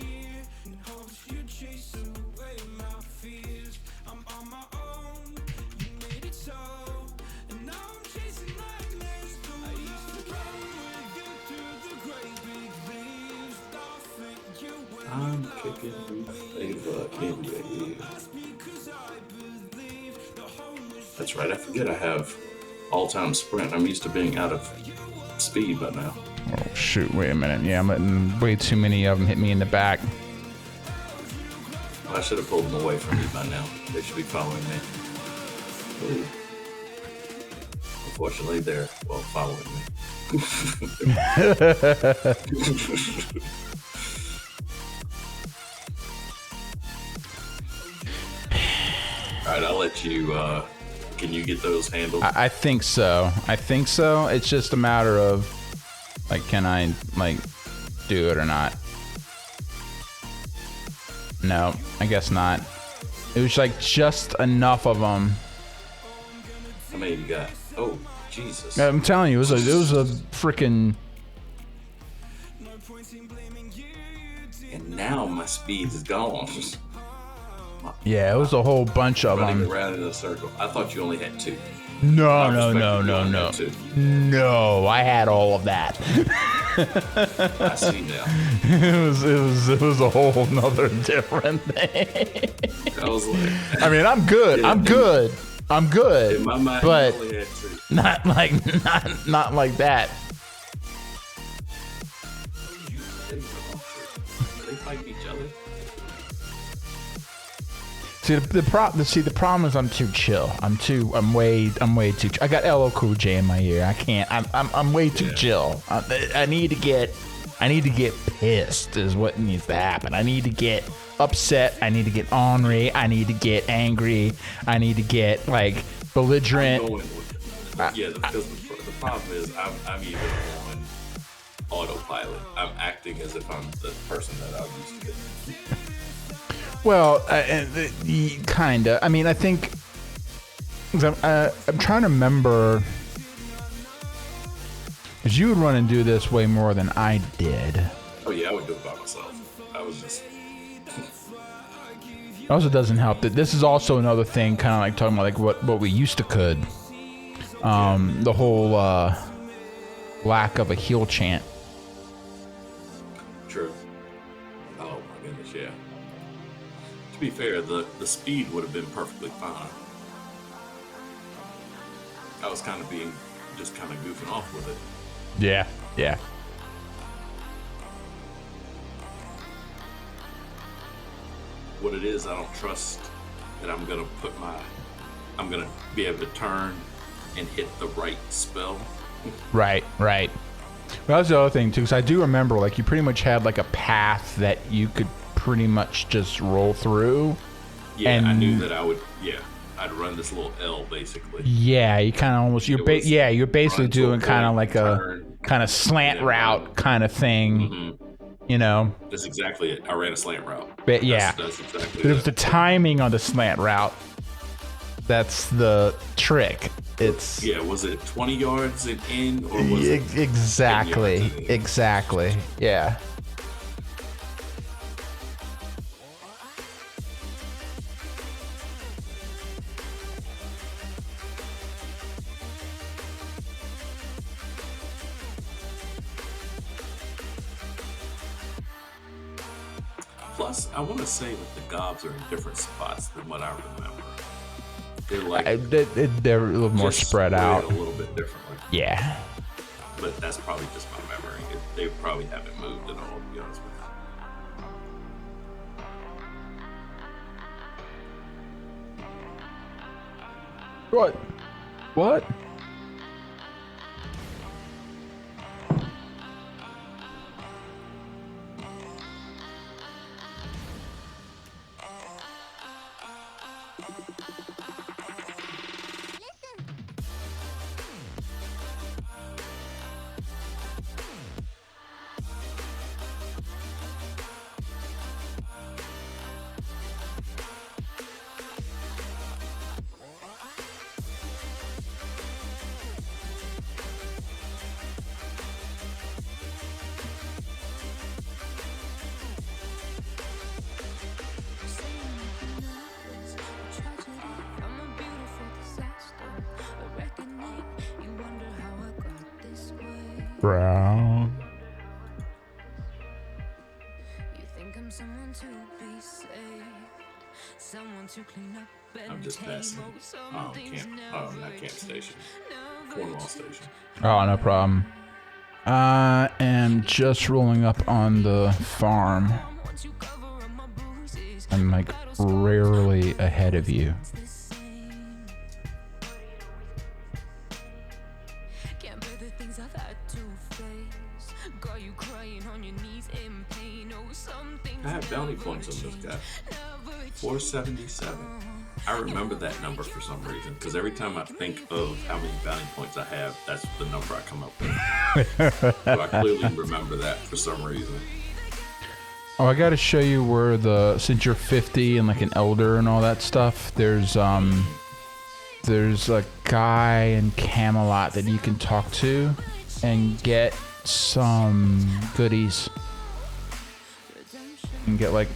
I'm kicking you flavor in your ear. That's right, I forget I have all-time sprint. I'm used to being out of speed by now. Oh, shoot, wait a minute. Yeah, I'm letting way too many of them hit me in the back. I should have pulled them away from me by now. They should be following me. Ooh. Unfortunately, they're, well, following me. All right, I'll let you, can you get those handled? I think so. It's just a matter of, like, can I, like, do it or not? No, I guess not. It was, like, just enough of them. How many you got? Oh, Jesus. I'm telling you, it was a freaking... And now my speed is gone. Yeah, it was a whole bunch of Running them. around in a circle. I thought you only had two. No. I had two. No, I had all of that. I see now. It was a whole nother different thing. I was like, I mean, I'm good. I'm good. in my mind, But you only had two. not like that. They fight each other. See the problem is I'm too chill. I'm way too. I got LL Cool J in my ear. I can't. I'm way too chill. I need to get pissed is what needs to happen. I need to get upset. I need to get ornery. I need to get angry. I need to get like belligerent. Because the problem is I'm even on autopilot. I'm acting as if I'm the person that I used to be. Well, kinda. I mean, I think I'm trying to remember, because you would run and do this way more than I did. Oh yeah, I would do it by myself. I was just. It also doesn't help that this is also another thing, kind of like talking about like what we used to could. The whole lack of a heal chant. True. Oh my goodness, yeah. To be fair, the speed would have been perfectly fine. I was kind of goofing off with it. Yeah. What it is, I don't trust that I'm gonna be able to turn and hit the right spell. Right. Well, that's the other thing too, because I do remember like you pretty much had like a path that you could pretty much just roll through. Yeah, and I knew that I would. Yeah, I'd run this little L basically. Yeah, you kind of almost you're basically doing kind of like a kind of slant route kind of thing. Mm-hmm. You know. That's exactly it. I ran a slant route. But yeah, that's exactly but it was it. the timing on the slant route. That's the trick. It's Was it 20 yards and in, or was it 10 exactly, yards and in? exactly. Yeah. Plus, I want to say that the gobs are in different spots than what I remember. They're like They're a little more just spread out. a little bit differently. Yeah. But that's probably just my memory. They probably haven't moved at all, to be honest with you. What? What? Brown. You think I'm someone to be saved, someone to clean up and I'm just passing. Not camp station. Cornwall station. Oh, no problem. I am just rolling up on the farm. I'm like rarely ahead of you. Can't bear the things I've had to face. Got you crying on your knees in pain. Oh, something I have bounty points on this guy. 477. I remember that number for some reason, because every time I think of how many bounty points I have, that's the number I come up with. So I clearly remember that for some reason. Oh, I gotta show you where since you're 50 and like an elder and all that stuff, there's a guy in Camelot that you can talk to and get some goodies. And get like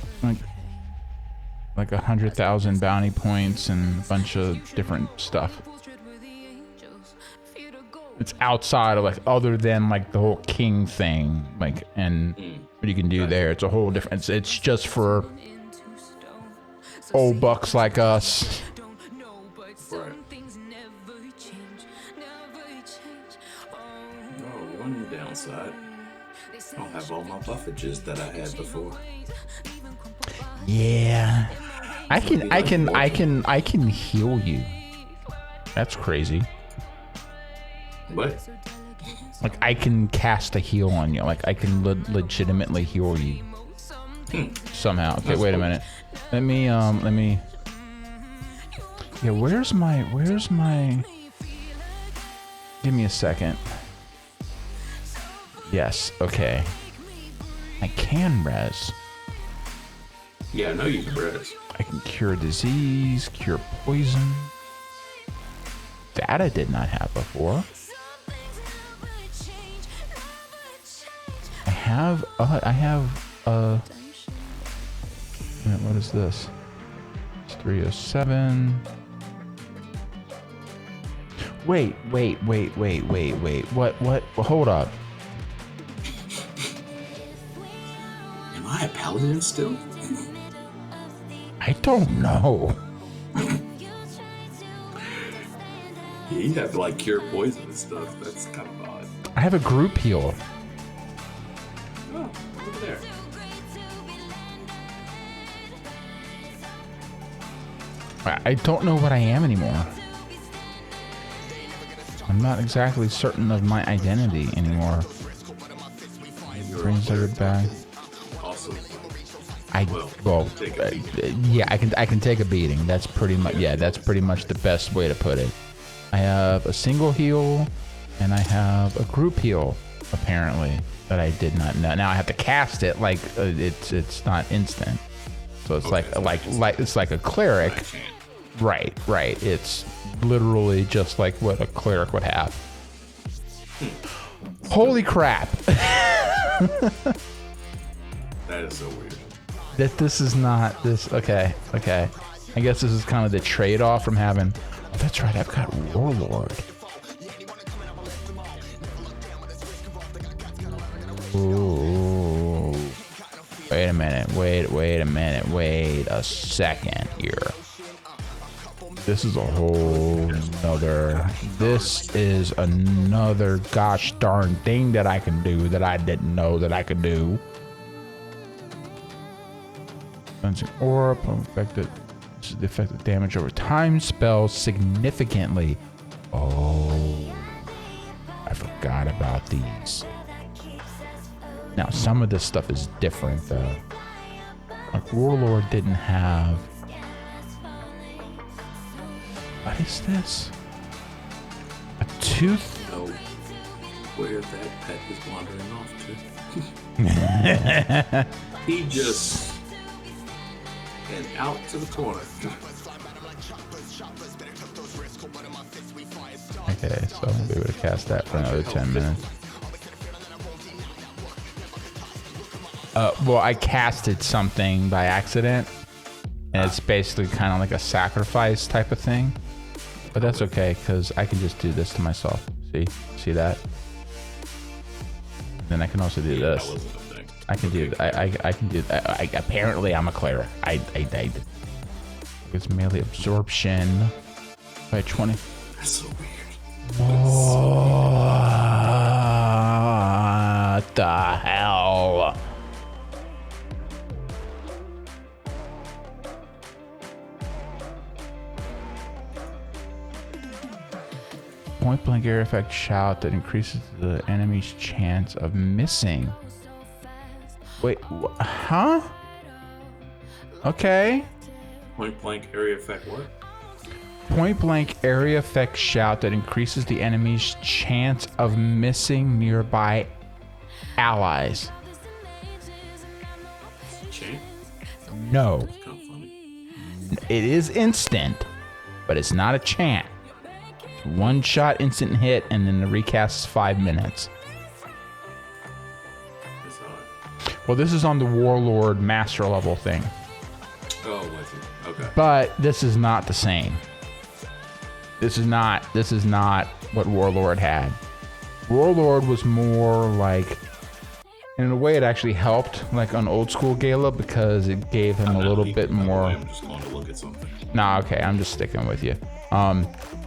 100,000 bounty points and a bunch of different stuff. It's outside of like other than like the whole king thing, like, and what you can do there. It's a whole different. It's just for old bucks like us. Right. Oh, one downside. I don't have all my buffages that I had before. Yeah, I can heal you. That's crazy. But Like I can cast a heal on you. Like I can legitimately heal you somehow. Okay, wait a minute. Let me. Yeah, where's my? Give me a second. Yes. Okay. I can res. yeah, I know you can res. I can cure disease, cure poison. That I did not have before. I have what is this? It's 307. Wait. What? Hold up. Am I a paladin still? I don't know. Yeah, you have to like cure poison and stuff. That's kind of odd. I have a group heal. Oh, over there. I don't know what I am anymore. I'm not exactly certain of my identity anymore. Brings a bag. Also, Yeah, I can take a beating. That's pretty much that's pretty much the best way to put it. I have a single heal and I have a group heal apparently that I did not know. Now I have to cast it like it's not instant. So it's like it's like a cleric. Right. It's literally just like what a cleric would have. Holy crap. that is so weird. This is not this. Okay. I guess this is kind of the trade-off from having. Oh, that's right. I've got Warlord. Ooh. Wait a a minute. Wait a minute. Wait a second here. This is a whole nother. This is another gosh darn thing that I can do that I didn't know that I could do. Cleansing orb, affected. This is the effective damage over time. Spells significantly. Oh, I forgot about these. Now some of this stuff is different though. Like Warlord didn't have. What is this? A tooth? Know where that pet is wandering off to. He just and out to the corner. Okay, so I'm gonna be able to cast that for another 10 minutes. Well, I casted something by accident, and it's basically kind of like a sacrifice type of thing. But that's okay, because I can just do this to myself. See that? Then I can also do That this. wasn't a thing. I can do. I can do. Apparently, I'm a cleric. It's melee absorption by 20. That's so weird. What the hell? Point blank area effect shout that increases the enemy's chance of missing. Wait, huh? Okay. Point blank area effect what? Point blank area effect shout that increases the enemy's chance of missing nearby allies. Chain? No, Kind of funny. it is instant, but it's not a chant. One shot instant hit, and then the recast is 5 minutes. That's odd. Well, this is on the Warlord Master level thing, Oh, I see. Okay. but this is not the same. This is not what Warlord had. Warlord was more like, in a way, it actually helped, like on old school Gala, because it gave him a little bit more. I'm just going to look at something. Nah, okay, I'm just sticking with you.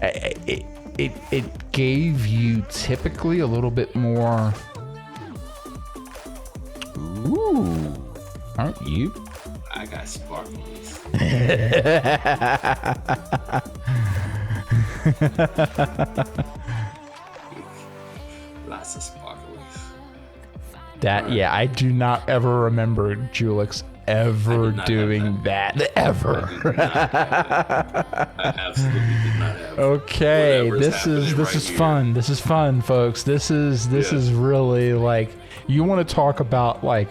It gave you typically a little bit more. Ooh, aren't you? I got sparklies. Lots of sparklies. That yeah, I do not ever remember Julix ever not have doing that ever. I absolutely did not have. Okay, whatever's this happening is right here. fun. This is fun, folks. This is really like, you want to talk about like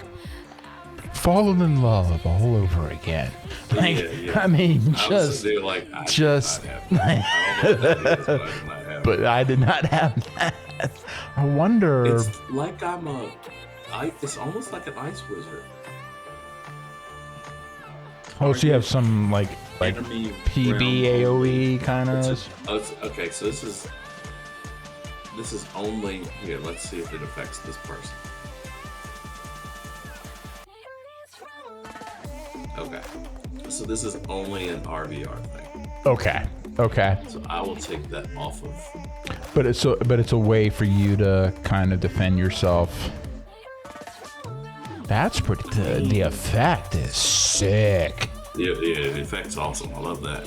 falling in love all over again. Like, Yeah. I mean, I was just there like, I just- did not have that. I don't know what that is, but I did not have it. but I did not have that. I wonder. It's like it's almost like an ice wizard. Oh, so you have some like Enemy PB realm AOE kind It's of. just- oh, okay, so this is only here. Let's see if it affects this person. Okay, so this is only an RVR thing. Okay. So I will take that off of. But it's a way for you to kind of defend yourself. That's pretty good. The effect is sick. Yeah, the effect's awesome. I love that.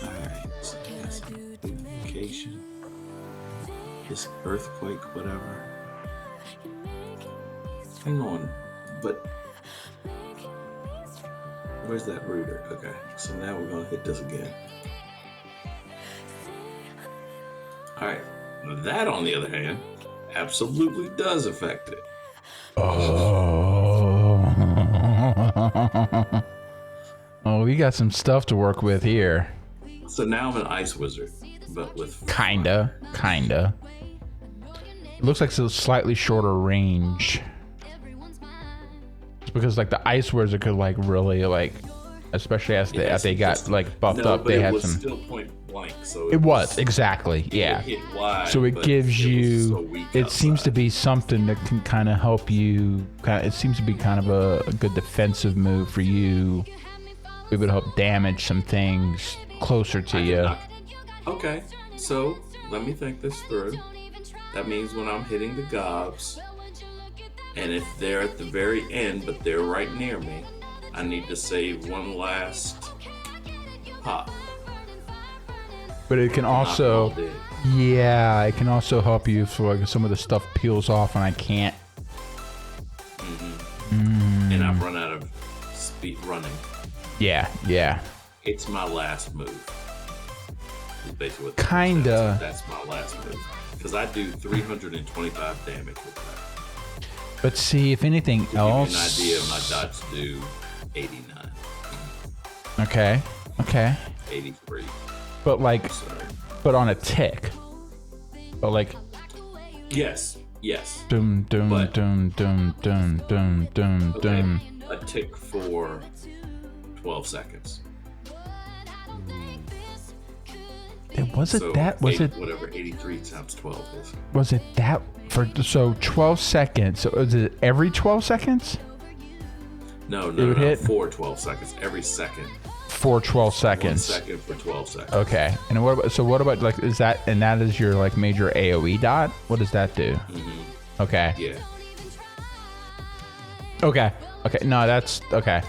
Alright, so that's vacation. This earthquake, whatever. Hang on, but where's that rooter? Okay, so now we're gonna hit this again. Alright, that on the other hand, absolutely does affect it. Oh, we got some stuff to work with here. So now I'm an ice wizard, but with Kinda. It looks like it's a slightly shorter range. It's because like the ice wizard could like really like especially as It has they some got distance. like buffed No, up. but They it had was some. still point blank, so It was exactly, yeah. It hit wide, So it but gives it was you. so weak It seems to outside. be something that can kind of help you. It seems to be kind of a good defensive move for you. It would help damage some things closer to you. Okay, so let me think this through. That means when I'm hitting the gobs, and if they're at the very end, but they're right near me, I need to save one last pop. But it can Knock 'em all also, dead. yeah, it can also help you if like some of the stuff peels off and I can't. And I've run out of speed running. Yeah, yeah. It's my last move. Is basically what that Kinda. says. That's my last move. Because I do 325 damage with that. But see, if anything To else. give you an idea, my dots do 89, Okay, okay. 83. But like, So, but on a tick. But like, yes. doom, doom, But- doom, doom, doom, doom, doom, Okay. doom. A tick for 12 seconds. Was it So that? Was it? whatever 83 times 12 is? Was it that? So 12 seconds. So was it every 12 seconds? No, It would hit? for 12 seconds. Every second. For 12 1 seconds. second for 12 seconds. Okay. And what about like is that and that is your like major AoE dot? What does that do? Okay. Yeah. Okay. No, that's okay.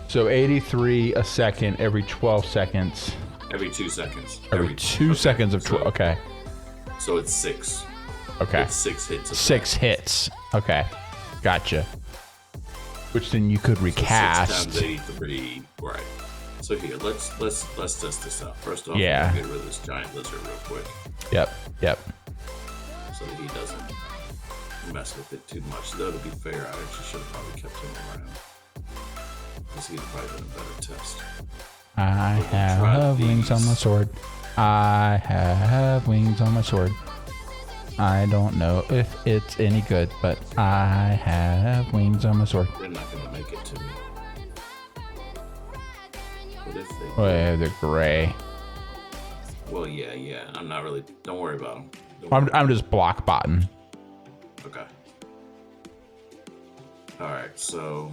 So 83 a second every 12 seconds. Every 2 seconds. Every 2 seconds of 12. Okay. So it's 6. Okay. It's 6 hits. 6 hits. Okay. Gotcha. Which then you could 6 recast. times 83. Right. So here, let's test this out. First off, Yeah. I'm gonna get rid of this giant lizard real quick, Yep. so that he doesn't mess with it too much. Though to be fair, I actually should have probably kept him around, because he'd probably been a better test. I try have wings on these. my sword. I have wings on my sword. I don't know if it's any good, but I have wings on my sword. They're not gonna make it to me. But if they Oh, yeah, they're gray. well, yeah. I'm not really. Don't worry about them. I'm just block botting. Okay. All right. So.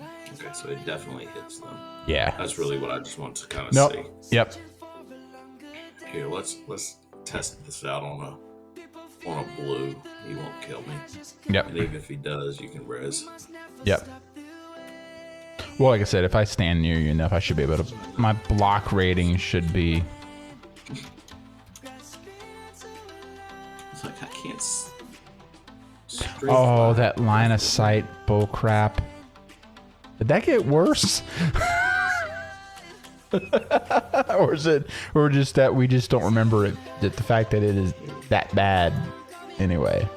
Okay, so it definitely hits them. Yeah. That's really what I just want to kind of Nope. see. Yep. Here, let's test this out on a blue. He won't kill me, Yep. and even if he does, you can res. Yep. Well, like I said, if I stand near you enough, I should be able to. My block rating should be. It's like I can't. Oh, that line of sight bull crap. Did that get worse? Or is it, or just that we just don't remember it? That the fact that it is that bad, anyway.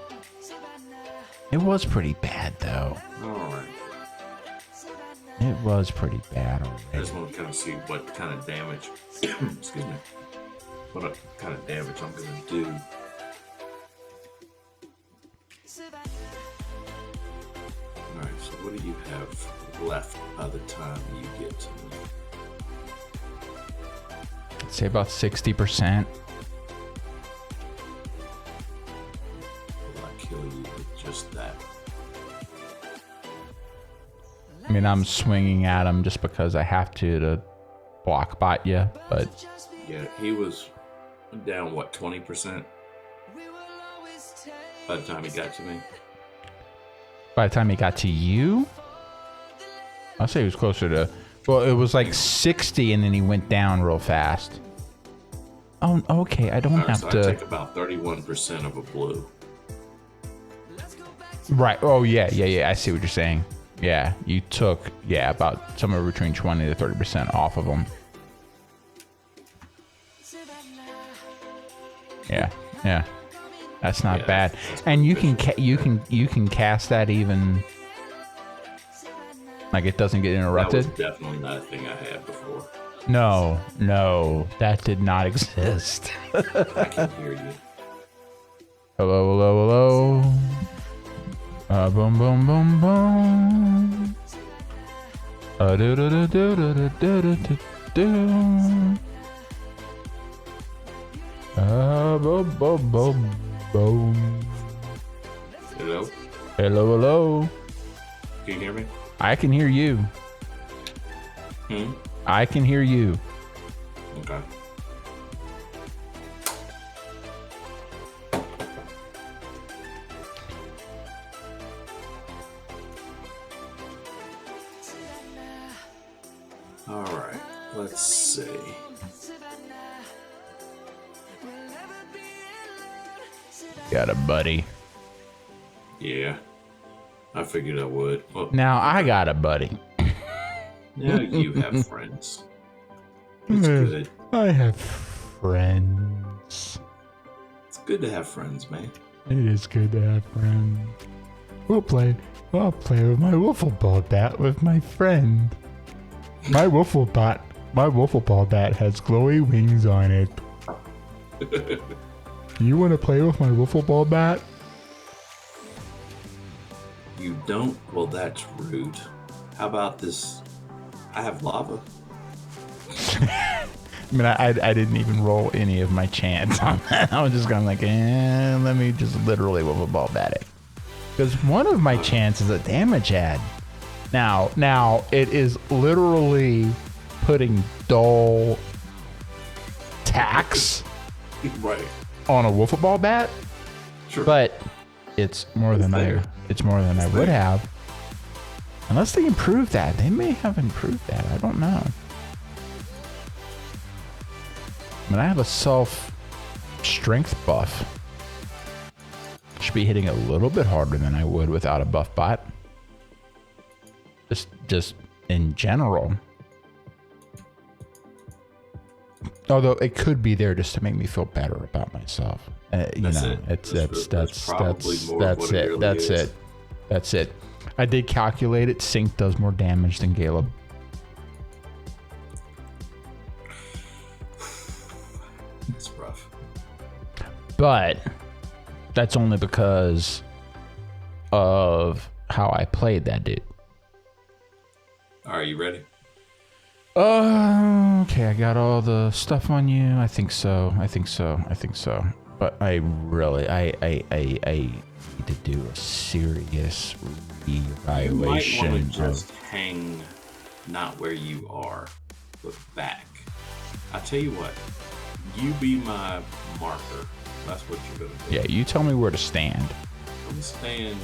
It was pretty bad though. All right. It was pretty bad I already. just want to kind of see what kind of damage. Excuse me. What kind of damage I'm gonna do. All right. So what do you have left by the time you get to me? I'd say about 60%. Will I kill you with just that? I mean, I'm swinging at him just because I have to block bot you, but Yeah, he was down, what, 20% by the time he got to me? by the time he got to you, I'll say he was closer to. Well, it was like 60, and then he went down real fast. Oh, okay. I don't Alright, have so I to. take about 31% of a blue. Right. Oh, yeah. I see what you're saying. Yeah, you took about somewhere between 20 to 30% off of them. Yeah. That's not Yeah, bad. that's And you pretty can you can cast that even like it doesn't get That interrupted. was definitely not a thing I had before. No, that did not exist. I can hear you. Hello. Boom, boom, boom, boom. Do-do-do-do-do-do-do-do. Boom. Hello? Hello, hello. Can you hear me? I can hear you. Hmm? I can hear you. Okay. All right. Let's see. Got a buddy. Yeah. I figured I would. Well, Now I got a buddy. now you have friends. It's good. I have friends. It's good to have friends, man. It is good to have friends. I'll play with my wiffle ball bat with my friend. My wiffle ball bat has glowy wings on it. You want to play with my wiffle ball bat? You don't? Well, that's rude. How about this? I have lava. I mean, I didn't even roll any of my chants on that. I was just kind of like, let me just literally wiffle ball bat it. Because one of my chants is a damage ad. Now it is literally putting dull tax Right. on a wiffle ball bat, Sure. but it's more than I would have. Unless they improve that, they may have improved that. I don't know. I mean, I have a self strength buff. Should be hitting a little bit harder than I would without a buff bot. Just in general. Although it could be there just to make me feel better about myself. That's probably more what it really is. That's it. I did calculate it. Sync does more damage than Caleb. It's rough. But that's only because of how I played that dude. Are you ready? Okay, I got all the stuff on you. I think so. But I really, I need to do a serious reevaluation. You might want to just hang not where you are, but back. I tell you what, you be my marker. That's what you're gonna do. Yeah, you tell me where to stand. I'm staying.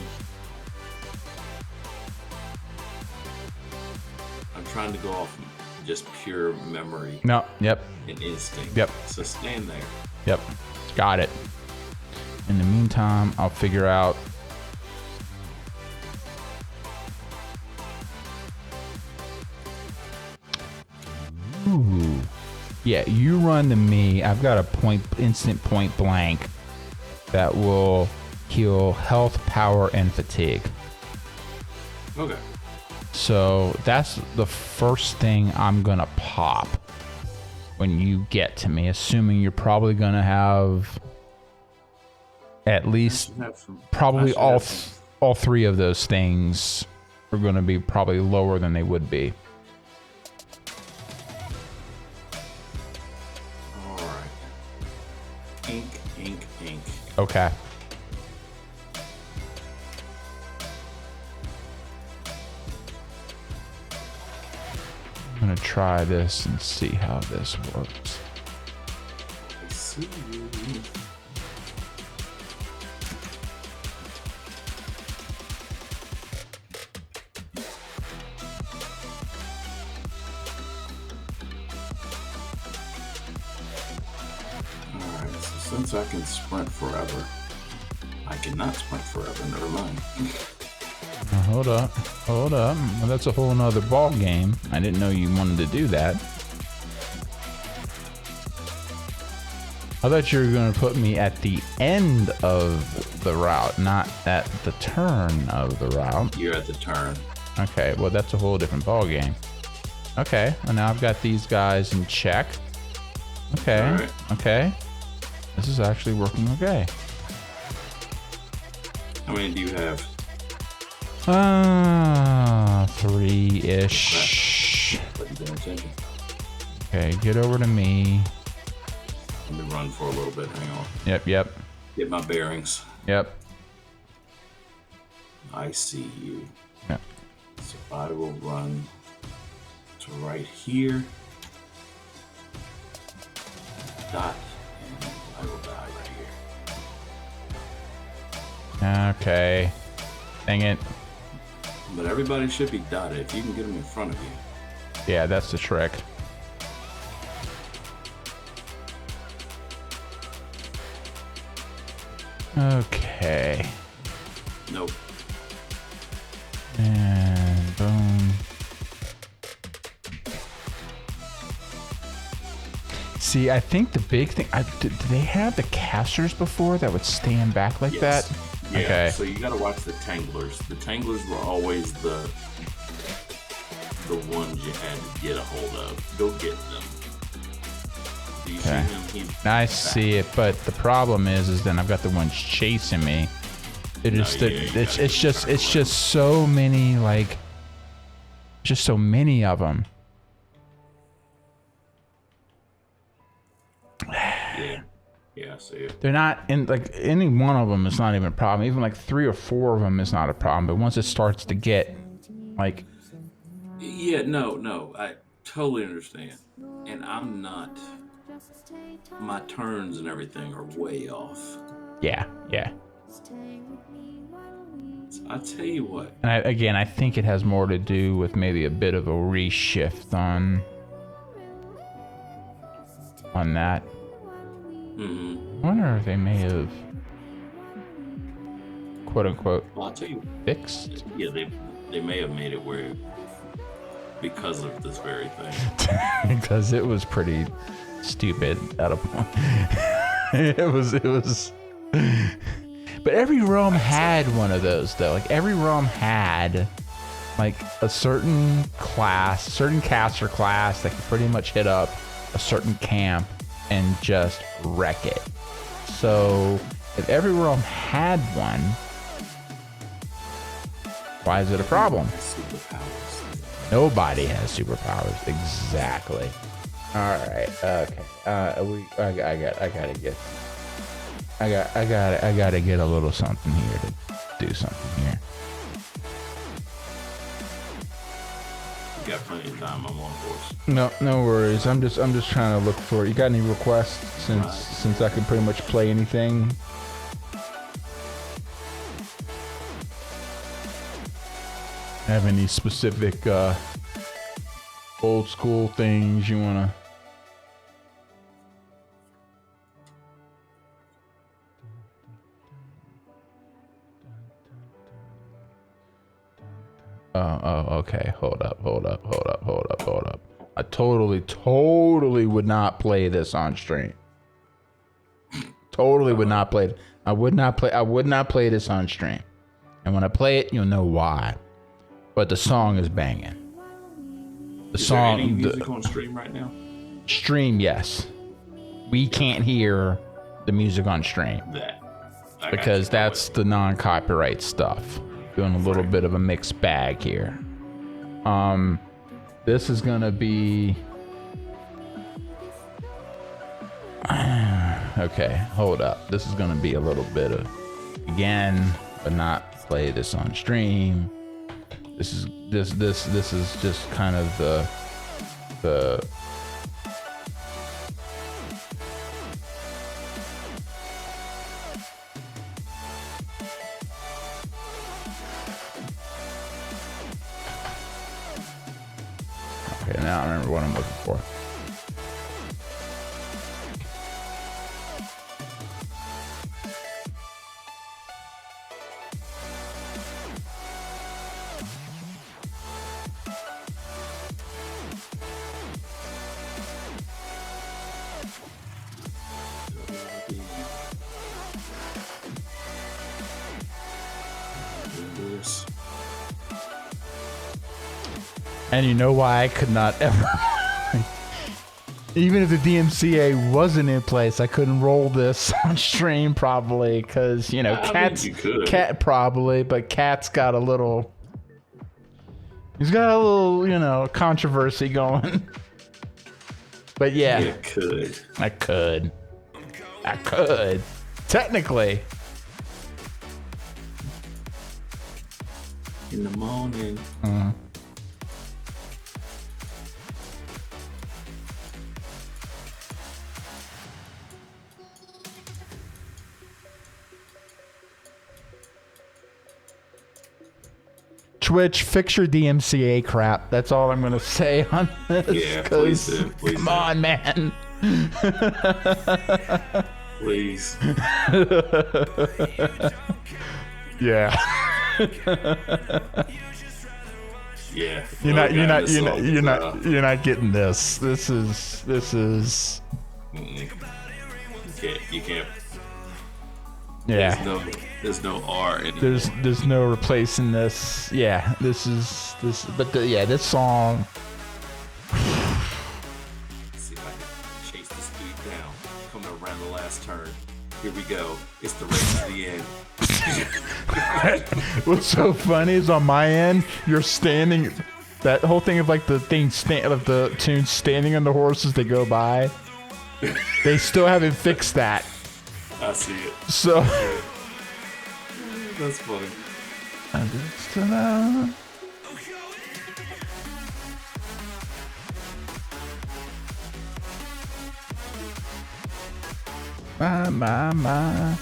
I'm trying to go off just pure memory No, yep, and instinct. Yep. So stand there. yep, got it. In the meantime, I'll figure out. Ooh. Yeah, you run to me. I've got a instant point blank that will heal health, power, and fatigue. Okay. So that's the first thing I'm gonna pop when you get to me, assuming you're probably gonna have at least probably all three of those things are gonna be probably lower than they would be. All right. Ink. Okay. I'm gonna try this and see how this works. I see you. Alright, so since I can sprint forever, I cannot sprint forever, never mind. Now, hold up. Well, that's a whole nother ball game. I didn't know you wanted to do that. I thought you were going to put me at the end of the route, not at the turn of the route. You're at the turn. Okay, well, that's a whole different ball game. Okay, well, now I've got these guys in check. Okay, Alright. okay. This is actually working okay. How many do you have? 3-ish. attention. Okay, get over to me. Let me run for a little bit. Hang on. Yep. Get my bearings. Yep. I see you. Yep. So I will run to right here. Dot. And I will die right here. Okay. Dang it. But everybody should be dotted if you can get them in front of you. Yeah, that's the trick. Okay. Nope. And boom. See, I think the big thing. Did they have the casters before that would stand back like Yes. that? Yeah. Okay. So you gotta watch the tanglers. The tanglers were always the ones you had to get a hold of. Go get them. Do you Okay. see him? He's I back. see it, but the problem is then I've got the ones chasing me. It is yeah, you gotta it's get just back it's just so many just so many of them. Yeah, I see it. They're not in like any one of them is not even a problem. Even like 3 or 4 of them is not a problem. But once it starts to get like Yeah, no, I totally understand. And I'm not. My turns and everything are way off. yeah. So I tell you what. And I think it has more to do with maybe a bit of a reshift on that. Mm-hmm. I wonder if they may have quote unquote Well, I'll tell you. fixed. Yeah, they may have made it where because of this very thing. Because it was pretty stupid at a point. it was but every realm had one of those though. Like every realm had like a certain caster class that could pretty much hit up a certain camp and just wreck it. So if every realm had one, why is it a problem? Superpowers. Nobody has superpowers. Exactly. All right. Okay. I gotta get a little something here to do something here. You got plenty of time. I'm on course. No worries. I'm just trying to look for. You got any requests since I can pretty much play anything? Have any specific old school things you wanna? Oh, okay. Hold up. I totally would not play this on stream. Totally would not play it. I would not play this on stream. And when I play it, you'll know why. But the song is banging. Is there any music on stream right now? Stream, yes. We can't hear the music on stream because that's the non-copyright stuff. Doing a little bit of a mixed bag here. This is gonna be okay. Hold up. This is gonna be a little bit of again, but not play this on stream. This is just kind of the okay, now I remember what I'm looking for. And you know why I could not ever, even if the DMCA wasn't in place, I couldn't roll this on stream probably because, you know, Cat probably, but Cat's got a little, He's got a little, controversy going. But yeah, It could. I could. Technically. In the morning. Twitch, fix your DMCA crap. That's all I'm gonna say on this. Yeah, please 'cause do. Please come do. on, man. Please. Yeah. Yeah. You're Well, not guys, this song is, you're not getting this. This is you can't. yeah. There's no R anymore. There's no replacing this. Yeah, this this song. See if I can chase this dude down. Coming around the last turn. Here we go. It's the race to the end. What's so funny is on my end, you're standing. That whole thing of like the thing of the tune standing on the horses that go by. They still haven't fixed that. I see it. So. That's funny. My.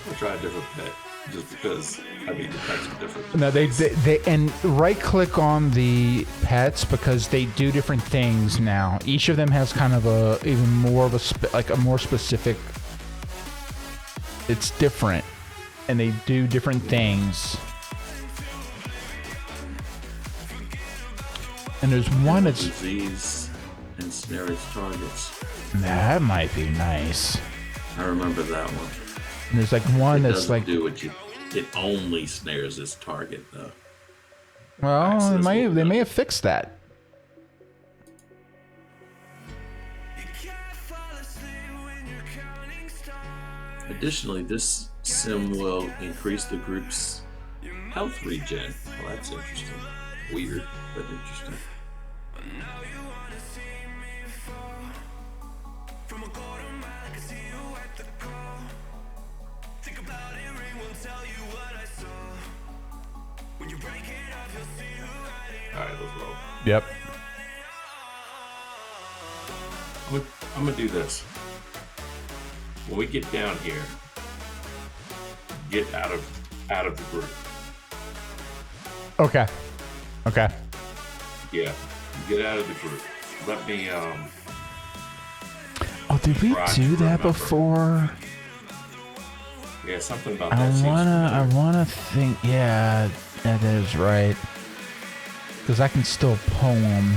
I'll try a different pet. Just because, the pets are different. No, they and right click on the pets because they do different things now. Each of them has kind of a even more of a more specific. It's different, and they do different things. And there's one that's Disease and snare its targets. that might be nice. I remember that one. And there's like one It that's doesn't like, do what you. It only snares its target though. well, Access they will may go. have fixed that. Additionally, this sim will increase the group's health regen. Well, that's interesting. Weird, but interesting. Alright, let's roll. Yep. I'm gonna do this. When we get down here, get out of the group. Okay. Okay. Yeah, get out of the group. Let me Oh, did we Try to do that remember. before? yeah, something about I that. seems familiar. wanna think. Yeah, that is right. Because I can still poem.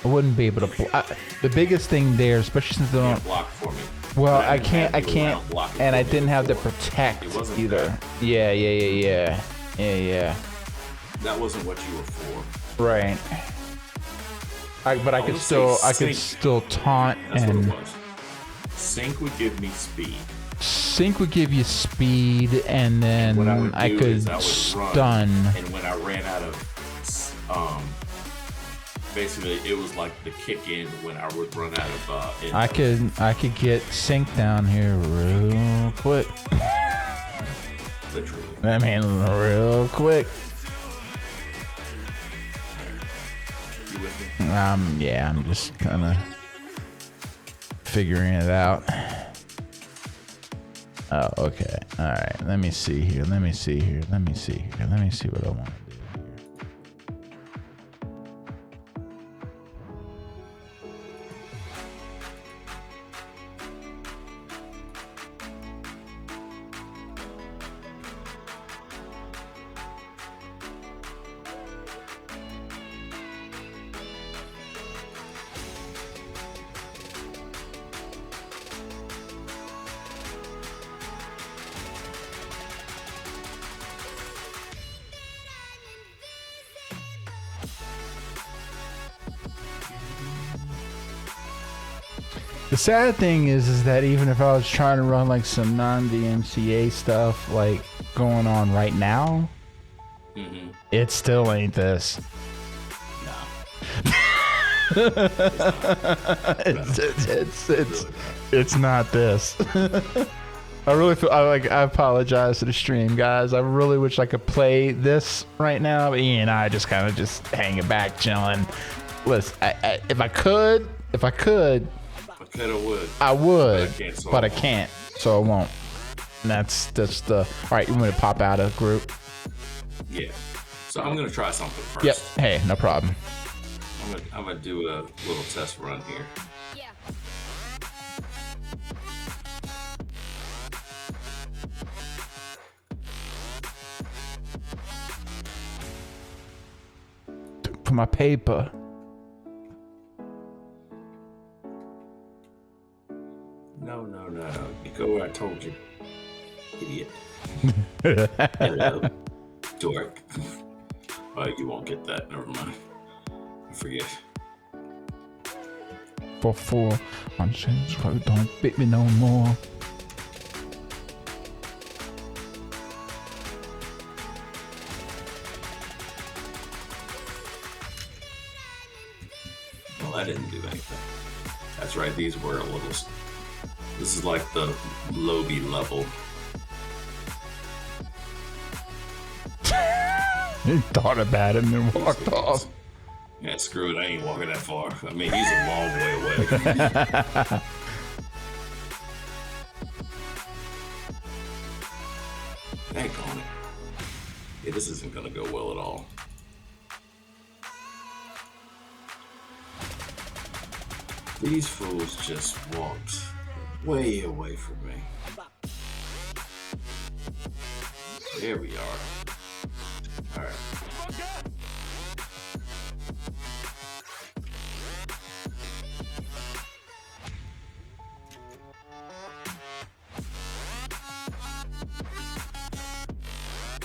I wouldn't be able to. The biggest thing there, especially since they You don't. can't block for me. Well, But I didn't can't. have I you around can't. blocking And for I me didn't have the before. protect It wasn't either. that. Yeah. That wasn't what you were for. Right. But I could let's still. say I could sync. still taunt That's what and. it was. Sync would give me speed. Sync would give you speed, and What I then would I do could is I would stun. run, and when I ran out of, basically it was like the kick in when I would run out of. I could get sync down here real quick. Literally. I mean, real quick. You with me? Yeah, I'm just kind of figuring it out. Oh, okay. All right. Let me see here. Let me see what I want to do here. The sad thing is that even if I was trying to run like some non-DMCA stuff, like going on right now, Mm-hmm. it still ain't this. No. It's not this. I really feel I apologize to the stream, guys. I really wish I could play this right now, but Ian and I just kind of just hanging back, chilling. Listen, if I could, I could or would. I would, But I can't, so but I I won't. can't, so I won't. And that's the. All right, you want me to pop out of the group? Yeah. So I'm gonna try something first. Yep. Hey, no problem. I'm gonna do a little test run here. Yeah. For my paper. No. You go where I told you. Idiot. Hello. Dork. Oh, you won't get that. Never mind. I forget. For 4 on change, don't beat me no more. Well, I didn't do anything. That's right. These were a little. This is like the Lobby level. He thought about it and then walked off. Yeah, screw it. I ain't walking that far. I mean, he's a long way away. Dang on it. Yeah, this isn't gonna go well at all. These fools just walked way away from me. There we are. All right.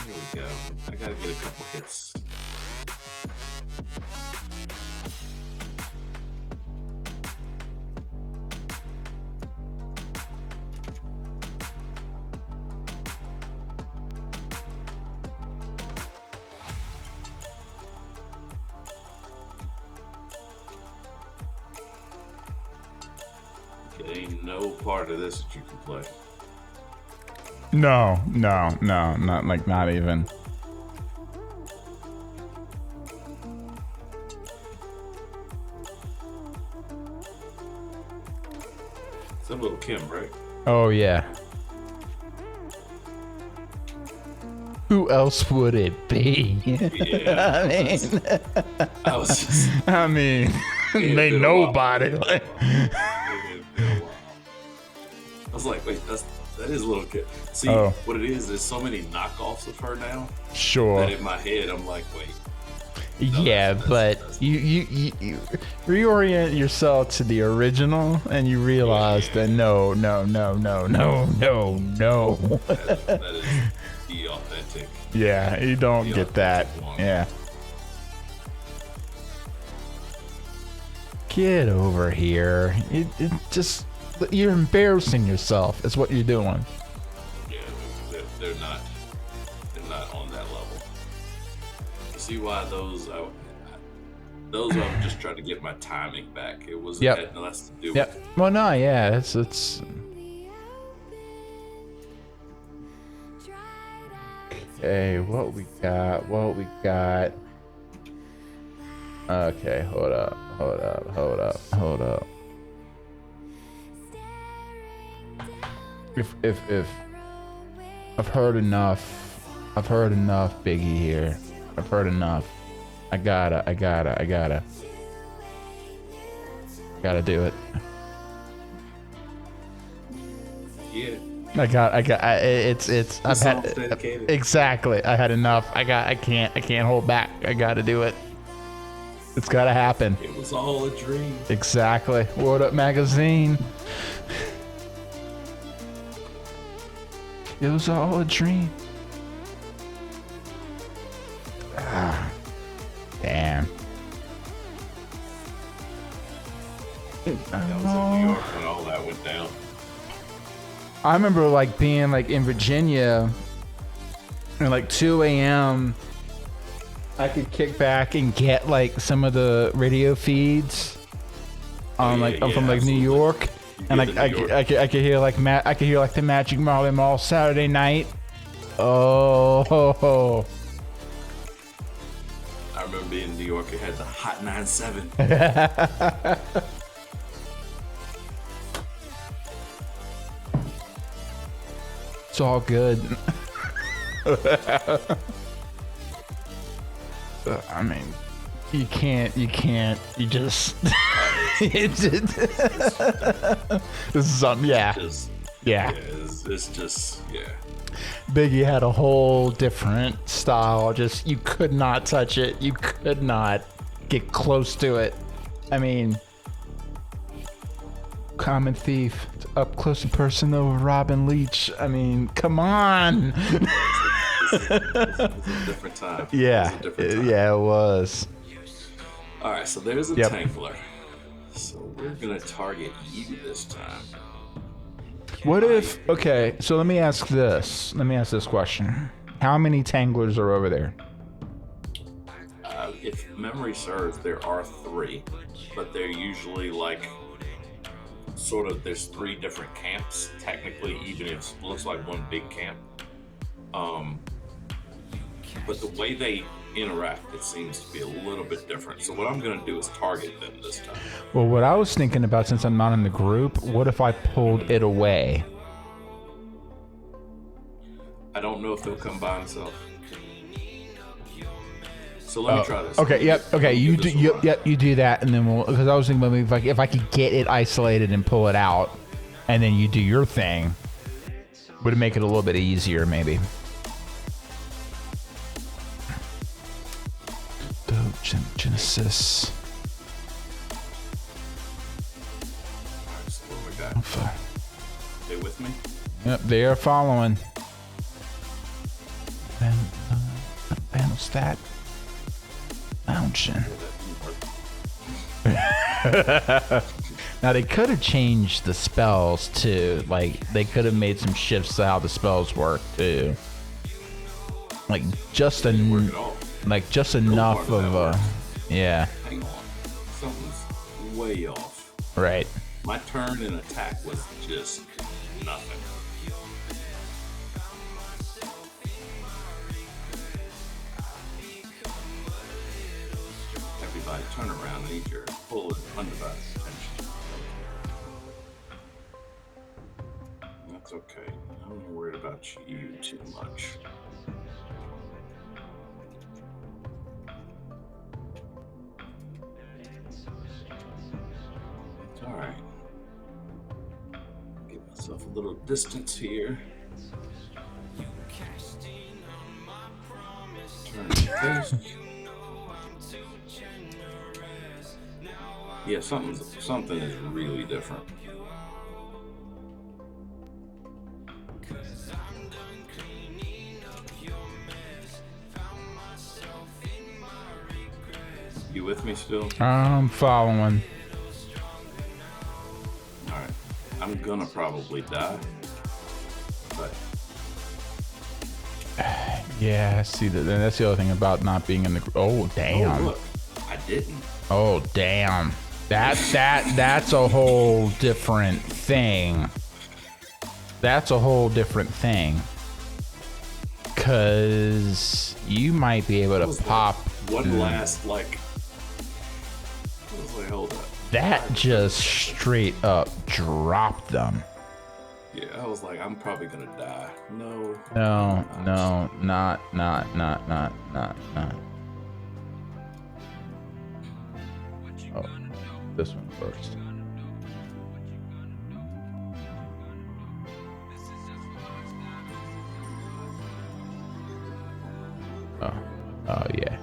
Here we go. I gotta get a couple hits. There ain't no part of this that you can play. No, not even. It's a little Kim, right? Oh yeah. Who else would it be? Yeah. I mean, I was just. I mean, It they been a while. nobody. Like, It had been a while. I was like, wait, that is a little Kim. See, Oh. what it is, there's so many knockoffs of her now sure. that in my head, I'm like, wait. Yeah, but you reorient yourself to the original, and you realize that no. That is the authentic. Yeah, you don't get that. Yeah. Get over here. It just you're embarrassing yourself. Is what you're doing. Yeah, they're not on that level. You see why those I'm just trying to get my timing back. It was Yep. had less to do Yep. with Well, no, yeah, it's. Okay, what we got? Okay, hold up. If I've heard enough, Biggie here. I've heard enough. I gotta do it. yeah. It's I've had dedicated. exactly. I had enough. I can't hold back. I gotta do it. It's gotta happen. It was all a dream. Exactly. Word Up Magazine. It was all a dream. Ah, damn. That was in New York when all that went down. I remember like being like in Virginia and like 2 a.m. I could kick back and get like some of the radio feeds on from like New York, and I could hear like I could hear like the Magic Marley Mall Saturday night. Oh. I remember being in New York. It had the Hot 97. It's all good. I mean, you just it's something, yeah. It's just, yeah. Biggie had a whole different style. Just, you could not touch it. You could not get close to it. I mean, Common Thief, up close and personal with Robin Leach. I mean, come on. It's a different time. Yeah, It was. All right, so there's a Yep. Tangler. So we're gonna target you this time. What if? Okay, so let me ask this question: how many Tanglers are over there? If memory serves, there are 3, but they're usually like sort of. There's 3 different camps technically, even if it looks like one big camp. But the way they interact, it seems to be a little bit different. So what I'm going to do is target them this time. Well, what I was thinking about, since I'm not in the group, what if I pulled it away? I don't know if they'll come by themselves. So let me try this. Okay, yep. Okay, you do. Give this a Yep, you do that, and then because I was thinking maybe if I could get it isolated and pull it out, and then you do your thing, would make it a little bit easier, maybe. Genesis. Alright, so what we got? Alpha. Stay with me. Yep, they are following. Panel stat. Mountain. Now they could have changed the spells too. Like they could have made some shifts to how the spells work too. Like just Work it all. like just enough part of of that a works. yeah, Hang on. Something's way off. right. My turn and attack was just nothing. Everybody turn around and eat your full undivided attention. That's okay. I'm not worried about you too much. It's alright. Give myself a little distance here. Turn face. Yeah, something is really different. You with me still? I'm following. Alright. I'm gonna probably die. But Yeah, see that's the other thing about not being in the. Oh damn. oh look, I didn't. Oh damn. That's a whole different thing. That's a whole different thing. Cause you might be able to pop. One last like. I was like, hold up. That just straight up dropped them. Yeah, I was like, I'm probably gonna die. No. No, not. Oh, this one first. Oh yeah.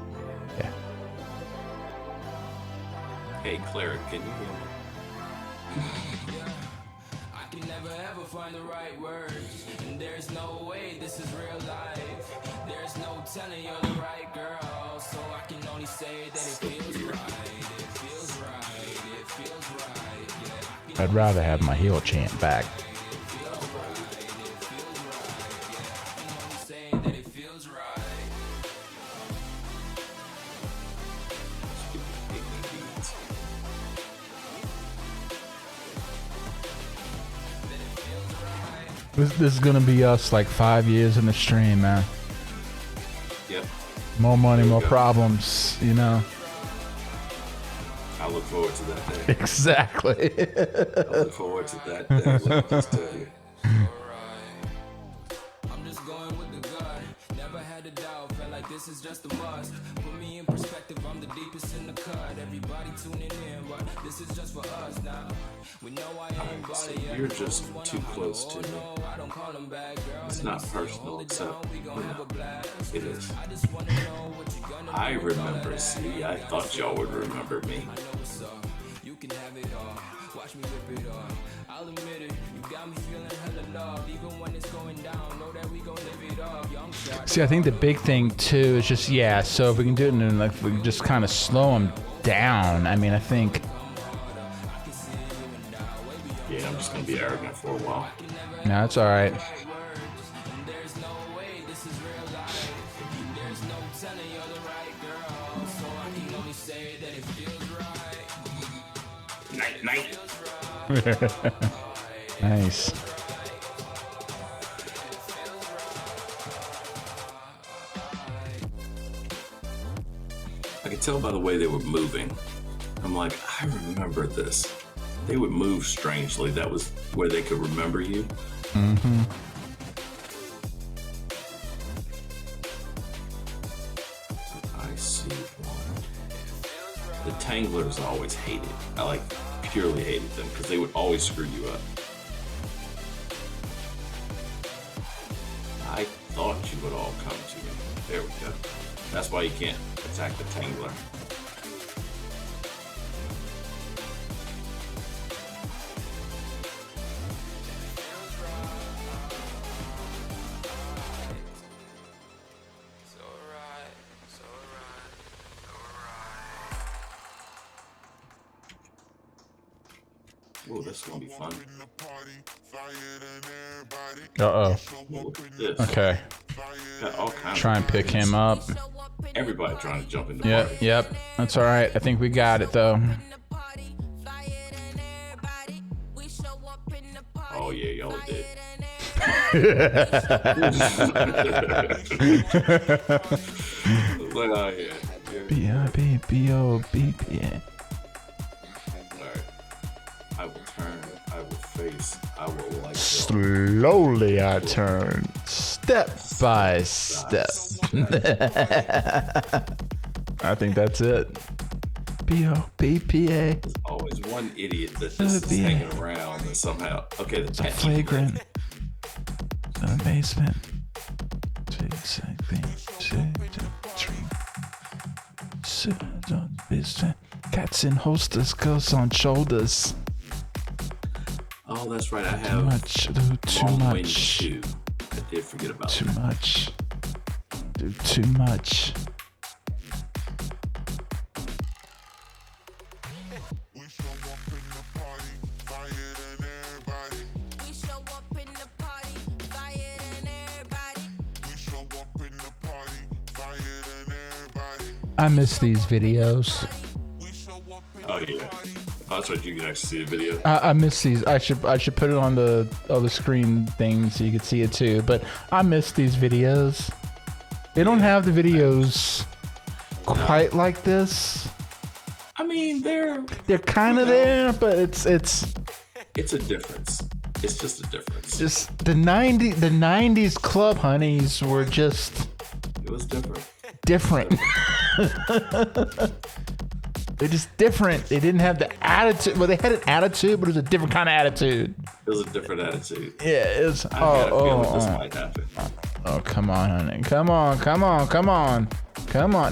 Hey, Cleric, can you hear me? I can never ever find the right words, and there's no way this is real life. There's no telling you're the right girl, so I can only say that it feels right. It feels right. It feels right. Yeah, I'd rather have my heel chant back. it feels right. It feels right. Yeah, I can only say that it feels right. This is gonna be us like 5 years in the stream, man. Yep. More money, There we more go. problems, you know. I look forward to that day. Exactly. I look forward to that day. Let me just tell you. I'm just going with the gut. Never had a doubt. Felt like this is just a must. Put me in perspective. I'm the deepest in the cut. Everybody tuning in, but this is just for us now. We know I ain't So body yet. you're just too close to me. No, I don't call them back, girl. It's not personal, except We gon' have a blast. it is. I just wanna know what you gonna I remember. See, I thought y'all would remember me. know what's up. You can have it all. Watch me rip it up. I'll admit it. You got me feeling hella love. Even when it's going down, know that we gon' live it up. Young shot. See, I think the big thing too is just so if we can do it and like if we can just kind of slow him down. I mean, I think Yeah, I'm just gonna be arrogant for a while. no, it's all right. There's no way this is real life. There's no telling you're the right girl. So I can only say that it feels right. Night, night. Nice. I could tell by the way they were moving. I'm like, I remember this. They would move strangely. That was where they could remember you. Mm-hmm. I see one. The Tanglers I always hated. I like purely hated them because they would always screw you up. I thought you would all come to me. There we go. That's why you can't attack the Tangler. Ooh, this is gonna be fun. Uh-oh. Look at this. Okay. Got all kinds Try and pick him up. Everybody trying to jump in the Yep, party. yep. That's all right. I think we got it though. Oh yeah, y'all did. Look out here. B-I-B-B-O-B-P-A. Alright. I will turn, I will face, I will like this. Slowly I turn, step by step. I think that's it. B-O-B-P-A. There's always one idiot that just is Yeah. hanging around and somehow. Okay, the tent. Flagrant. The basement. Cats in holsters, girls on shoulders. Oh, that's right. I Too have much. Too Long Wind much. 2. I did forget about Too that. much. Do too much. I miss these videos. Oh yeah. Oh, that's right. You can actually see the video. I miss these. I should put it on the other screen thing so you could see it too. But I miss these videos. They don't have the videos quite like this. I mean, they're They're kind of there, but it's it's a difference. It's just a difference. just the 90s club honeys were just It was different. different. They're just different. They didn't have the attitude. Well, they had an attitude, but it was a different kind of attitude. It was a different attitude. Yeah, it's I had a feeling this oh. might happen. Oh, come on, honey. Come on.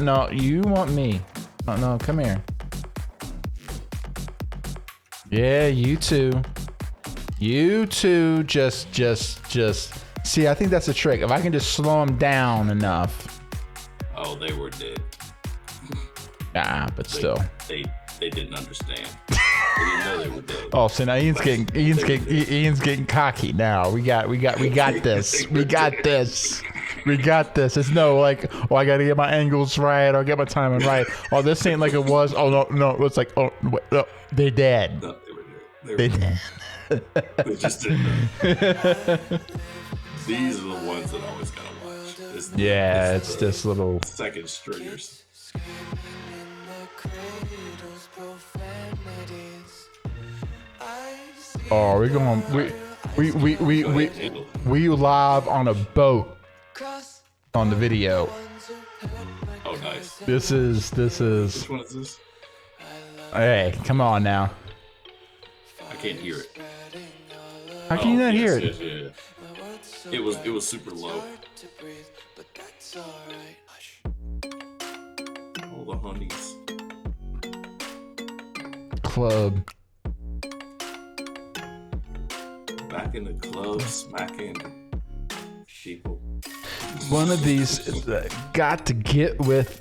No, you want me. Oh, no, come here. Yeah, you two. You two just. See, I think that's the trick. If I can just slow them down enough. Oh, they were dead. But still. They didn't understand. They didn't know they were dead. Oh, so now Ian's getting cocky now. We got this. We got this. It's no like, oh, I gotta get my angles right or get my timing right. Oh, this ain't like it was. Oh no, it's like, oh wait, no, they dead. No, they were dead. They dead. They just didn't know. These are the ones that I always gotta watch. Yeah, it's the this little. second stringers. Oh, we're going. We live on a boat on the video. Oh, nice. This is. Which one is this? Hey, come on now. I can't hear it. How can you not hear it? Yes, yeah. It was super low. All the honeys. Club. Back in the club, smacking people. One of these got to get with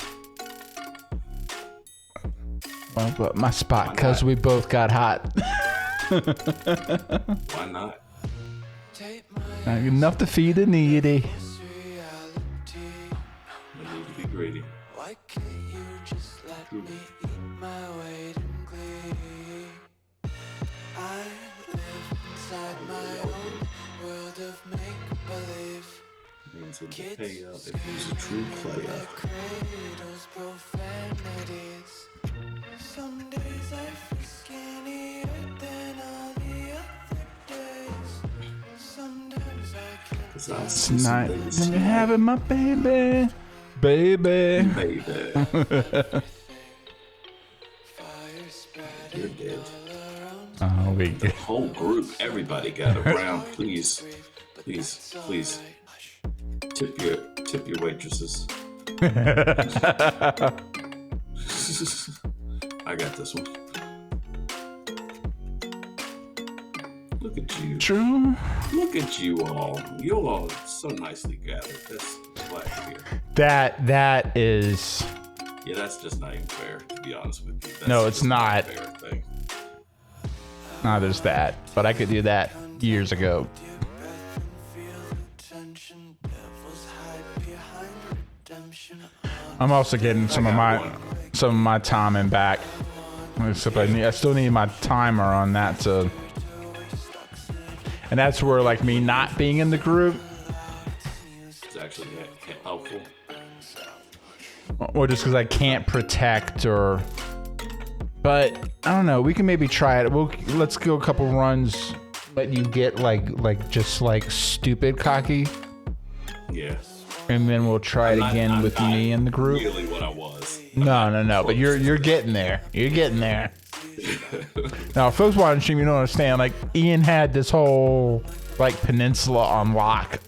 my spot because we both got hot. Why not? Enough to feed the needy. I need to be greedy. Why can't you just let me eat my weight in glee? I live inside my own world of make-believe. Means it to pay up if he's a true player. Cradles profanities. Some days I feel skinnier than all the other days. Sometimes I can't. Cause I see some Tonight, things when you're having my baby. baby. fire spread You're dead. Oh, we The whole group, everybody got around. Please, please, please. Tip your waitresses. I got this one. Look at you. true. Look at you all. You all so nicely gathered. That's glad to hear. That is. Yeah, that's just not even fair, to be honest with you. That's No, it's just not. a fair thing. No, there's that. But I could do that years ago. I'm also getting some of my timing back. Except I still need my timer on that to. And that's where like me not being in the group, It's actually helpful. or just because I can't protect, or. But I don't know. We can maybe try it. Let's go a couple runs. Let you get like stupid cocky, Yeah. and then we'll try it again I'm with not me in the group. Really, what I was. No. But you're getting there. You're getting there. Now, folks watching stream, you don't understand. Like Ian had this whole like peninsula on lock.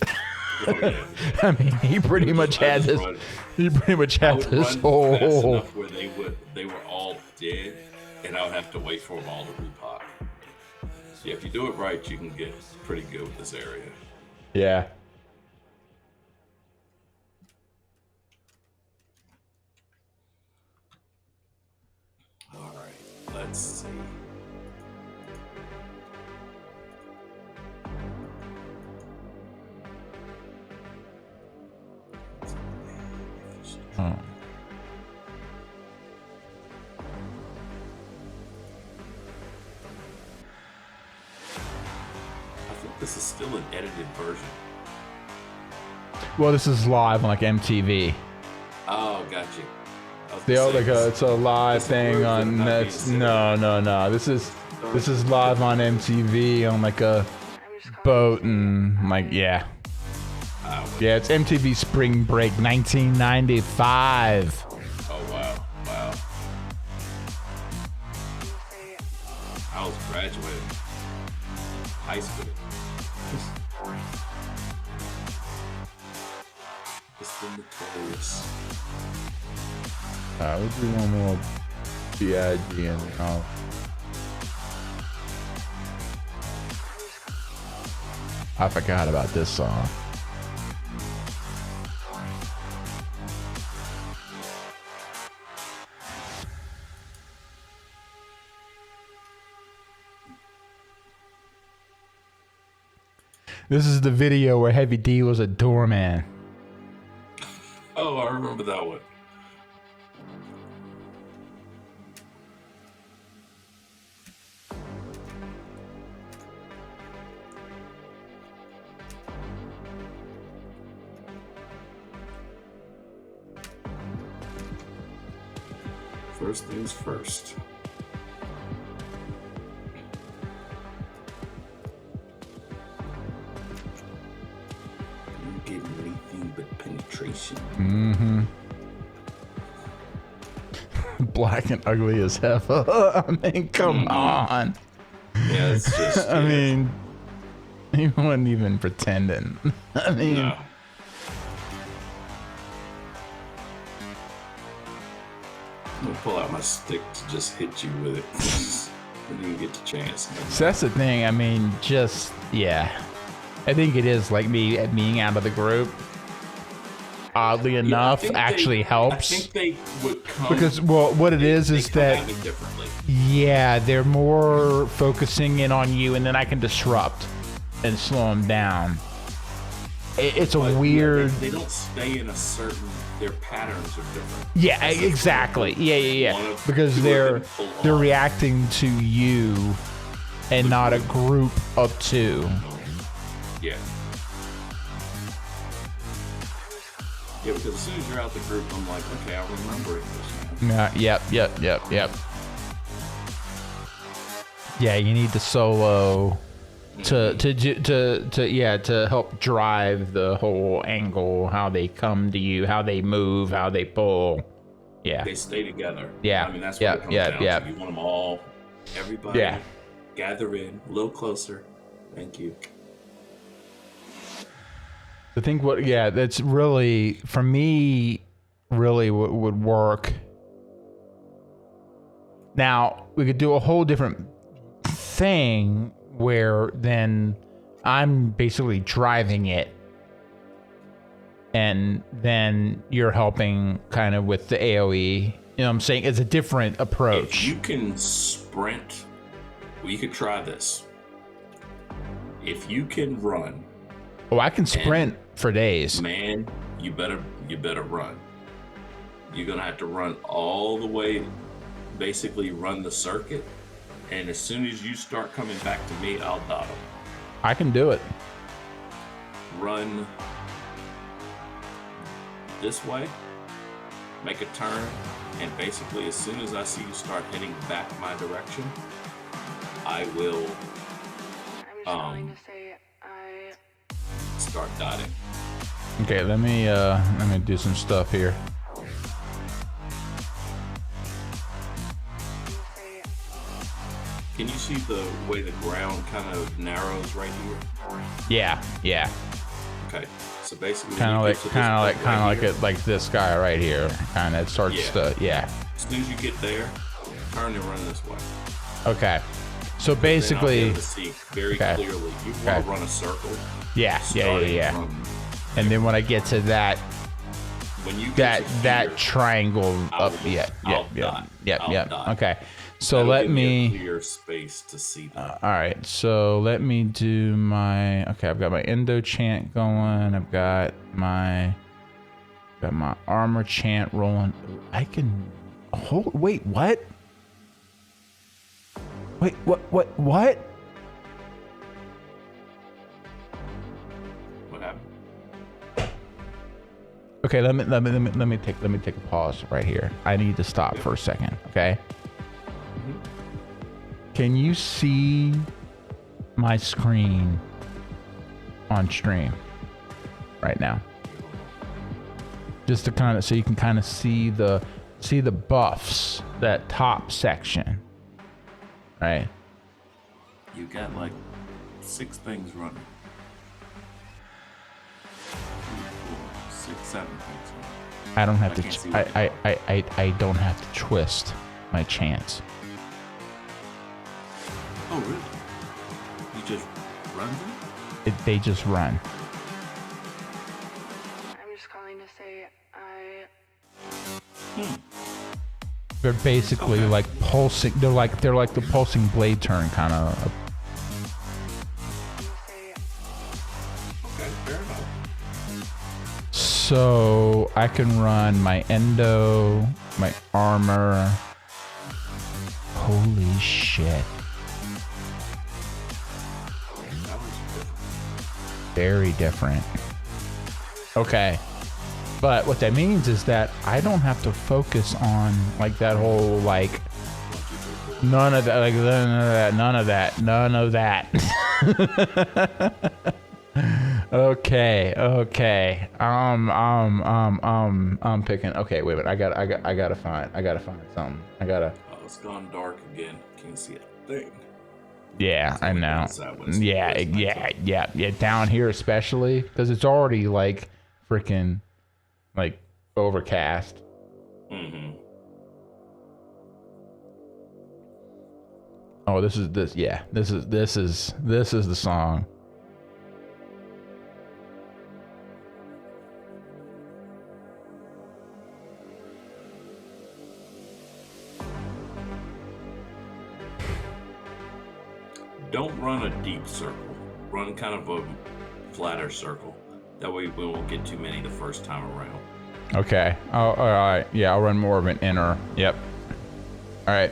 Oh, yeah. I mean, he pretty much I had just this. run- He pretty much I had would this run whole. fast enough where they were all dead, and I would have to wait for them all to repop. Yeah, if you do it right, you can get pretty good with this area. Yeah. All right, let's see. Oh. I think this is still an edited version. Well, this is live on like MTV. Oh, got you. I was They gonna all say, like it's a live this thing version on not being Nets. said. No. This is live on MTV on like a boat and like yeah. Yeah, it's MTV Spring Break 1995. Oh, wow. I was graduating high school. It's the Notorious. We'll do one more B.I.G. and I forgot about this song. This is the video where Heavy D was a doorman. Oh, I remember that one. First things first. You get anything but penetration. Mm-hmm. Black and ugly as hell. I mean, come on. Yeah, it's just. I mean, he wasn't even pretending. I mean, no. I'm gonna pull out my stick to just hit you with it. I didn't get the chance. so that's the thing. I mean, just, yeah. I think it is like me being out of the group. Oddly enough, actually helps. I think they would come. Because, well, what it is they come that, at me differently. yeah, they're more focusing in on you, and then I can disrupt and slow them down. It's a But, weird. They don't stay in a certain. Their patterns are different. Yeah, That's the exactly. thing. Yeah. One of- Because two of they're them pull they're off. reacting to you, and not a group of two. Yeah. Yeah, because as soon as you're out the group, I'm like, okay, I'm remembering this now. Yeah. Yep. Yeah, you need the solo to help drive the whole angle, how they come to you, how they move, how they pull. Yeah. They stay together. Yeah. I mean, that's what it comes down to. You want them all, everybody, Yeah. gather in, a little closer. Thank you. I think that's really, for me, really what would work. Now, we could do a whole different thing where then I'm basically driving it, and then you're helping kind of with the AoE. You know what I'm saying? It's a different approach. If you can sprint, well, you could try this. If you can run, Oh, I can sprint for days. man, you better run. You're gonna have to run all the way, basically run the circuit, and as soon as you start coming back to me, I'll dot them. I can do it. Run this way, make a turn, and basically as soon as I see you start heading back my direction, I will start dotting. Okay, let me do some stuff here. Can you see the way the ground kind of narrows right here? Yeah. Okay, so basically Kind of when you like, get to this kind of like, point kind of right like here, it, like this guy right here. Kind of starts Yeah. to, yeah. as soon as you get there, turn and run this way. Okay. So Then I'll be basically, able to see very Okay. clearly. You want Okay. to run a circle. yeah. From, And then when I get to that when you get to that here, triangle I'll- up, yeah. I'll dot. I'll dot. Okay. So that'll let give me a me. clear space to see them. All right. So let me do my. Okay, I've got my endo chant going. I've got my armor chant rolling. I can hold. Wait, what? Wait, what? What happened? Okay, let me take a pause right here. I need to stop for a second. Okay. Can you see my screen on stream right now? Just to kind of, so you can kind of see the buffs, that top section, right? You got like 6 things running. 3, 4, 6, 7 things running. I don't have I to. can't see what I don't have to twist my chants. Oh, really? You just run them? They just run. I'm just calling to say They're basically Okay. like pulsing. They're like the pulsing blade turn kind of. Okay, fair enough. So I can run my endo, my armor. Holy shit! That was different. Very different. Okay. But what that means is that I don't have to focus on like that whole like none of that, like none of that. Okay. I'm picking. Okay, wait a minute. I gotta find something. Oh, it's gone dark again. Can't see a thing. Yeah, I know. Sideways. Yeah. Down here especially because it's already like freaking like overcast. Mm-hmm. Oh, this is the song. Don't run a deep circle. Run kind of a flatter circle. That way we won't get too many the first time around. Okay. Oh, all right. Yeah, I'll run more of an inner. Yep. All right.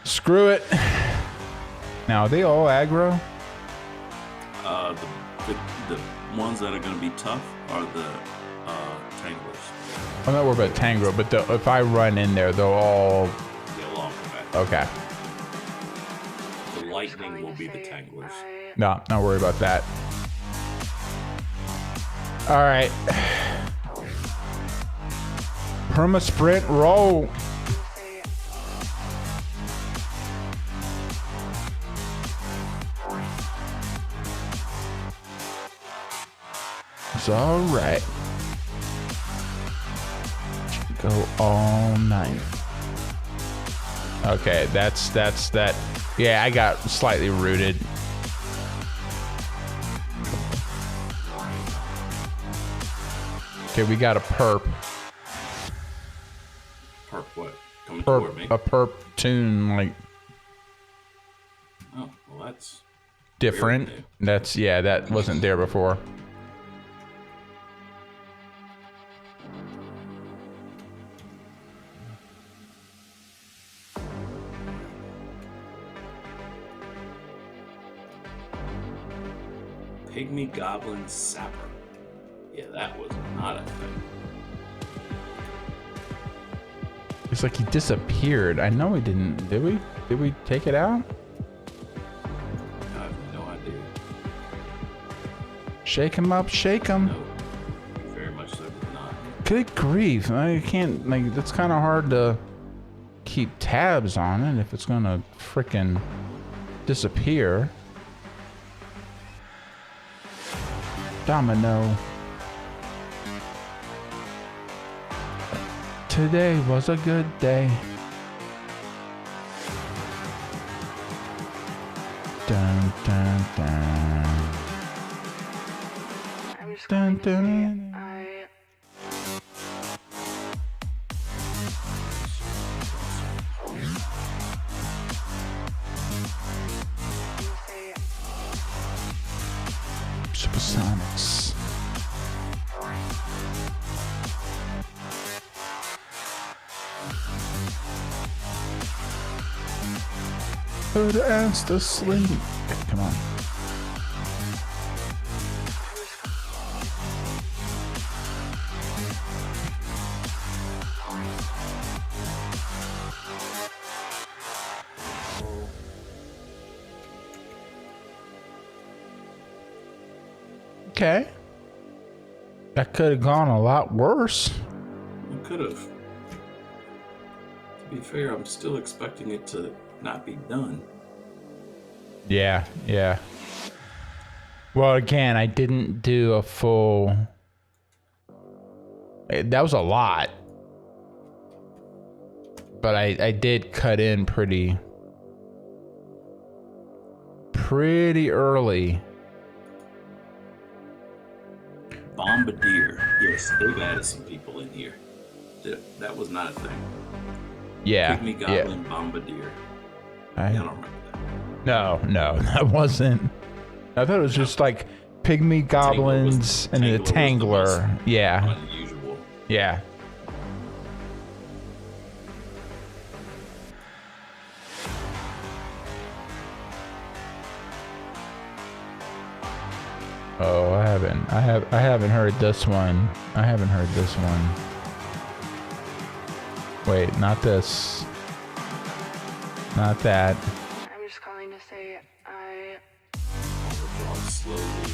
Screw it. Now, are they all aggro? The ones that are going to be tough are the tanglers. I'm not worried about Tango, but if I run in there, they'll all... They'll all come back. Okay. The lightning will be the tanglers. No, not worried about that. All right. Perma sprint roll. It's all right. Go all night. Okay, that's that. Yeah, I got slightly rooted. Okay, we got a perp. Perp what? Coming toward me? A perp tune, like, Oh, well that's... different. weird. That's, yeah, that wasn't there before. Pygmy Goblin Sapper. Yeah, that was not a thing. It's like he disappeared. I know he didn't. Did we? Did we take it out? I have no idea. Shake him up, shake him. No. Very much so did not. Good grief. I can't, like, that's kind of hard to keep tabs on it if it's gonna frickin' disappear. Domino. Today was a good day. Dun dun dun. Dun dun. Supersonics. Put the ants to sleep. Come on. Okay. That could have gone a lot worse. It could have. To be fair, I'm still expecting it to not be done. Yeah, yeah. Well, again, I didn't do a full... That was a lot. But I did cut in pretty early. Bombardier. Yes, they've added some people in here. That was not a thing. Yeah, Pygmy yeah. Goblin Bombardier. I I don't remember that. No, that wasn't. I thought it was just like pygmy goblins and the Tangler was the Tangler. Yeah, Unusual. yeah. Oh, I haven't heard this one. I haven't heard this one. Wait, not this. Not that. I'm just calling to say I Withdraw slowly.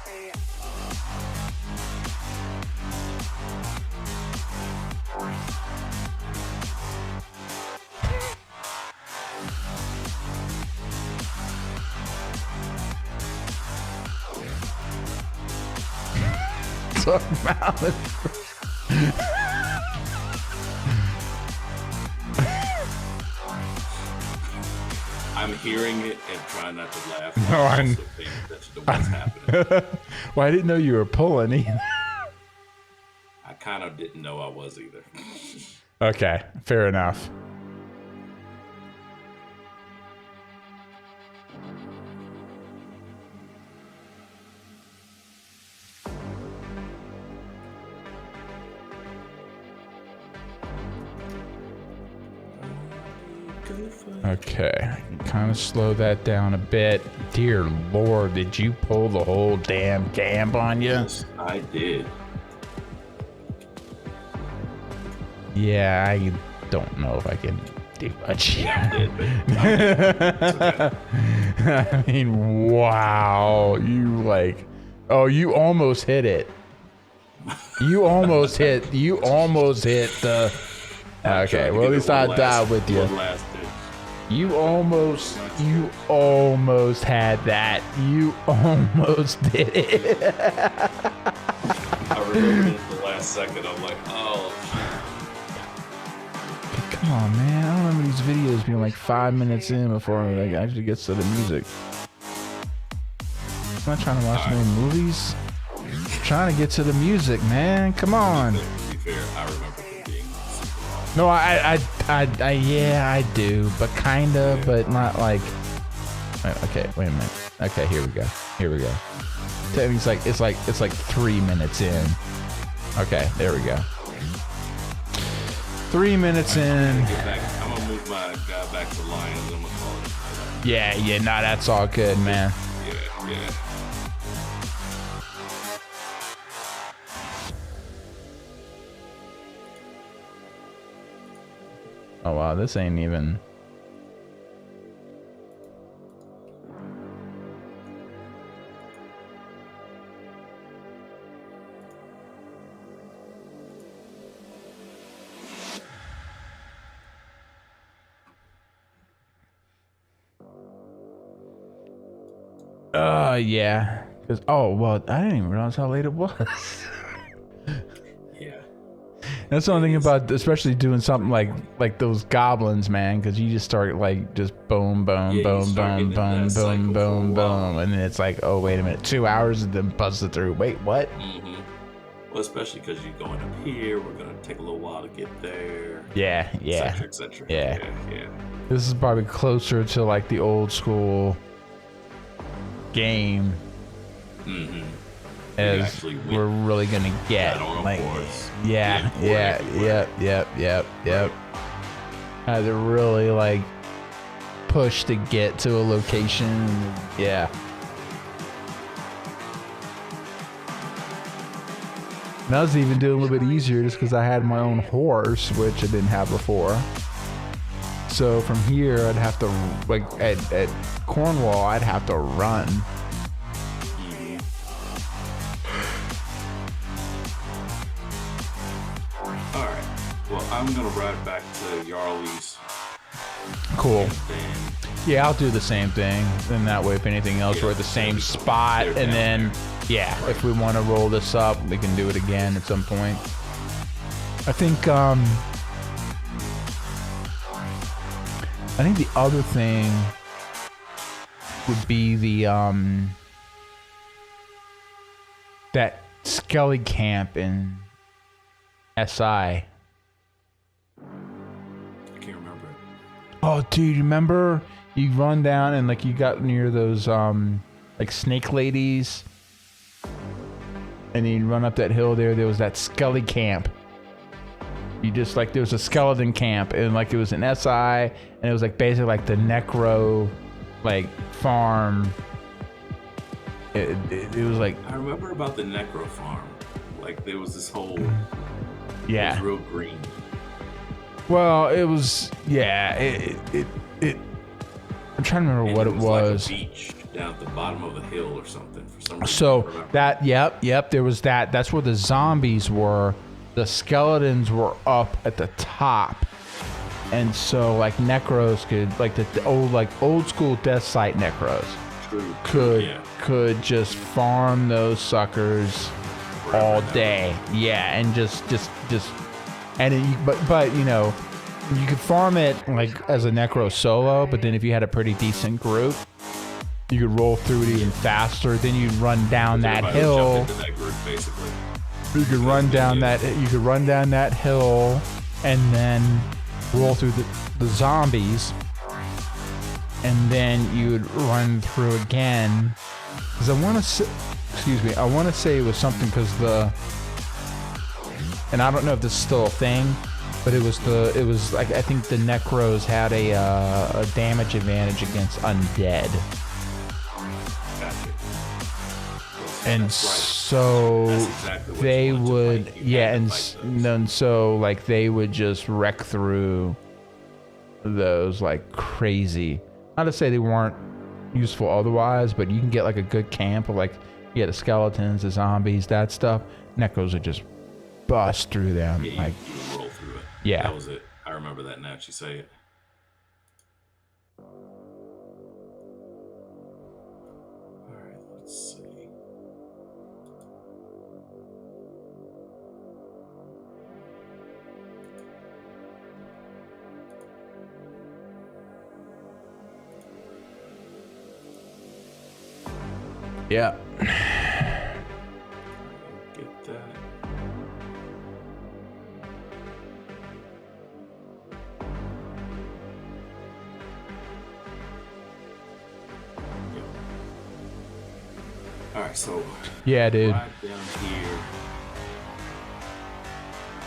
say Talk about it. I'm hearing it and trying not to laugh. No, I'm I'm- also paying attention to what's happening. Well, I didn't know you were pulling either. I kind of didn't know I was either. Okay, fair enough. Okay, kind of slow that down a bit. Dear Lord, did you pull the whole damn camp on you? Yes, I did. Yeah, I don't know if I can do much. Yeah, I did, but it's okay. I mean, wow. You almost hit it. You almost hit the. Okay, well, at least I died with you. One last ditch. You almost had that. You almost did it. I remembered it at the last second. I'm like, oh, Come on, man. I don't remember these videos being like 5 minutes in before it actually gets to the music. I'm not trying to watch no movies. I'm trying to get to the music, man. Come on. to be fair, I remember it being super long. No, yeah, I do, but kinda, but not like. Okay, wait a minute. Okay, here we go. It's like 3 minutes in. Okay, there we go. 3 minutes in. Get back. I'm gonna move my guy back to Lions. I'm gonna call it. Yeah, nah, that's all good, man. Yeah. Oh wow, this ain't even. Yeah. Cause well, I didn't even realize how late it was. Yeah. That's the only thing about, especially doing something like those goblins, man. Because you just start just boom, boom, Yeah, boom, you start boom, getting boom, into that cycle boom, for a boom, while. boom, and then it's like, oh wait a minute, 2 hours and then bust it through. Wait, what? Mm-hmm. Well, especially because you're going up here. We're gonna take a little while to get there. Yeah. Et cetera. Yeah. This is probably closer to like the old school game Mm-hmm. as actually went we're really gonna get. out on a Like, horse. yeah, Everywhere. yep. Had to really like push to get to a location. Yeah. And I was even doing a little bit easier just because I had my own horse, which I didn't have before. So from here, I'd have to, like, at Cornwall, I'd have to run. Mhm. All right. Well, I'm gonna ride back to Yarley's. Cool. Then Yeah, I'll do the same thing. Then that way, if anything else, Yeah, we're at the same there we go. spot. They're And down then, yeah, if we want to roll this up, we can do it again at some point. I think the other thing would be the that Skelly camp in SI. I can't remember it. Oh, dude, remember you run down and like you got near those like snake ladies, and then you run up that hill there. There was that Skelly camp. You just like, there was a skeleton camp, and like it was an SI, and it was like basically like the necro like farm. It was like, I remember about the Necro Farm. Like there was this whole, it yeah. was real green. Well, it was, yeah. It I'm trying to remember And what it it was was. like a beach down at the bottom of the hill or something for some reason. So I remember. that, yep, there was that. That's where the zombies were. The skeletons were up at the top, and so like necros could, like the old school death site necros True. could just farm those suckers all day. Yeah, and just and but you know, you could farm it like as a necro solo, but then if you had a pretty decent group, you could roll through it even faster. Then you'd run down that Everybody would hill. jump into that group, basically. You could run down that. You could run down that hill, and then roll through the zombies, and then you would run through again. Because I want to say, excuse me, I want to say it was something because and I don't know if this is still a thing, but it was like, I think the necros had a damage advantage against undead. Gotcha. And That's right. so That's exactly what they you want to would, fight. You yeah, had to and, fight those. and so like they would just wreck through those like crazy. Not to say they weren't useful otherwise, but you can get like a good camp of like, yeah, the skeletons, the zombies, that stuff. Necros would just bust through them. Yeah, Like, you would roll through it. yeah. That was it. I remember that now that you say it. Alright, let's see. yeah. Get that. Yep. Alright, so Yeah, dude. right down here.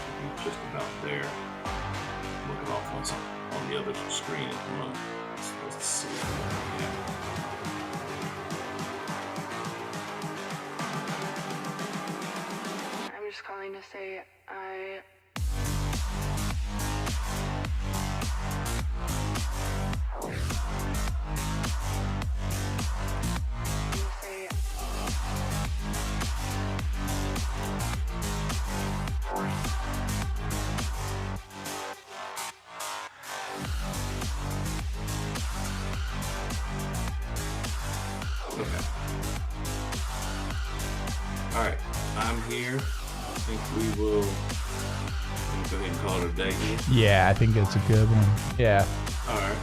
Should be just about there. Looking off on the other screen at the moment. Let's see. Yeah. I'm just calling to say I say Okay. Alright, I'm here. I think we will go ahead and call it a day here. Yeah, I think it's a good one. Yeah. Alright.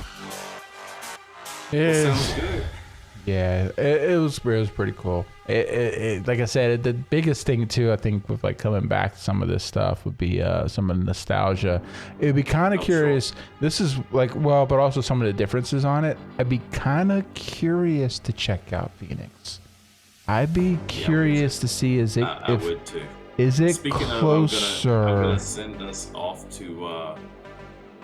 It Sounds good. Yeah, it was pretty cool. It like I said, the biggest thing too, I think, with like coming back to some of this stuff would be some of the nostalgia. It'd be kind of curious. Sure. This is like, well, but also some of the differences on it. I'd be kind of curious to check out Phoenix. I'd be curious to see is it I would too. is it Speaking closer? of, I'm gonna send us off to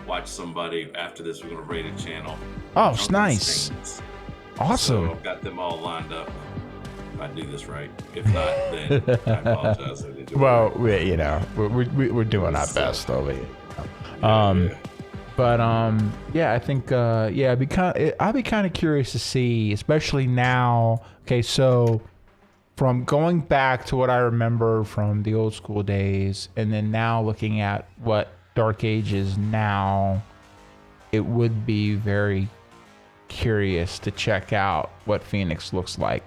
watch somebody after this. We're gonna raid a channel. Oh, it's Drunken nice. Saints. Awesome. So I've got them all lined up. If I do this right. If not, then I apologize. I didn't do it Well, right. you know, we're doing our best over here. Yeah. But yeah, I think yeah, I'd be kind of curious to see, especially now. Okay, so from going back to what I remember from the old school days, and then now looking at what Dark Age is now, it would be very curious to check out what Phoenix looks like.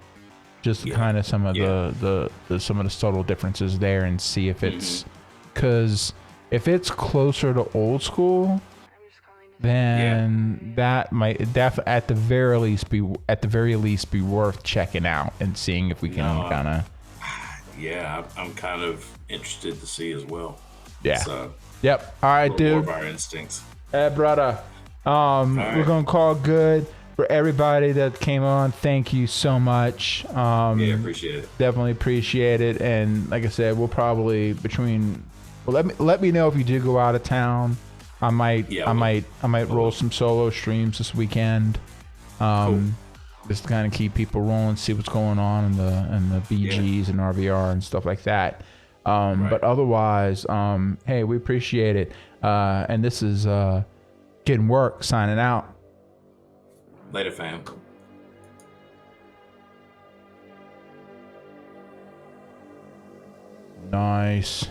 Just kind of some of the some of the subtle differences there, and see if it's because if it's closer to old school, I'm just calling to then that might at the very least be worth checking out and seeing if we can kind of Yeah, I'm kind of interested to see as well. yeah. So, Yep. All right, more dude. of our instincts. Hey, brother. We're right. gonna call it good for everybody that came on. Thank you so much. Yeah, appreciate it. Definitely appreciate it. And like I said, we'll probably between Well, let me know if you do go out of town. I might roll some solo streams this weekend. Just to kind of keep people rolling, see what's going on in the BGs and RVR and stuff like that. But otherwise, hey, we appreciate it. And this is Getting Work signing out. Later, fam. Nice.